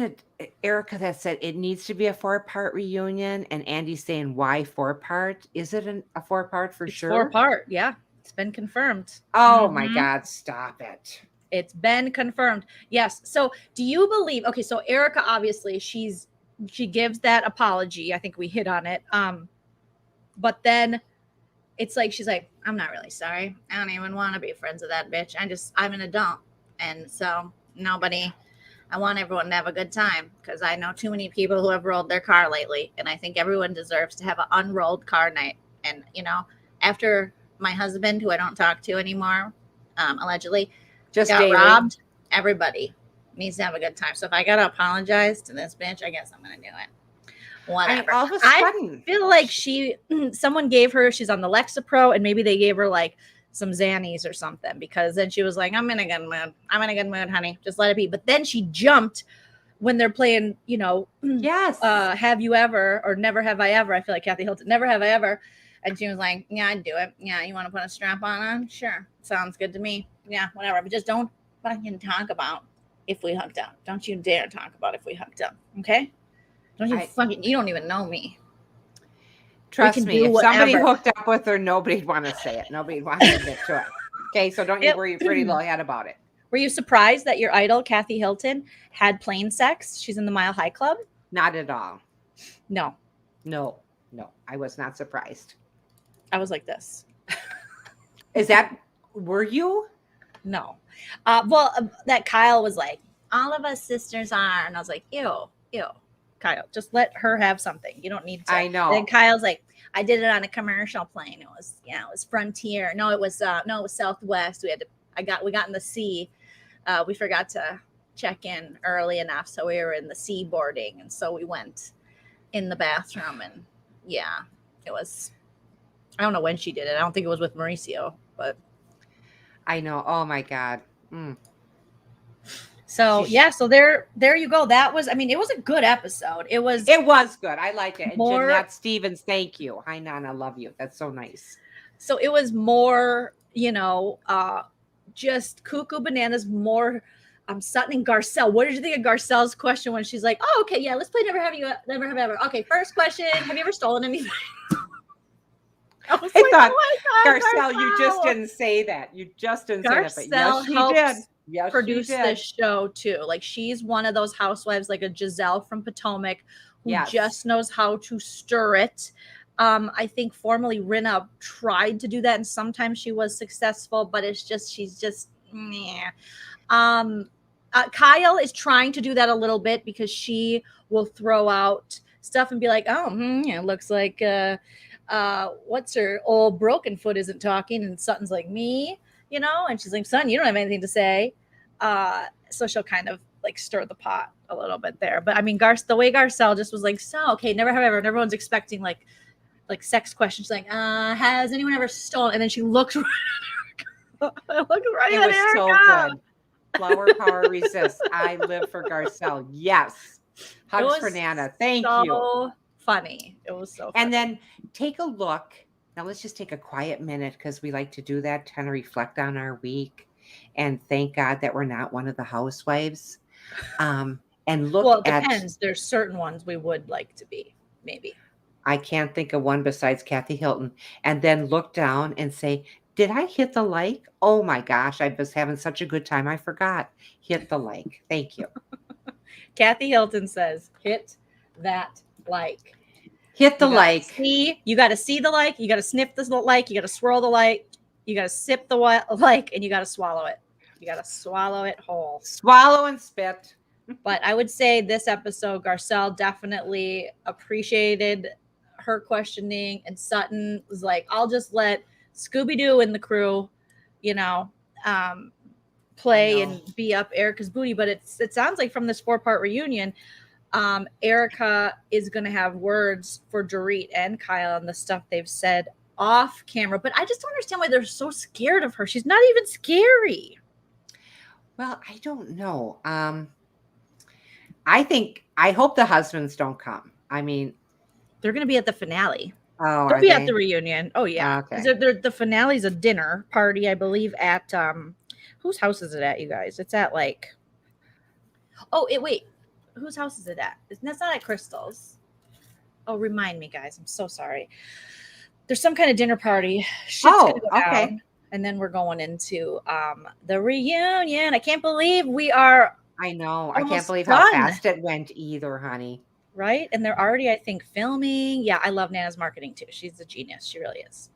Speaker 2: it Erica that said it needs to be a 4-part reunion, and Andy's saying why 4-part? Is it a 4-part for sure?
Speaker 1: 4-part, yeah. It's been confirmed.
Speaker 2: Oh my God, stop it.
Speaker 1: It's been confirmed. Yes. So do you believe, okay, so Erica, obviously she gives that apology. I think we hit on it. But then it's like, she's like, I'm not really sorry. I don't even want to be friends with that bitch. I'm an adult. And so I want everyone to have a good time because I know too many people who have rolled their car lately. And I think everyone deserves to have an unrolled car night. And, after my husband, who I don't talk to anymore, allegedly
Speaker 2: just
Speaker 1: got
Speaker 2: daily.
Speaker 1: robbed, everybody needs to have a good time. So if I got to apologize to this bitch, I guess I'm going to do it. Whatever.
Speaker 2: All of a sudden.
Speaker 1: I feel like someone gave her, she's on the Lexapro, and maybe they gave her like some Xannies or something, because then she was like, I'm in a good mood. I'm in a good mood, honey. Just let it be. But then she jumped when they're playing,
Speaker 2: yes.
Speaker 1: Have you ever, or never have I ever. I feel like Kathy Hilton, never have I ever. And she was like, yeah, I'd do it. Yeah, you want to put a strap on? Sure. Sounds good to me. Yeah, whatever. But just don't fucking talk about if we hooked up. Don't you dare talk about if we hooked up. Okay? Don't you you don't even know me.
Speaker 2: Trust me, if somebody hooked up with her, nobody'd want to say it. Nobody'd want to admit to it. Okay, so don't you worry your pretty little head about it.
Speaker 1: Were you surprised that your idol, Kathy Hilton, had plain sex? She's in the Mile High Club?
Speaker 2: Not at all.
Speaker 1: No.
Speaker 2: I was not surprised.
Speaker 1: I was like this.
Speaker 2: Were you?
Speaker 1: No. That Kyle was like, all of us sisters are. And I was like, ew. Kyle. Just let her have something. You don't need to.
Speaker 2: I know.
Speaker 1: And then Kyle's like, I did it on a commercial plane. It was Frontier. No, it was Southwest. We got in the sea. We forgot to check in early enough, so we were in the sea boarding, and so we went in the bathroom, and yeah, it was. I don't know when she did it. I don't think it was with Mauricio, but
Speaker 2: I know. Oh my God.
Speaker 1: So yeah, so there you go. That was, I mean, it was a good episode. It was
Speaker 2: good. I liked it. And
Speaker 1: more,
Speaker 2: Jeanette Stevens, thank you. Hi, Nana, love you. That's so nice.
Speaker 1: So it was more, just cuckoo bananas, more Sutton and Garcelle. What did you think of Garcelle's question when she's like, oh, okay, yeah, let's play Never Have Ever. Okay, first question, have you ever stolen anything? I
Speaker 2: thought, oh Garcelle, you just didn't say that. You just didn't say that, but yes, she did. Yes,
Speaker 1: produce this show too. Like, she's one of those housewives, like a Giselle from Potomac, who just knows how to stir it. I think formerly Rinna tried to do that, and sometimes she was successful, but she's just meh. Kyle is trying to do that a little bit, because she will throw out stuff and be like, it looks like what's her old broken foot isn't talking, and Sutton's like, me, and she's like, son, you don't have anything to say. So she'll kind of like stir the pot a little bit there. But I mean, the way Garcelle just was like, so okay, never have ever, and everyone's expecting like sex questions, like, has anyone ever stolen? And then she looks right at Erica.
Speaker 2: It was so good. Flower power resists. I live for Garcelle. Yes. Hugs for Nana. Thank you.
Speaker 1: Funny. It was so funny.
Speaker 2: And then take a look. Now let's just take a quiet minute, because we like to do that, kind of reflect on our week and thank God that we're not one of the housewives. And look
Speaker 1: it depends. There's certain ones we would like to be, maybe.
Speaker 2: I can't think of one besides Kathy Hilton. And then look down and say, did I hit the like? Oh my gosh, I was having such a good time. I forgot. Hit the like. Thank you.
Speaker 1: Kathy Hilton says, hit that like.
Speaker 2: Hit the like.
Speaker 1: You got to see the like. You got to sniff the like. You got to swirl the like. You got to sip the like, and you got to swallow it. You got to swallow it whole.
Speaker 2: Swallow and spit.
Speaker 1: But I would say this episode, Garcelle definitely appreciated her questioning, and Sutton was like, I'll just let Scooby-Doo and the crew, play and be up Erica's booty. But it sounds like from this 4-part reunion, Erica is going to have words for Dorit and Kyle and the stuff they've said off camera. But I just don't understand why they're so scared of her. She's not even scary.
Speaker 2: Well, I don't know. I hope the husbands don't come. I mean,
Speaker 1: they're going to be at the finale.
Speaker 2: Oh,
Speaker 1: they'll be at the reunion. Oh, yeah.
Speaker 2: Okay.
Speaker 1: The finale's a dinner party, I believe, at whose house is it at, you guys? It's at like, wait, whose house is it at? It's not at Crystal's. Oh, remind me, guys. I'm so sorry. There's some kind of dinner party. Shit's gonna go down, and then we're going into the reunion. I can't believe we are.
Speaker 2: I know. I can't believe how fast it went either, honey.
Speaker 1: Right? And they're already, I think, filming. Yeah, I love Nana's marketing too. She's a genius. She really is.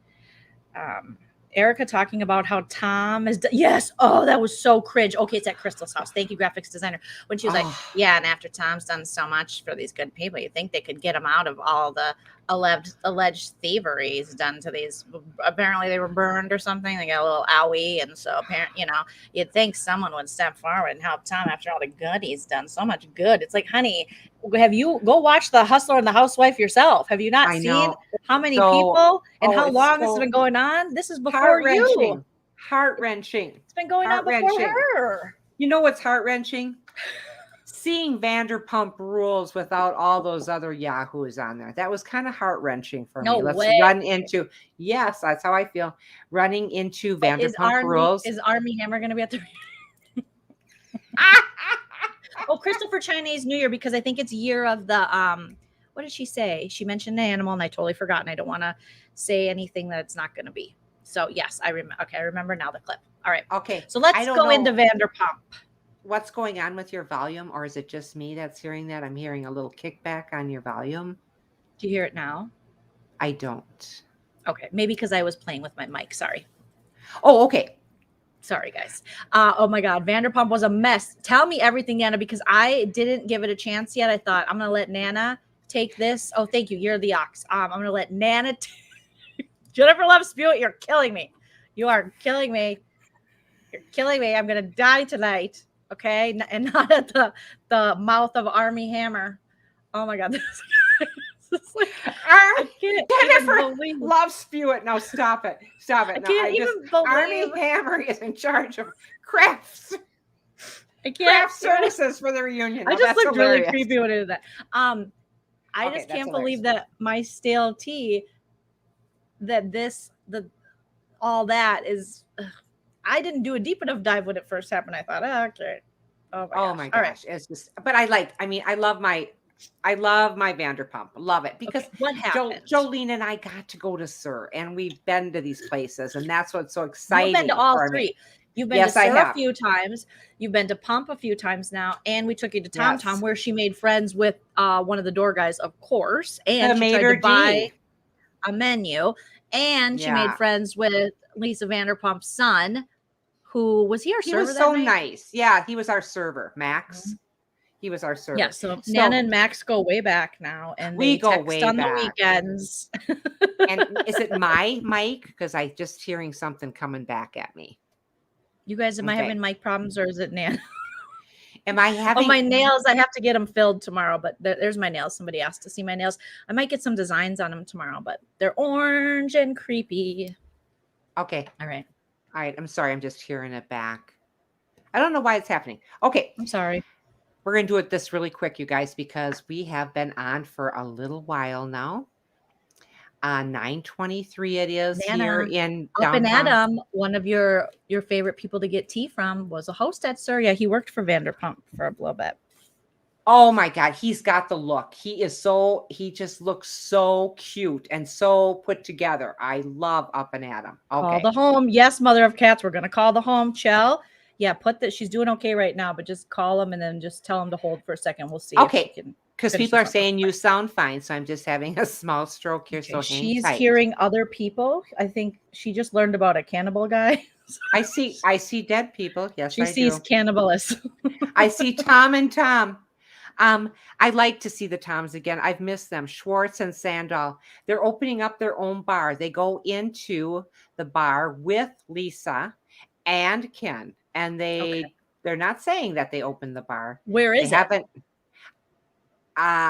Speaker 1: Erica talking about how Tom is. Yes. Oh, that was so cringe. Okay, it's at Crystal's house. Thank you, graphics designer. When she was like, yeah, and after Tom's done so much for these good people, you think they could get him out of all the alleged thievery he's done to these. Apparently they were burned or something. They got a little owie. And so apparently, you'd think someone would step forward and help Tom after all the good he's done. So much good. It's like, honey, have you go watch The Hustler and the Housewife yourself? Have you not seen how many people and how long this has been going on? This is before you.
Speaker 2: Heart-wrenching.
Speaker 1: It's been going on before her.
Speaker 2: You know what's heart-wrenching? Seeing Vanderpump Rules without all those other yahoos on there. That was kind of heart-wrenching for me. Let's run into, yes, that's how I feel. Running into Vanderpump Rules.
Speaker 1: Is Armie Hammer going to be at the Christopher Chinese New Year, because I think it's year of the what did she say? She mentioned the animal, and I totally forgot, and I don't want to say anything that it's not going to be. So yes, I remember. Okay, I remember now the clip. All right.
Speaker 2: Okay.
Speaker 1: So let's go into Vanderpump.
Speaker 2: What's going on with your volume, or is it just me that's hearing that? I'm hearing a little kickback on your volume.
Speaker 1: Do you hear it now?
Speaker 2: I don't.
Speaker 1: Okay, maybe because I was playing with my mic. Sorry.
Speaker 2: Oh, okay.
Speaker 1: Sorry, guys. Oh my God, Vanderpump was a mess. Tell me everything, Nana, because I didn't give it a chance yet. I thought I'm gonna let Nana take this. Oh, thank you. You're the ox. I'm gonna let Nana. Jennifer loves Spewitt. You're killing me. You are killing me. You're killing me. I'm gonna die tonight. Okay, and not at the mouth of Army Hammer. Oh my God. It's like, I can't
Speaker 2: Jennifer
Speaker 1: believe
Speaker 2: loves Spewitt. Now stop it. Stop it.
Speaker 1: I can't even believe
Speaker 2: Army Hammer is in charge of crafts.
Speaker 1: I can't
Speaker 2: Craft services for the reunion.
Speaker 1: I
Speaker 2: Now,
Speaker 1: just looked
Speaker 2: hilarious.
Speaker 1: really creepy when I did that. I
Speaker 2: Okay,
Speaker 1: just
Speaker 2: that's
Speaker 1: can't believe
Speaker 2: hilarious.
Speaker 1: that my stale tea, that all that is. I didn't do a deep enough dive when it first happened. I thought, oh, okay.
Speaker 2: Oh my
Speaker 1: All right.
Speaker 2: gosh. It's just, but I love my Vanderpump. Love it because
Speaker 1: Okay, what happened?
Speaker 2: Joleen and I got to go to Sir, and we've been to these places, and that's what's so exciting.
Speaker 1: You've been to all
Speaker 2: for
Speaker 1: three.
Speaker 2: me.
Speaker 1: You've been
Speaker 2: Yes,
Speaker 1: to
Speaker 2: I
Speaker 1: Sir
Speaker 2: have.
Speaker 1: a few times. You've been to Pump a few times now, and we took you to Tom
Speaker 2: Yes.
Speaker 1: Tom, where she made friends with one of the door guys, of course, and she
Speaker 2: made
Speaker 1: tried
Speaker 2: her
Speaker 1: to buy
Speaker 2: D.
Speaker 1: a menu, and she made
Speaker 2: Yeah.
Speaker 1: friends with Lisa Vanderpump's son, who was he our
Speaker 2: He
Speaker 1: server
Speaker 2: was
Speaker 1: that
Speaker 2: so
Speaker 1: night?
Speaker 2: nice. Yeah, he was our server, Max. He was our server.
Speaker 1: Yeah, so Nana and Max go way back now, and
Speaker 2: We
Speaker 1: they
Speaker 2: go
Speaker 1: text
Speaker 2: way
Speaker 1: on
Speaker 2: back.
Speaker 1: the weekends.
Speaker 2: And is it my mic? Because I just hearing something coming back at me.
Speaker 1: You guys, am I
Speaker 2: Okay.
Speaker 1: having mic problems, or is it Nana?
Speaker 2: Am I having?
Speaker 1: Oh, my nails! I have to get them filled tomorrow, but there's my nails. Somebody asked to see my nails. I might get some designs on them tomorrow, but they're orange and creepy.
Speaker 2: Okay.
Speaker 1: All right.
Speaker 2: I'm sorry. I'm just hearing it back. I don't know why it's happening. Okay.
Speaker 1: I'm sorry.
Speaker 2: We're going to do it this really quick, you guys, because we have been on for a little while now. 9:23 it is
Speaker 1: Nana,
Speaker 2: here in
Speaker 1: Up and
Speaker 2: downtown.
Speaker 1: Adam, one of your favorite people to get tea from, was a host at Sir. Yeah, he worked for Vanderpump for a little bit.
Speaker 2: Oh my God, he's got the look. He just looks so cute and so put together. I love Up and Adam. Okay.
Speaker 1: Call the home. Yes, mother of cats. We're gonna call the home. Chell. Yeah, put that. She's doing okay right now, but just call them and then just tell them to hold for a second. We'll see.
Speaker 2: Okay.
Speaker 1: If she can
Speaker 2: Because
Speaker 1: finish
Speaker 2: people are
Speaker 1: this one.
Speaker 2: saying you sound fine, so I'm just having a small stroke here.
Speaker 1: Okay,
Speaker 2: So
Speaker 1: she's
Speaker 2: hang tight.
Speaker 1: hearing other people. I think she just learned about a cannibal guy.
Speaker 2: I see dead people. Yes,
Speaker 1: She
Speaker 2: I
Speaker 1: sees
Speaker 2: do.
Speaker 1: cannibalists.
Speaker 2: I see Tom and Tom. I like to see the Toms again. I've missed them. Schwartz and Sandal. They're opening up their own bar. They go into the bar with Lisa and Ken, and they're not saying that they opened the bar.
Speaker 1: Where is
Speaker 2: They
Speaker 1: it?
Speaker 2: haven't.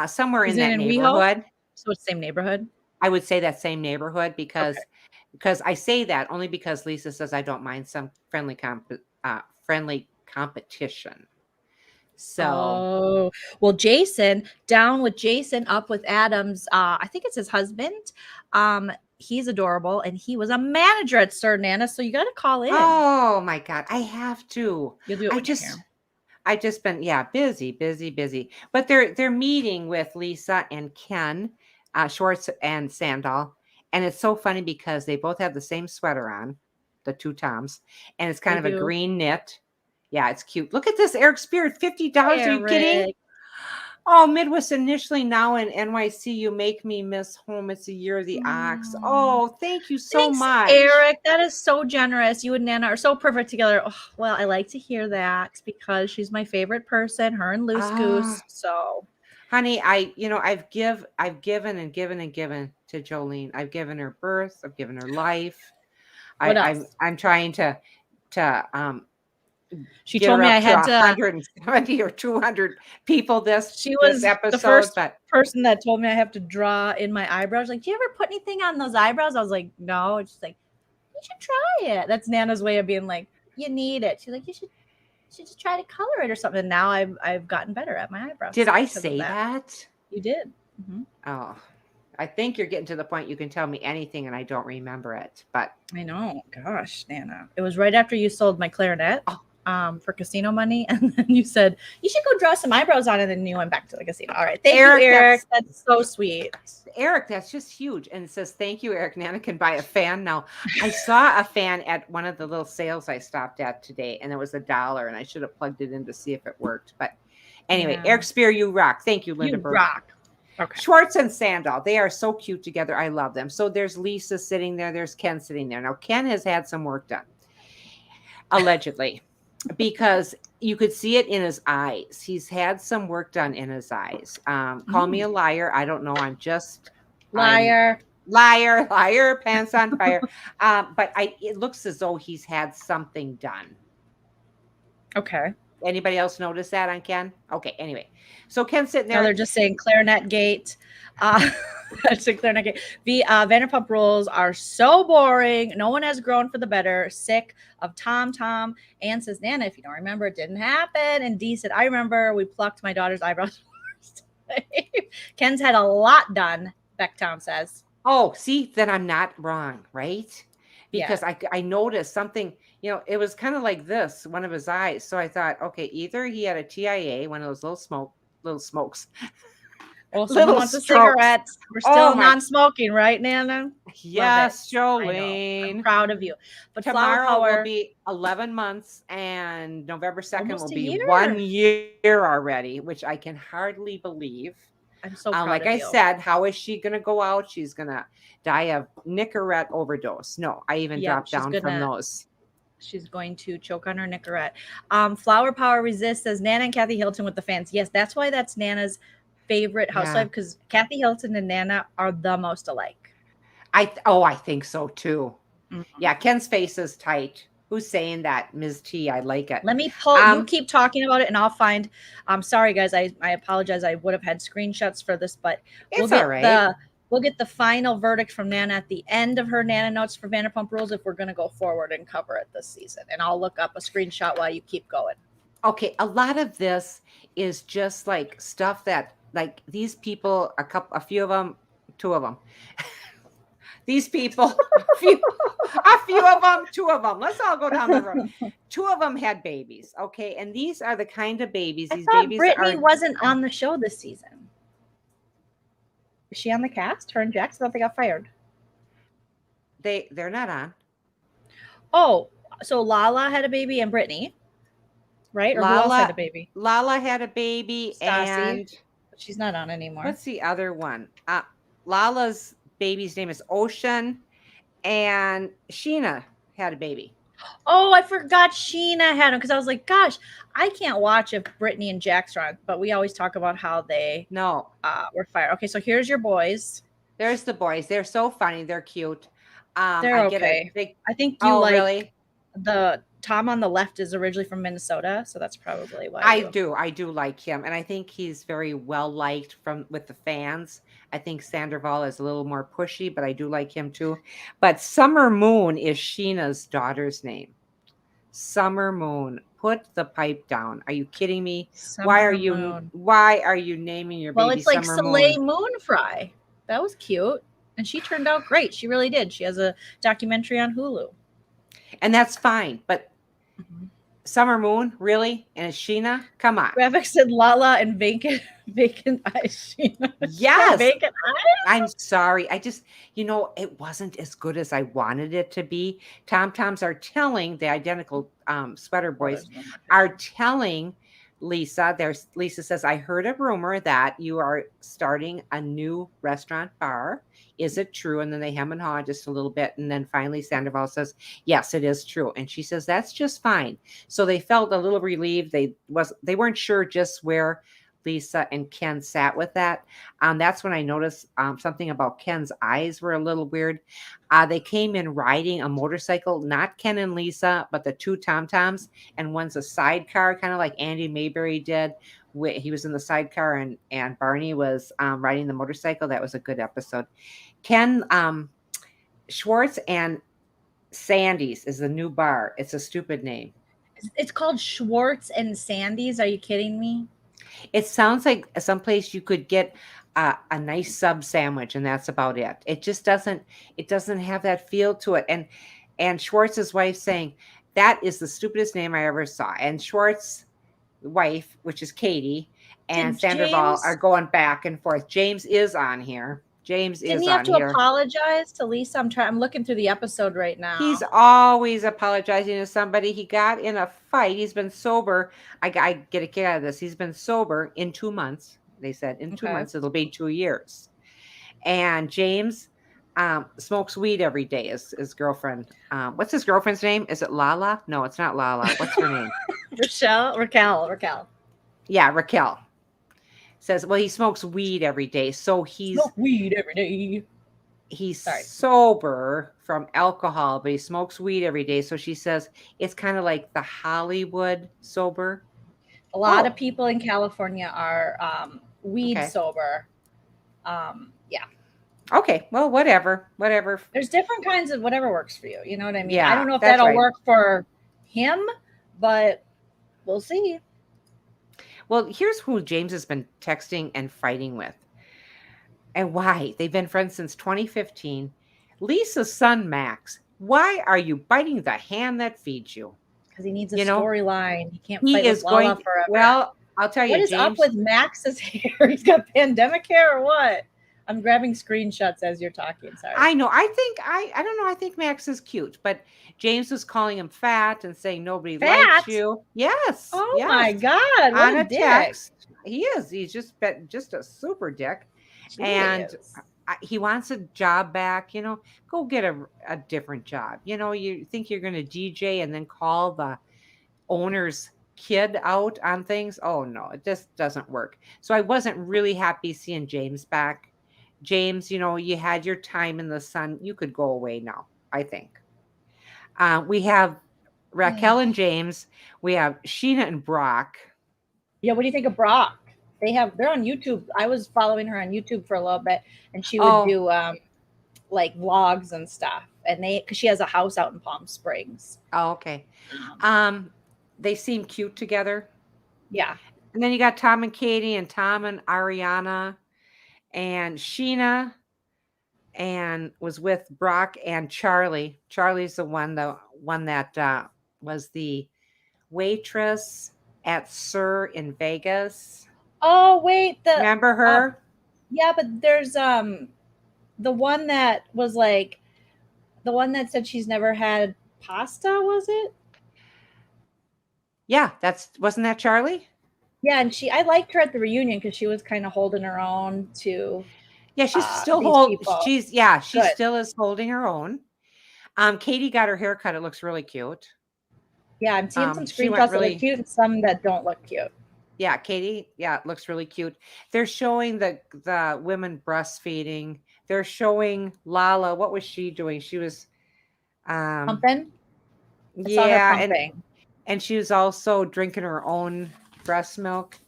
Speaker 2: Somewhere
Speaker 1: Is
Speaker 2: in
Speaker 1: it
Speaker 2: that
Speaker 1: in WeHo?
Speaker 2: neighborhood.
Speaker 1: So it's the same neighborhood.
Speaker 2: I would say that same neighborhood because I say that only because Lisa says I don't mind some friendly competition. So,
Speaker 1: well, Jason, down with Jason, up with Adams. I think it's his husband. He's adorable, and he was a manager at Sir, Nana. So you got to call in.
Speaker 2: oh my God, I have to.
Speaker 1: You'll do it when you're here.
Speaker 2: I just been busy. But they're meeting with Lisa and Ken, Schwartz and Sandal, and it's so funny because they both have the same sweater on, the two Toms, and it's kind of a green knit. Yeah, it's cute. Look at this, Eric Spirit, $50. Are you kidding? Oh, Midwest initially, now in NYC. You make me miss home. It's a year of the ox. Oh, thank you so much,
Speaker 1: Eric. That is so generous. You and Nana are so perfect together. Oh, well, I like to hear that because she's my favorite person. Her and Loose Goose. So,
Speaker 2: honey, I've given and given and given to Joleen. I've given her birth. I've given her life. I'm trying to
Speaker 1: she told me I had to
Speaker 2: 170 or 200 people this episode.
Speaker 1: The first person that told me I have to draw in my eyebrows. Like, do you ever put anything on those eyebrows? I was like, no. She's like, you should try it. That's Nana's way of being like, you need it. She's like, you should just try to color it or something. And now I've gotten better at my eyebrows.
Speaker 2: Did I say that?
Speaker 1: You did. Mm-hmm.
Speaker 2: Oh, I think you're getting to the point you can tell me anything and I don't remember it. But
Speaker 1: I know. Gosh, Nana. It was right after you sold my clarinet. For casino money, and then you said you should go draw some eyebrows on it, and then you went back to the casino. All right, thank you, Eric. That's so sweet.
Speaker 2: Eric, that's just huge. And it says, thank you, Eric. Nana can buy a fan now. I saw a fan at one of the little sales I stopped at today, and it was $1, and I should have plugged it in to see if it worked. But anyway, Eric Spear, you rock. Thank you, Linda.
Speaker 1: You rock. Okay.
Speaker 2: Schwartz and Sandal, they are so cute together. I love them. So there's Lisa sitting there. There's Ken sitting there. Now, Ken has had some work done. allegedly, because you could see it in his eyes. He's had some work done in his eyes. Call me a liar. I don't know.
Speaker 1: Liar.
Speaker 2: Liar, pants on fire. But it looks as though he's had something done.
Speaker 1: Okay.
Speaker 2: Anybody else notice that on Ken? Okay, anyway. So Ken's sitting there.
Speaker 1: No, they're just saying clarinet gate. That's a clarinet gate. The Vanderpump Rules are so boring. No one has grown for the better. Sick of Tom. Ann says, Nana, if you don't remember, it didn't happen. And Dee said, I remember we plucked my daughter's eyebrows. Ken's had a lot done, Becktown says.
Speaker 2: Oh, see, then I'm not wrong, right? Because I noticed something, it was kind of like this, one of his eyes. So I thought, okay, either he had a TIA, one of those little smokes.
Speaker 1: Well, someone wants a cigarette. We're still non-smoking, right, Nana?
Speaker 2: Yes, Joleen.
Speaker 1: I'm proud of you. But
Speaker 2: tomorrow will be 11 months, and November 2nd will be 1 year already, which I can hardly believe.
Speaker 1: I'm so proud
Speaker 2: like
Speaker 1: of
Speaker 2: I
Speaker 1: you.
Speaker 2: said, how is she going to go out? She's going to die of Nicorette overdose. No, I even dropped down from those.
Speaker 1: She's going to choke on her Nicorette. Flower Power Resist says, Nana and Kathy Hilton with the fans. Yes, that's why that's Nana's favorite housewife, because Kathy Hilton and Nana are the most alike.
Speaker 2: I think so too. Mm-hmm. Yeah, Ken's face is tight. Who's saying that? Ms. T, I like it.
Speaker 1: Let me pull. You keep talking about it, and I'll find. I'm sorry, guys. I apologize. I would have had screenshots for this, but
Speaker 2: it's all right.
Speaker 1: We'll get the final verdict from Nana at the end of her Nana notes for Vanderpump Rules if we're going to go forward and cover it this season. And I'll look up a screenshot while you keep going.
Speaker 2: Okay, a lot of this is just like stuff that, like, these people, a few of them, two of them. These people, a few of them, two of them. Let's all go down the road. Two of them had babies, okay? And these are the kind of babies. These babies
Speaker 1: Brittany wasn't on the show this season. Is she on the cast? Her and Jax? I thought they got fired.
Speaker 2: They're not on.
Speaker 1: Oh, so Lala had a baby and Brittany, right? Or who else had a baby?
Speaker 2: Lala had a baby,
Speaker 1: Stassi, and she's not on anymore.
Speaker 2: What's the other one? Lala's baby's name is Ocean, and Sheena had a baby.
Speaker 1: Oh, I forgot Sheena had him, because I was like, gosh, I can't watch if Brittany and Jax are on, but we always talk about how they were fired. Okay, so here's your boys.
Speaker 2: There's the boys. They're so funny. They're cute.
Speaker 1: They're okay. I think you like the Tom on the left is originally from Minnesota, so that's probably why.
Speaker 2: I do like him, and I think he's very well liked with the fans. I think Sandoval is a little more pushy, but I do like him too. But Summer Moon is Sheena's daughter's name. Summer Moon. Put the pipe down. Are you kidding me? Why are you naming your baby?
Speaker 1: Well, it's like Soleil Moon Fry. That was cute, and she turned out great. She really did. She has a documentary on Hulu,
Speaker 2: and that's fine. But Summer Moon, really? And it's Sheena? Come on.
Speaker 1: Graphic said Lala and vacant eyes. Sheena.
Speaker 2: Yes.
Speaker 1: Vacant eyes?
Speaker 2: I'm sorry. I just, it wasn't as good as I wanted it to be. Tom-Toms are telling, the identical sweater boys are telling Lisa, Lisa says, I heard a rumor that you are starting a new restaurant bar. Is it true? And then they hem and haw just a little bit. And then finally Sandoval says, yes, it is true. And she says, that's just fine. So they felt a little relieved. They weren't sure just where Lisa and Ken sat with that. That's when I noticed something about Ken's eyes were a little weird. They came in riding a motorcycle, not Ken and Lisa, but the two Tom-Toms. And one's a sidecar, kind of like Andy Mayberry did. He was in the sidecar and Barney was riding the motorcycle. That was a good episode. Ken Schwartz and Sandy's is the new bar. It's a stupid name.
Speaker 1: It's called Schwartz and Sandy's. Are you kidding me?
Speaker 2: It sounds like someplace you could get a nice sub sandwich, and that's about it. It just doesn't have that feel to it. And Schwartz's wife saying, that is the stupidest name I ever saw. And Schwartz's wife, which is Katie, and Sandoval are going back and forth. James is on here. Didn't he have to apologize to Lisa? I'm looking through the episode right now. He's always apologizing to somebody. He got in a fight. He's been sober. I get a kick out of this. He's been sober in 2 months. They said in 2 months, it'll be 2 years. And James smokes weed every day. His girlfriend. What's his girlfriend's name? Is it Lala? No, it's not Lala. What's her name?
Speaker 1: Raquel.
Speaker 2: Yeah, Raquel. Says, well, he smokes weed every day. So he's sober from alcohol, but he smokes weed every day. So she says it's kind of like the Hollywood sober.
Speaker 1: A lot of people in California are weed sober. Yeah.
Speaker 2: Okay. Well, whatever.
Speaker 1: There's different kinds of whatever works for you. You know what I mean?
Speaker 2: Yeah,
Speaker 1: I don't know if that'll work for him, but we'll see.
Speaker 2: Well, here's who James has been texting and fighting with. And why? They've been friends since 2015. Lisa's son, Max. Why are you biting the hand that feeds you?
Speaker 1: Because he needs a storyline. He can't fight with Lala forever.
Speaker 2: Well, I'll tell you,
Speaker 1: what is
Speaker 2: James,
Speaker 1: up with Max's hair? He's got pandemic hair or what? I'm grabbing screenshots as you're talking. Sorry.
Speaker 2: I know. I don't know. I think Max is cute, but James was calling him fat and saying nobody likes you. Yes.
Speaker 1: Oh my God. What
Speaker 2: on
Speaker 1: a dick.
Speaker 2: Text. He is. He's just a super dick.
Speaker 1: Jeez.
Speaker 2: And he wants a job back. Go get a different job. You think you're going to DJ and then call the owner's kid out on things. Oh no, it just doesn't work. So I wasn't really happy seeing James back. James, you had your time in the sun. You could go away now, I think. We have Raquel and James. We have Sheena and Brock.
Speaker 1: Yeah, what do you think of Brock? They're on YouTube. I was following her on YouTube for a little bit, and she would do like vlogs and stuff. And because she has a house out in Palm Springs.
Speaker 2: Oh, okay. They seem cute together.
Speaker 1: Yeah.
Speaker 2: And then you got Tom and Katie and Tom and Ariana. And Sheena and was with Brock and Charlie. Charlie's the one that was the waitress at Sir in Vegas.
Speaker 1: Oh, wait.
Speaker 2: Remember her?
Speaker 1: Yeah, but there's the one that was like the one that said she's never had pasta, was it?
Speaker 2: Yeah, wasn't that Charlie?
Speaker 1: Yeah, and I liked her at the reunion because she was kind of holding her own too.
Speaker 2: Yeah, she's still still is holding her own. Katie got her haircut. It looks really cute.
Speaker 1: Yeah, I'm seeing some screenshots that look cute and some that don't look cute.
Speaker 2: Yeah, Katie. Yeah, it looks really cute. They're showing the women breastfeeding. They're showing Lala. What was she doing? She was
Speaker 1: pumping.
Speaker 2: And she was also drinking her own breast milk.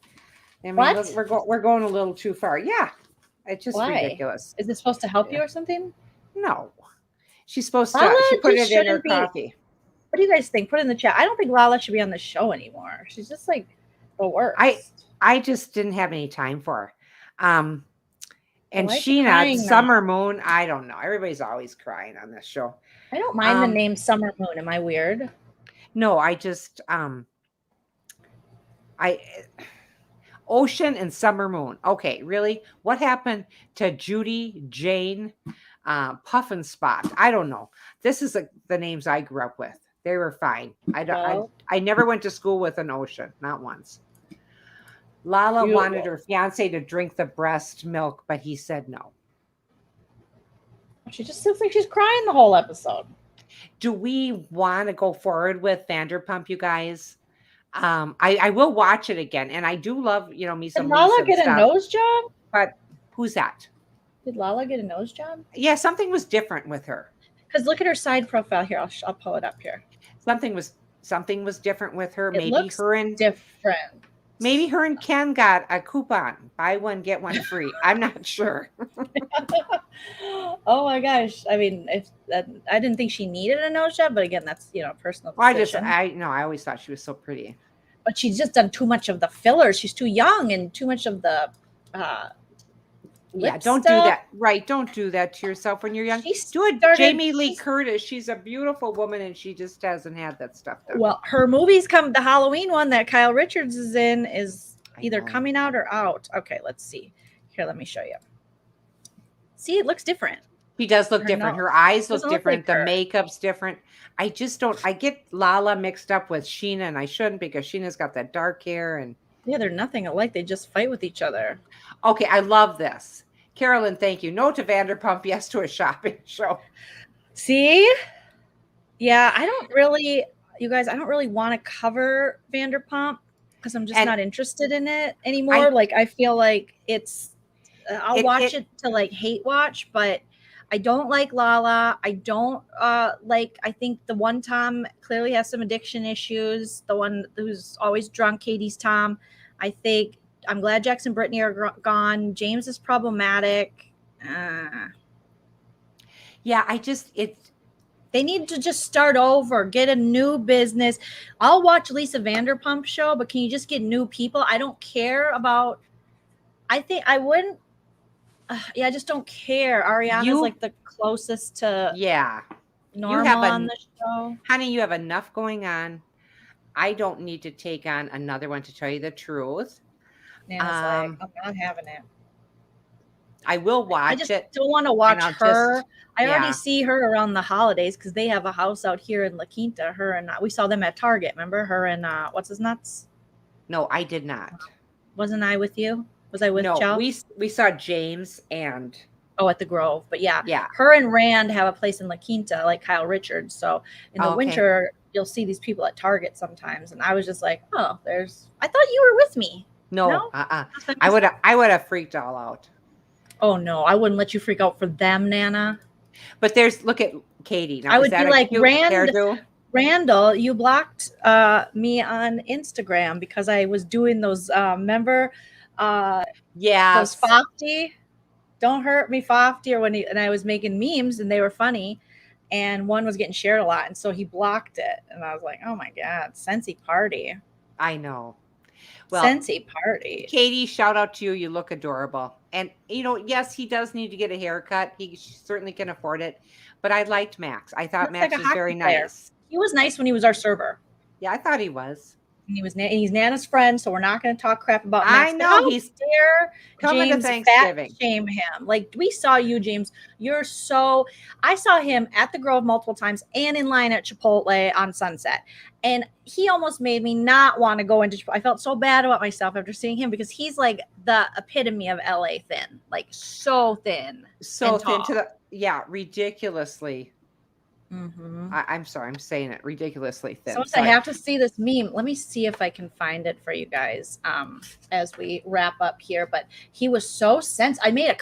Speaker 2: I mean,
Speaker 1: what?
Speaker 2: We're going a little too far. Yeah, it's just ridiculous.
Speaker 1: Is this supposed to help you or something?
Speaker 2: No, she's supposed to. She put it in her coffee.
Speaker 1: What do you guys think? Put it in the chat. I don't think Lala should be on the show anymore. She's just like the worst.
Speaker 2: I just didn't have any time for her. And Sheena, Summer Moon. I don't know. Everybody's always crying on this show.
Speaker 1: I don't mind the name Summer Moon. Am I weird?
Speaker 2: No, I just Ocean and Summer Moon. Okay, really? What happened to Judy, Jane, Puff and Spot? I don't know. This is the names I grew up with. They were fine. I never went to school with an Ocean, not once. Lala wanted her fiance to drink the breast milk, but he said no.
Speaker 1: She just looks like she's crying the whole episode.
Speaker 2: Do we want to go forward with Vanderpump, you guys? I will watch it again, and I do love, me some.
Speaker 1: Did Lala get a nose job?
Speaker 2: But who's that?
Speaker 1: Did Lala get a nose job?
Speaker 2: Yeah, something was different with her.
Speaker 1: Because look at her side profile here. I'll pull it up here.
Speaker 2: Something was different with her.
Speaker 1: Maybe
Speaker 2: her and Ken got a coupon. Buy one, get one free. I'm not sure.
Speaker 1: Oh my gosh. I mean, I didn't think she needed a nose job, but again, that's, personal decision.
Speaker 2: I always thought she was so pretty.
Speaker 1: But she's just done too much of the fillers. She's too young and too much of the
Speaker 2: don't do that. Right. Don't do that to yourself when you're young. Jamie Lee Curtis. She's a beautiful woman and she just hasn't had that stuff done.
Speaker 1: Well, her movies the Halloween one that Kyle Richards is in is either coming out or out. Okay, let's see. Here, let me show you. See, it looks different.
Speaker 2: She does look different. Her eyes look different. The makeup's different. I get Lala mixed up with Sheena and I shouldn't because Sheena's got that dark hair and
Speaker 1: yeah, they're nothing alike. They just fight with each other.
Speaker 2: Okay, I love this. Carolyn, thank you. No to Vanderpump, yes to a shopping show.
Speaker 1: See? Yeah, you guys, I don't really want to cover Vanderpump because I'm just not interested in it anymore. I feel like I'll watch it to like hate watch, but I don't like Lala. I don't I think the one Tom clearly has some addiction issues. The one who's always drunk, Katie's Tom. I think I'm glad Jax and Brittany are gone. James is problematic.
Speaker 2: Yeah,
Speaker 1: they need to just start over, get a new business. I'll watch Lisa Vanderpump show, but can you just get new people? I don't care about. I think I wouldn't. I just don't care. Ariana's like the closest to normal on the show.
Speaker 2: Honey, you have enough going on. I don't need to take on another one, to tell you the truth.
Speaker 1: Nana's I'm not having it.
Speaker 2: I will watch it.
Speaker 1: I just don't want to watch her. I already see her around the holidays because they have a house out here in La Quinta. Her and we saw them at Target. Remember her and what's his nuts?
Speaker 2: No, I did not.
Speaker 1: Wasn't I with you? Was I with Chell?
Speaker 2: We saw James and
Speaker 1: at the Grove. But yeah, her and Rand have a place in La Quinta, like Kyle Richards. So in the winter, you'll see these people at Target sometimes. And I was just like, I thought you were with me.
Speaker 2: No. I would have freaked all out.
Speaker 1: Oh no, I wouldn't let you freak out for them, Nana.
Speaker 2: But look at Katie. Now,
Speaker 1: I would be like, Randall, you blocked me on Instagram because I was doing those, remember? Those Fofty, don't hurt me Fofty, and I was making memes and they were funny, and one was getting shared a lot, and so he blocked it, and I was like, oh my God, Scentsy party.
Speaker 2: I know. Well,
Speaker 1: Scentsy party.
Speaker 2: Katie, shout out to you. You look adorable. And, yes, he does need to get a haircut. He certainly can afford it. But I liked Max. I thought Max was very nice.
Speaker 1: He was nice when he was our server.
Speaker 2: Yeah, I thought he was.
Speaker 1: And he's Nana's friend, so we're not going to talk crap about Max.
Speaker 2: I know. He's
Speaker 1: there.
Speaker 2: Coming to Thanksgiving.
Speaker 1: Shame him. Like, we saw you, James. I saw him at the Grove multiple times and in line at Chipotle on Sunset. And he almost made me not want to go into Chipotle. I felt so bad about myself after seeing him because he's like the epitome of LA thin. Like, so thin.
Speaker 2: So thin ridiculously.
Speaker 1: Mm-hmm.
Speaker 2: I'm sorry, I'm saying it ridiculously thin.
Speaker 1: So I have to see this meme. Let me see if I can find it for you guys as we wrap up here. But he was so I made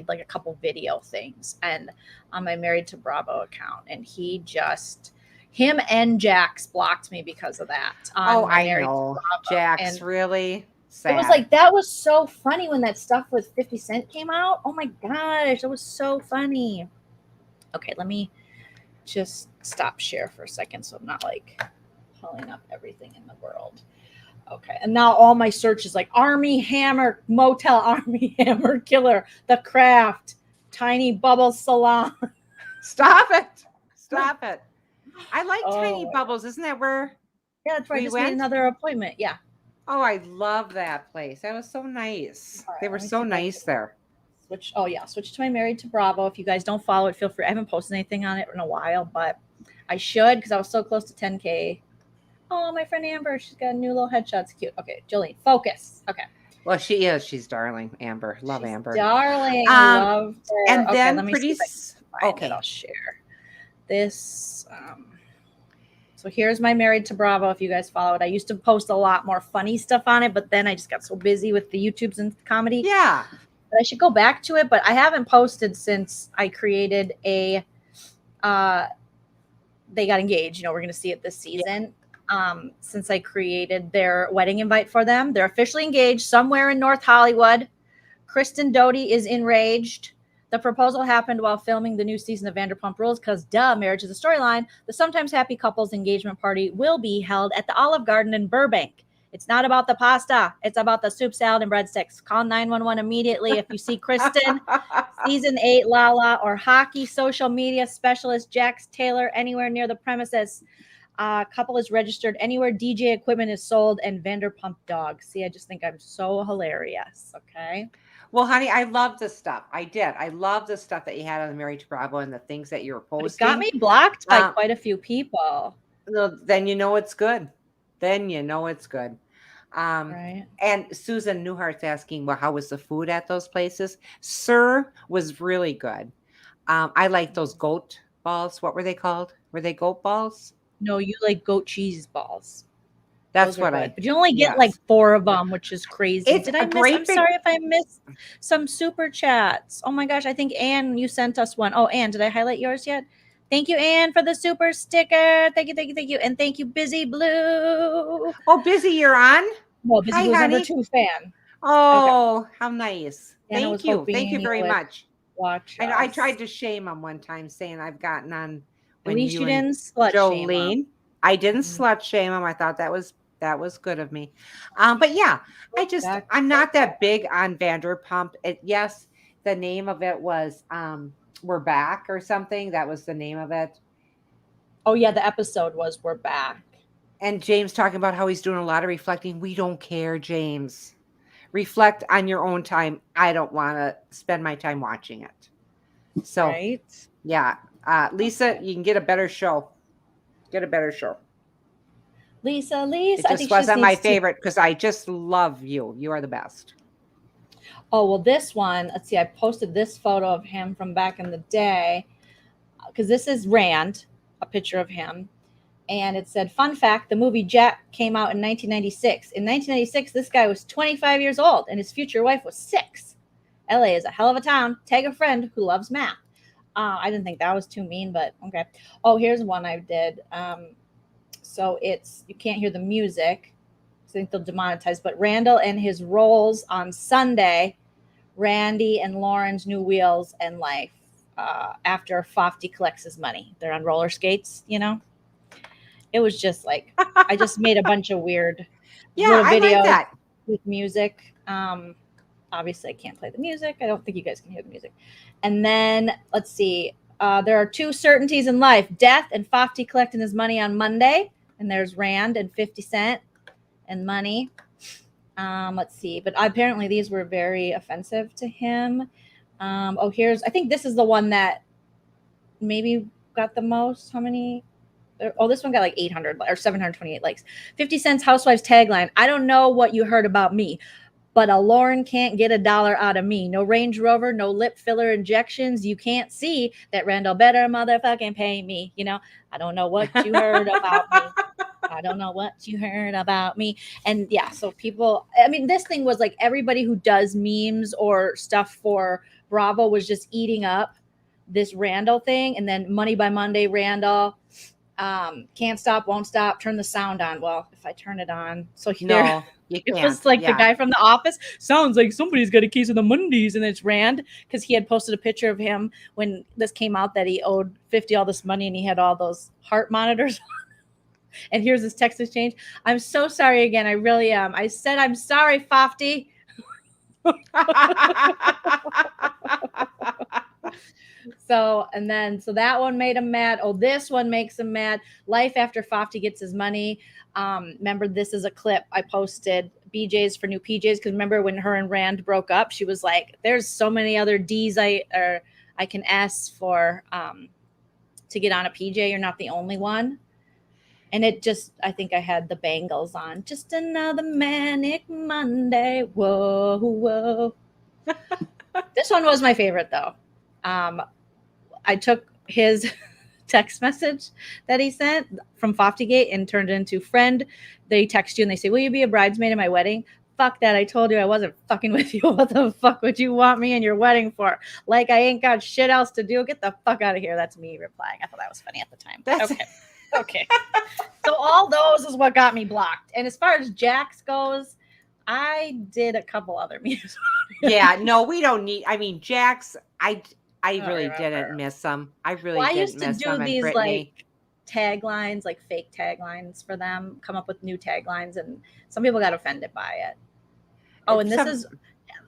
Speaker 1: like a couple video things and on my Married to Bravo account, and him and Jax blocked me because of that.
Speaker 2: I know. Jax, really sad.
Speaker 1: It was like, that was so funny when that stuff with 50 Cent came out. Oh my gosh, it was so funny. Okay, let me just stop share for a second so I'm not like pulling up everything in the world. Okay, and now all my search is like Army Hammer Motel, Army Hammer Killer, The Craft, Tiny Bubbles Salon.
Speaker 2: Stop it. I like Tiny Bubbles. Isn't that where?
Speaker 1: Yeah, that's where I just made another appointment. Yeah.
Speaker 2: Oh, I love that place. That was so nice. Right, they were so nice there.
Speaker 1: Switch to my Married to Bravo. If you guys don't follow it, feel free. I haven't posted anything on it in a while, but I should because I was so close to 10K. Oh, my friend Amber, she's got a new little headshot. It's cute. Okay, Joleen, focus. Okay.
Speaker 2: Well, she is. She's darling, Amber. Love she's Amber.
Speaker 1: Darling. Love her.
Speaker 2: And then
Speaker 1: let me see if I can find it. I'll share this. So here's my Married to Bravo. If you guys follow it, I used to post a lot more funny stuff on it, but then I just got so busy with the YouTubes and comedy.
Speaker 2: Yeah.
Speaker 1: I should go back to it, but I haven't posted since I created they got engaged. We're going to see it this season. Since I created their wedding invite for them. They're officially engaged somewhere in North Hollywood. Kristen Doty is enraged. The proposal happened while filming the new season of Vanderpump Rules because, marriage is a storyline. The sometimes happy couple's engagement party will be held at the Olive Garden in Burbank. It's not about the pasta. It's about the soup, salad, and breadsticks. Call 911 immediately if you see Kristen, Season 8 Lala, or hockey social media specialist Jax Taylor anywhere near the premises. Couple is registered anywhere DJ equipment is sold, and Vanderpump dogs. See, I just think I'm so hilarious. Okay.
Speaker 2: Well, honey, I love this stuff. I did. I love the stuff that you had on the Married to Bravo and the things that you were posting.
Speaker 1: It got me blocked by quite a few people.
Speaker 2: Then you know it's good.
Speaker 1: Right.
Speaker 2: And Susan Newhart's asking, well, how was the food at those places? Sir was really good. I like those goat balls. What were they called? Were they goat balls?
Speaker 1: No, you like goat cheese balls.
Speaker 2: That's
Speaker 1: Those are
Speaker 2: what
Speaker 1: good. But you only get like
Speaker 2: yes.
Speaker 1: 4 of them, which is crazy.
Speaker 2: It's
Speaker 1: Did
Speaker 2: a
Speaker 1: I miss?
Speaker 2: great
Speaker 1: I'm
Speaker 2: big,
Speaker 1: sorry if I missed some super chats. Oh my gosh, I think Anne, you sent us one. Oh, Anne, did I highlight yours yet? Thank you, Anne, for the super sticker. Thank you, thank you, thank you. And thank you, Busy Blue.
Speaker 2: oh, Busy, you're on?
Speaker 1: Well, Busy
Speaker 2: Hi,
Speaker 1: Blue's number
Speaker 2: honey.
Speaker 1: 2 fan. Okay.
Speaker 2: Oh, how nice.
Speaker 1: Anna was
Speaker 2: Thank you. Thank you
Speaker 1: hoping you
Speaker 2: very
Speaker 1: would
Speaker 2: much.
Speaker 1: watch
Speaker 2: I know I
Speaker 1: us.
Speaker 2: tried to shame him one time saying I've gotten on
Speaker 1: At
Speaker 2: when
Speaker 1: least
Speaker 2: you
Speaker 1: you
Speaker 2: and
Speaker 1: didn't slut shame him.
Speaker 2: Joleen. I didn't
Speaker 1: Mhm.
Speaker 2: slut shame him. I thought that was good of me. But yeah, I'm not that big on Vanderpump. Yes, the name of it was We're Back or something. That was the name of it.
Speaker 1: Oh yeah, the episode was We're Back.
Speaker 2: And James talking about how he's doing a lot of reflecting. We don't care, James. Reflect on your own time. I don't want to spend my time watching it. So,
Speaker 1: right?
Speaker 2: yeah. Lisa, you can get a better show. Get a better show.
Speaker 1: Lisa,
Speaker 2: It
Speaker 1: I
Speaker 2: just
Speaker 1: think
Speaker 2: wasn't my
Speaker 1: needs to.
Speaker 2: favorite because I just love you. You are the best.
Speaker 1: Oh, well, this one, let's see, I posted this photo of him from back in the day because this is Rand, a picture of him. And it said, fun fact, the movie Jack came out in 1996. In 1996, this guy was 25 years old and his future wife was 6. LA is a hell of a town. Tag a friend who loves math. I didn't think that was too mean, but okay. Oh, here's one I did. So it's, you can't hear the music. I think they'll demonetize, but Randall and his roles on Sunday, Randy and Lauren's new wheels and life after Fofty collects his money. They're on roller skates, you know? It was just like, I just made a bunch of weird little
Speaker 2: I
Speaker 1: videos
Speaker 2: like that.
Speaker 1: with music. Obviously, I can't play the music. I don't think you guys can hear the music. And then, let's see. There are 2 certainties in life, death and Fofty collecting his money on Monday. And there's Rand and 50 Cent and money. Let's see. But apparently these were very offensive to him. I think this is the one that maybe got the most. How many? Oh, this one got like 800 or 728 likes. 50 Cent's Housewives tagline. I don't know what you heard about me, but a Lauren can't get $1 out of me. No Range Rover, no lip filler injections. You can't see that Randall better motherfucking pay me. You know, I don't know what you heard about me. I don't know what you heard about me. And yeah, so people, I mean, this thing was like everybody who does memes or stuff for Bravo was just eating up this Randall thing. And then Money by Monday, Randall, can't stop, won't stop, turn the sound on. Well, if I turn it on, so
Speaker 2: No, you can't.
Speaker 1: it was like the guy from The Office. Sounds like somebody's got a case of the Mondays, and it's Rand because he had posted a picture of him when this came out that he owed 50 all this money and he had all those heart monitors. And here's his text exchange. I'm so sorry again. I really am. I said I'm sorry, Fofty. So that one made him mad. Oh, this one makes him mad. Life after Fofty gets his money. Remember, this is a clip I posted. BJ's for new PJs, because remember when her and Rand broke up, she was like, "There's so many other D's I can ask for to get on a PJ. You're not the only one." And it just, I think I had the Bangles on. Just another manic Monday. Whoa, whoa. This one was my favorite, though. I took his text message that he sent from Foftygate and turned it into friend. They text you and they say, will you be a bridesmaid at my wedding? Fuck that. I told you I wasn't fucking with you. What the fuck would you want me in your wedding for? Like I ain't got shit else to do. Get the fuck out of here. That's me replying. I thought that was funny at the time. Okay. So all those is what got me blocked. And as far as Jax goes, I did a couple other memes.
Speaker 2: Yeah, no, we don't need. I mean, Jax, I really didn't miss them. I really didn't miss them.
Speaker 1: I used to do these like taglines, like fake taglines for them, come up with new taglines, and some people got offended by it. Oh, and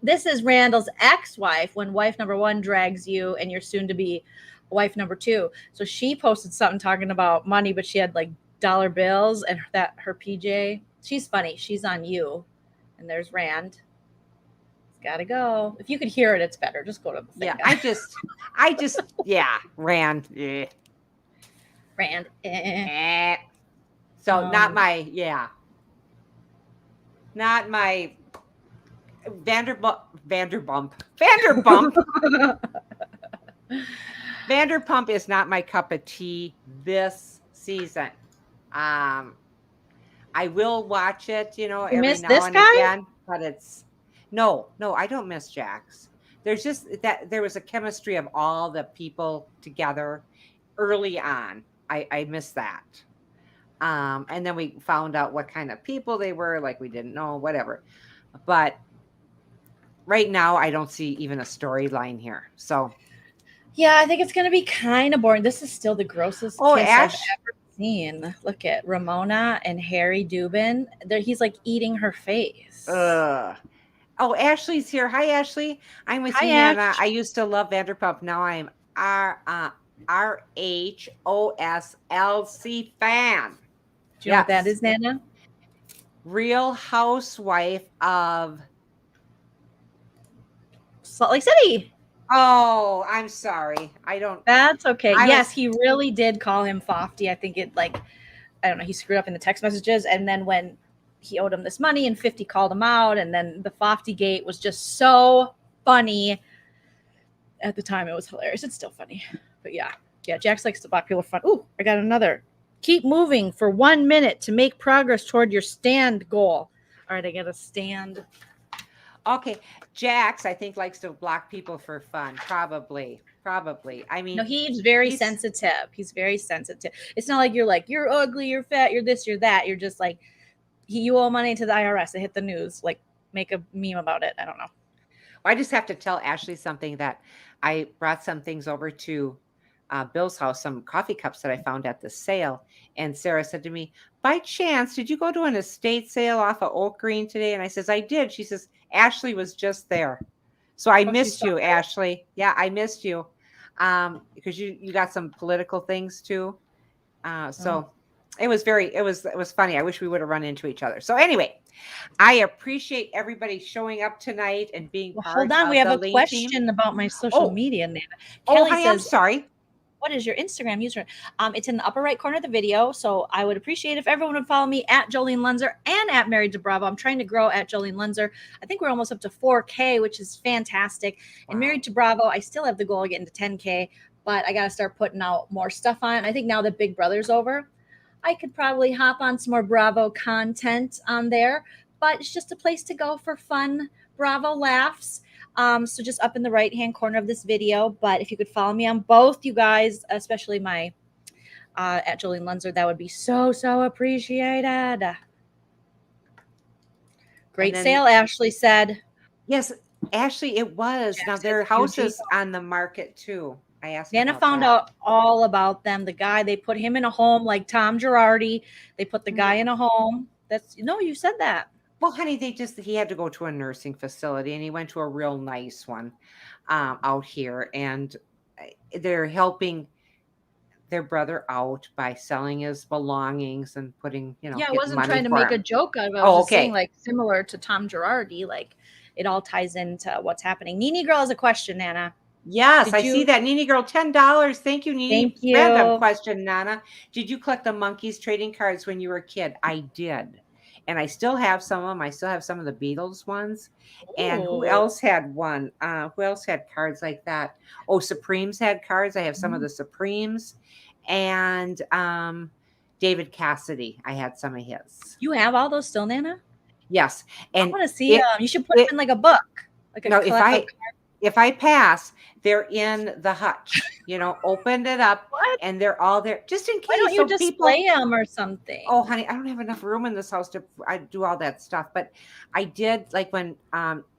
Speaker 1: this is Randall's ex-wife when wife number 1 drags you and you're soon to be wife number 2. So she posted something talking about money, but she had like dollar bills and that her PJ. She's funny. She's on you. And there's Rand. It's gotta go. If you could hear it, it's better. Just go to the thing.
Speaker 2: Yeah, I just yeah, Rand. Yeah.
Speaker 1: Rand.
Speaker 2: So not not my Vanderpump. Vanderpump is not my cup of tea this season. I will watch it,
Speaker 1: You
Speaker 2: every
Speaker 1: miss
Speaker 2: now
Speaker 1: this
Speaker 2: and
Speaker 1: guy?
Speaker 2: again, but it's no, I don't miss Jax. There's just that there was a chemistry of all the people together early on. I miss that. And then we found out what kind of people they were, like we didn't know, whatever. But right now, I don't see even a storyline here. So,
Speaker 1: Yeah, I think it's gonna be kind of boring. This is still the grossest
Speaker 2: oh,
Speaker 1: kiss
Speaker 2: Ash,
Speaker 1: I've ever seen. Look at Ramona and Harry Dubin. He's like eating her face.
Speaker 2: oh, Ashley's here. Hi, Ashley. I'm with
Speaker 1: Hi,
Speaker 2: you, Nana.
Speaker 1: Ash.
Speaker 2: I used to love Vanderpump. Now I'm RHOSLC fan.
Speaker 1: Do you know what that
Speaker 2: Yes.
Speaker 1: is, Nana?
Speaker 2: Real Housewife of.
Speaker 1: Salt Lake City.
Speaker 2: Oh, I'm sorry. I don't.
Speaker 1: That's okay.
Speaker 2: I
Speaker 1: Yes,
Speaker 2: was-
Speaker 1: he really did call him Fofty. I think I don't know, he screwed up in the text messages. And then when he owed him this money and 50 called him out, and then the Fofty gate was just so funny. At the time, it was hilarious. It's still funny. But yeah, Jax likes to block people for fun. Ooh, I got another. Keep moving for 1 minute to make progress toward your stand goal. All right, I got to stand.
Speaker 2: Okay. Jax, I think, likes to block people for fun. Probably. I mean,
Speaker 1: No, he's very sensitive. He's very sensitive. It's not like you're ugly, you're fat, you're this, you're that. You're just like, you owe money to the IRS. It hit the news. Like, make a meme about it. I don't know.
Speaker 2: I just have to tell Ashley something that I brought some things over to Bill's house, some coffee cups that I found at the sale. And Sarah said to me, by chance, did you go to an estate sale off of Oak Green today? And I says, I did. She says, Ashley was just there. So I missed you, Ashley. Yeah, I missed you. Because you got some political things too. So it was funny. I wish we would have run into each other. So anyway, I appreciate everybody showing up tonight and being part
Speaker 1: hold on,
Speaker 2: of
Speaker 1: we have
Speaker 2: the
Speaker 1: a
Speaker 2: Leen
Speaker 1: question
Speaker 2: Team.
Speaker 1: about my social media, Nana.
Speaker 2: Kelly says, I'm sorry.
Speaker 1: What is your Instagram username? It's in the upper right corner of the video. So I would appreciate if everyone would follow me at Joleen Lunzer and at Married to Bravo. I'm trying to grow at Joleen Lunzer. I think we're almost up to 4K, which is fantastic. Wow. And Married to Bravo, I still have the goal of getting to 10K, but I got to start putting out more stuff on. I think now that Big Brother's over, I could probably hop on some more Bravo content on there, but it's just a place to go for fun Bravo laughs. So just up in the right-hand corner of this video. But if you could follow me on both, you guys, especially my at Joleen Lunzer, that would be so appreciated. Great sale, Ashley said.
Speaker 2: Yes, Ashley, it was. Now their house is on the market too. I asked
Speaker 1: Nana found out all about them. The guy, they put him in a home like Tom Girardi. They put the guy in a home. You said that.
Speaker 2: Well, honey, he had to go to a nursing facility, and he went to a real nice one out here, and they're helping their brother out by selling his belongings and putting,
Speaker 1: Yeah, I wasn't trying to make a joke out of it. I was just saying, like, similar to Tom Girardi, like, it all ties into what's happening. Nini Girl has a question, Nana.
Speaker 2: Yes, I see that. Nini Girl, $10. Thank you, Nini.
Speaker 1: Thank you.
Speaker 2: Random question, Nana. Did you collect the monkeys trading cards when you were a kid? I did. And I still have some of them. I still have some of the Beatles ones. Ooh. And who else had one? Who else had cards like that? Oh, Supremes had cards. I have some of the Supremes. And David Cassidy, I had some of his.
Speaker 1: You have all those still, Nana?
Speaker 2: Yes. And
Speaker 1: I want to see them. You should put them in like a book. Like a
Speaker 2: if I pass, they're in the hutch. Opened it up, and they're all there just in case.
Speaker 1: Why don't you display them or something?
Speaker 2: Oh, honey, I don't have enough room in this house to do all that stuff. But I did, like when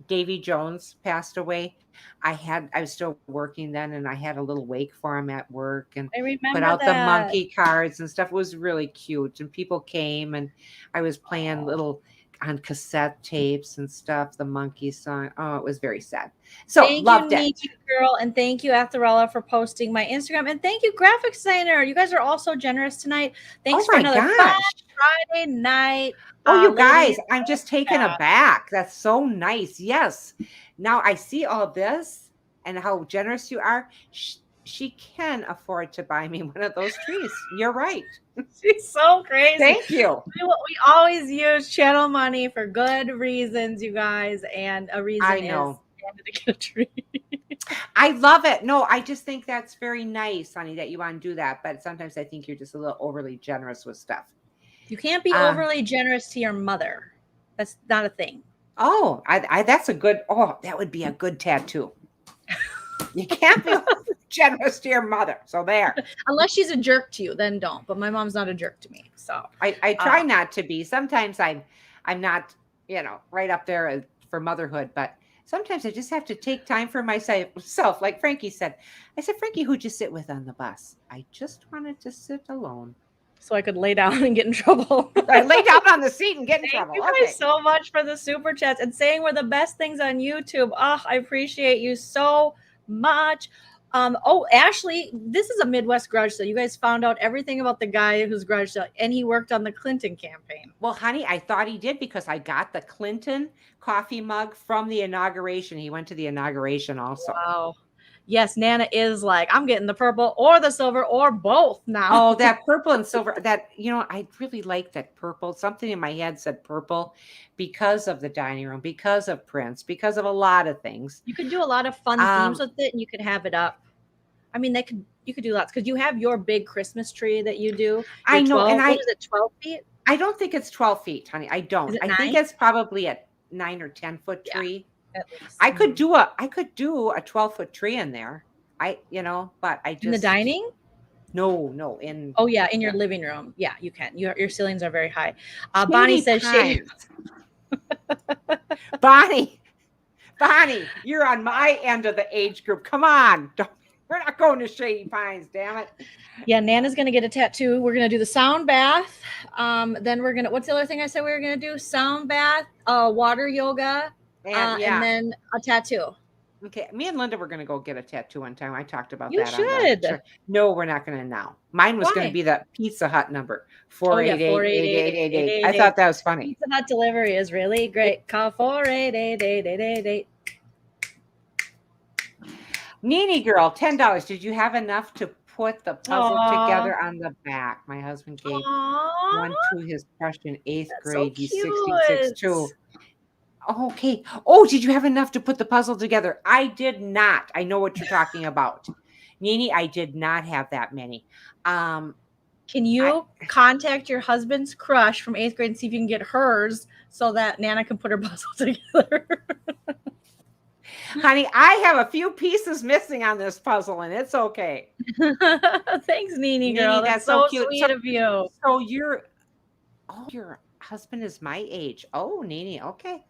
Speaker 2: Davy Jones passed away. I was still working then, and I had a little wake for him at work, and
Speaker 1: I remember
Speaker 2: put out the monkey cards and stuff. It was really cute, and people came, and I was playing little on cassette tapes and stuff, the monkey song. Oh, it was very sad. So loved it.
Speaker 1: Thank you, girl, and thank you, Atharella, for posting my Instagram, and thank you, graphic designer. You guys are all so generous tonight. Thanks for another fun Friday night.
Speaker 2: Oh, you guys, I'm just taken aback. That's so nice. Yes. Now I see all this and how generous you are. she can afford to buy me one of those trees. You're right.
Speaker 1: She's so crazy.
Speaker 2: Thank you.
Speaker 1: We always use channel money for good reasons, you guys, and a reason
Speaker 2: I know.
Speaker 1: is to get a tree.
Speaker 2: I love it. No, I just think that's very nice, honey, that you want to do that. But sometimes I think you're just a little overly generous with stuff.
Speaker 1: You can't be overly generous to your mother. That's not a thing.
Speaker 2: Oh, that's a good. Oh, that would be a good tattoo. You can't be generous to your mother. So there.
Speaker 1: Unless she's a jerk to you, then don't. But my mom's not a jerk to me. So
Speaker 2: I try not to be. Sometimes I'm not, right up there for motherhood, but sometimes I just have to take time for myself. Like Frankie said. I said, Frankie, who'd you sit with on the bus? I just wanted to sit alone.
Speaker 1: So I could lay down and get in trouble.
Speaker 2: I lay down on the seat and get in trouble.
Speaker 1: Thank you guys so much for the super chats and saying we're the best things on YouTube. Oh, I appreciate you so much. Ashley, this is a Midwest garage sale. You guys found out everything about the guy whose garage sale, and he worked on the Clinton campaign.
Speaker 2: Well, honey, I thought he did because I got the Clinton coffee mug from the inauguration. He went to the inauguration also.
Speaker 1: Wow. Yes, Nana is like, I'm getting the purple or the silver or both now.
Speaker 2: Oh, that purple and silver, I really like that purple. Something in my head said purple because of the dining room, because of Prince, because of a lot of things.
Speaker 1: You could do a lot of fun themes with it, and you could have it up. I mean, you could do lots because you have your big Christmas tree that you do.
Speaker 2: I know. And
Speaker 1: what is it, 12 feet?
Speaker 2: I don't think it's 12 feet, honey. I don't. I think it's probably a 9 or 10 foot tree. I could do a 12-foot tree in there. But I just
Speaker 1: in the dining?
Speaker 2: No, in
Speaker 1: your living room. Yeah, you can. Your ceilings are very high. Bonnie says
Speaker 2: Bonnie, you're on my end of the age group. Come on. We're not going to Shady Pines, damn it.
Speaker 1: Yeah, Nana's gonna get a tattoo. We're gonna do the sound bath. Then we're gonna. What's the other thing I said we were gonna do? Sound bath, water yoga. And then a tattoo.
Speaker 2: Okay, me and Linda were going to go get a tattoo one time. I talked about
Speaker 1: that. You should.
Speaker 2: No, we're not going to now. Mine was going to be the Pizza Hut number, 488-8888. I thought that was funny.
Speaker 1: Pizza Hut delivery is really great. Call 488-8888.
Speaker 2: Nene girl, $10. Did you have enough to put the puzzle together on the back? My husband gave one to his crush in 8th grade. He's 66 too. Okay. Oh, did you have enough to put the puzzle together? I did not. I know what you're talking about. Nene, I did not have that many.
Speaker 1: Can you contact your husband's crush from 8th grade and see if you can get hers so that Nana can put her puzzle together?
Speaker 2: Honey, I have a few pieces missing on this puzzle, and it's okay.
Speaker 1: Thanks, Nene girl. That's so cute. Sweet of you.
Speaker 2: So your husband is my age. Oh, Nene, okay.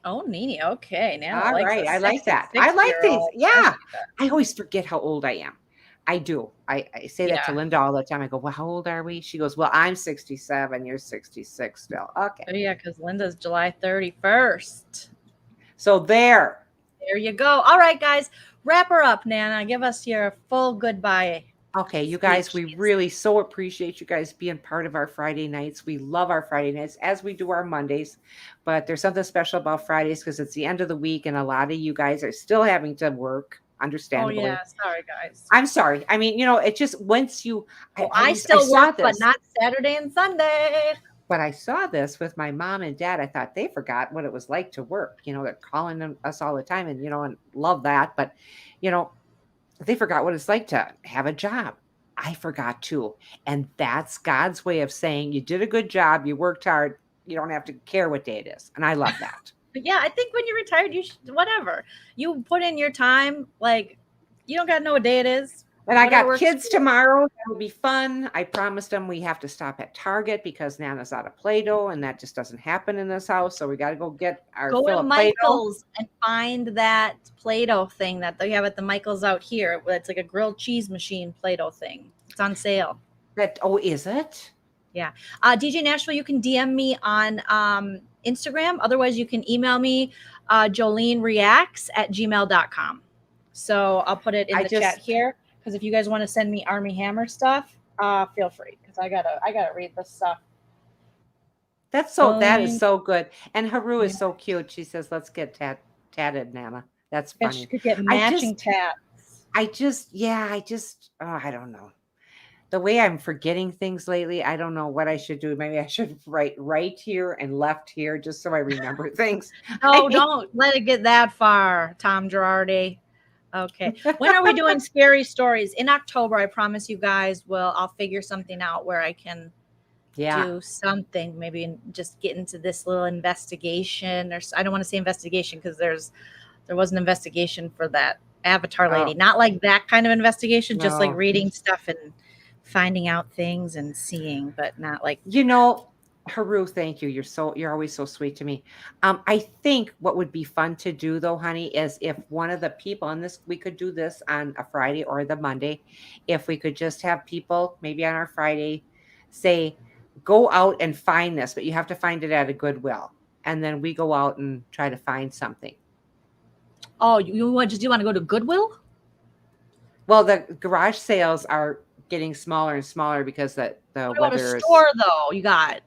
Speaker 1: Oh, Nene, okay. Now,
Speaker 2: all right, I like that. I like these. Yeah, I always forget how old I am. I do. I say that to Linda all the time. I go, well, how old are we? She goes, well, I'm 67. You're 66 still. Okay.
Speaker 1: Oh, yeah, because Linda's July 31st.
Speaker 2: So there
Speaker 1: you go. All right, guys, wrap her up, Nana. Give us your full goodbye.
Speaker 2: Okay, you guys, we really so appreciate you guys being part of our Friday nights. We love our Friday nights as we do our Mondays, but there's something special about Fridays because it's the end of the week and a lot of you guys are still having to work, understandably.
Speaker 1: Oh, yeah. Sorry, guys.
Speaker 2: I'm sorry. I mean, it just once you...
Speaker 1: I still work, but not Saturday and Sunday.
Speaker 2: But I saw this with my mom and dad. I thought they forgot what it was like to work. They're calling us all the time and, and love that. But, they forgot what it's like to have a job. I forgot too. And that's God's way of saying you did a good job. You worked hard. You don't have to care what day it is. And I love that.
Speaker 1: But yeah, I think when you're retired, you should, whatever. You put in your time. Like, you don't got to know what day it is.
Speaker 2: And I got kids tomorrow. That'll be fun. I promised them we have to stop at Target because Nana's out of Play-Doh, and that just doesn't happen in this house. So we got to go get our
Speaker 1: fill to Michael's and find that Play-Doh thing that they have at the Michael's out here. It's like a grilled cheese machine Play-Doh thing. It's on sale.
Speaker 2: Is it?
Speaker 1: Yeah. DJ Nashville, you can DM me on Instagram. Otherwise, you can email me JoleenReacts@gmail.com. So I'll put it in the chat here. Because if you guys want to send me Army Hammer stuff, feel free. Because I gotta read this stuff.
Speaker 2: That is so good. And Haru is so cute. She says, "Let's get tatted, Nana." That's funny.
Speaker 1: She could get matching tats.
Speaker 2: I just, I don't know. The way I'm forgetting things lately, I don't know what I should do. Maybe I should write right here and left here just so I remember things.
Speaker 1: No, don't let it get that far, Tom Girardi. Okay. When are we doing scary stories? In October, I promise you guys I'll figure something out where I can do something, maybe just get into this little investigation, or I don't want to say investigation because there was an investigation for that Avatar lady. Not like that kind of investigation, just like reading stuff and finding out things and seeing, but not like,
Speaker 2: Haru, thank you. You're always so sweet to me. I think what would be fun to do though, honey, is if one of the people on this, we could do this on a Friday or the Monday, if we could just have people maybe on our Friday say, go out and find this, but you have to find it at a Goodwill. And then we go out and try to find something.
Speaker 1: Oh, you want to go to Goodwill?
Speaker 2: Well, the garage sales are getting smaller and smaller because the weather is.
Speaker 1: Store though, you got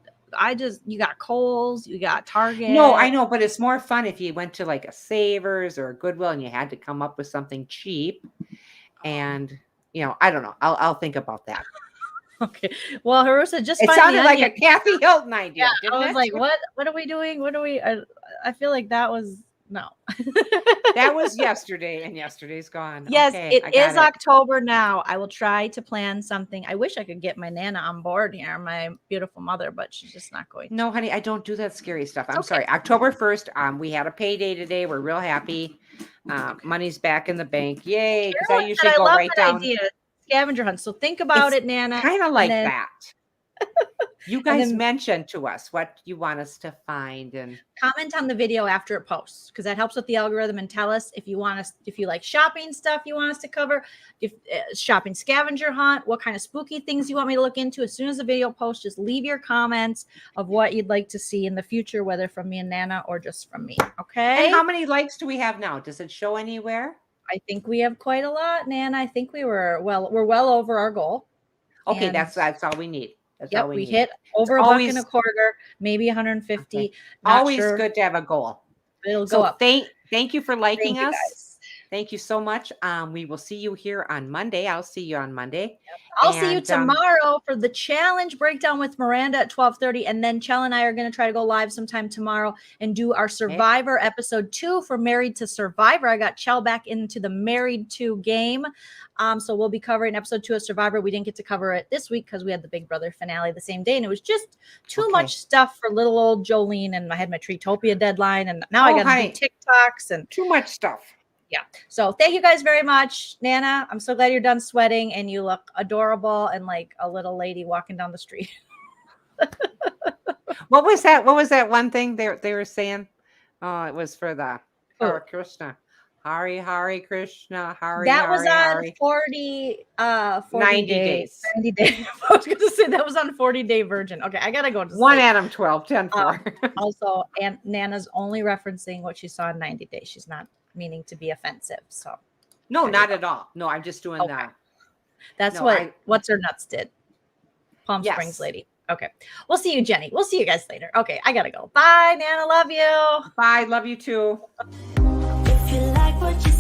Speaker 1: Kohl's, you got Target.
Speaker 2: No, I know, but it's more fun if you went to like a Savers or a Goodwill and you had to come up with something cheap. And I don't know. I'll think about that.
Speaker 1: Okay. Well, Harusa just
Speaker 2: it sounded like a Kathy Hilton idea.
Speaker 1: Yeah, I was like, what are we doing? What are we? I feel like that was. No.
Speaker 2: That was yesterday, and yesterday's gone.
Speaker 1: Yes,
Speaker 2: okay,
Speaker 1: it is October now. I will try to plan something. I wish I could get my Nana on board here, my beautiful mother, but she's just not going to.
Speaker 2: No, honey, I don't do that scary stuff. I'm sorry. October 1st, we had a payday today. We're real happy. Money's back in the bank. Yay. Because I usually go right down. Idea.
Speaker 1: Scavenger hunt. So think about it, Nana.
Speaker 2: Kind of like that. You guys mentioned to us what you want us to find and
Speaker 1: comment on the video after it posts, because that helps with the algorithm, and tell us if you like shopping stuff you want us to cover, if shopping scavenger hunt, what kind of spooky things you want me to look into. As soon as the video posts, just leave your comments of what you'd like to see in the future, whether from me and Nana or just from me. Okay.
Speaker 2: And how many likes do we have now? Does it show anywhere?
Speaker 1: I think we have quite a lot, Nana. I think we're well over our goal.
Speaker 2: Okay, that's all we need.
Speaker 1: That's we hit over $1.25, maybe 150.
Speaker 2: Okay. Always good to have a goal.
Speaker 1: It'll go up.
Speaker 2: Thank you for liking us.
Speaker 1: Guys.
Speaker 2: Thank you so much. We will see you here on Monday. I'll see you on Monday.
Speaker 1: Yep. I'll see you tomorrow for the challenge breakdown with Miranda at 12:30. And then Chell and I are going to try to go live sometime tomorrow and do our Survivor episode 2 for Married to Survivor. I got Chell back into the Married to game. So we'll be covering episode 2 of Survivor. We didn't get to cover it this week because we had the Big Brother finale the same day. And it was just too much stuff for little old Joleen. And I had my Treetopia deadline. And now I got to do TikToks and
Speaker 2: too much stuff.
Speaker 1: Yeah. So thank you guys very much, Nana. I'm so glad you're done sweating and you look adorable and like a little lady walking down the street.
Speaker 2: What was that? What was that one thing they were saying? Oh, it was for the Hare Krishna. Hari Krishna.
Speaker 1: That was on 40 90 days. 90 days. I was going to say that was on 40-day virgin. Okay, I got to go to sleep.
Speaker 2: 1 Adam 12, 10 4.
Speaker 1: Also, and Nana's only referencing what she saw in 90 days. She's not meaning to be offensive. So
Speaker 2: no, not at all. No, I'm just doing that.
Speaker 1: That's what's her nuts did. Palm Springs lady. Okay. We'll see you, Jenny. We'll see you guys later. Okay, I gotta go. Bye, Nana. Love you.
Speaker 2: Bye. Love you too.
Speaker 3: If you like what you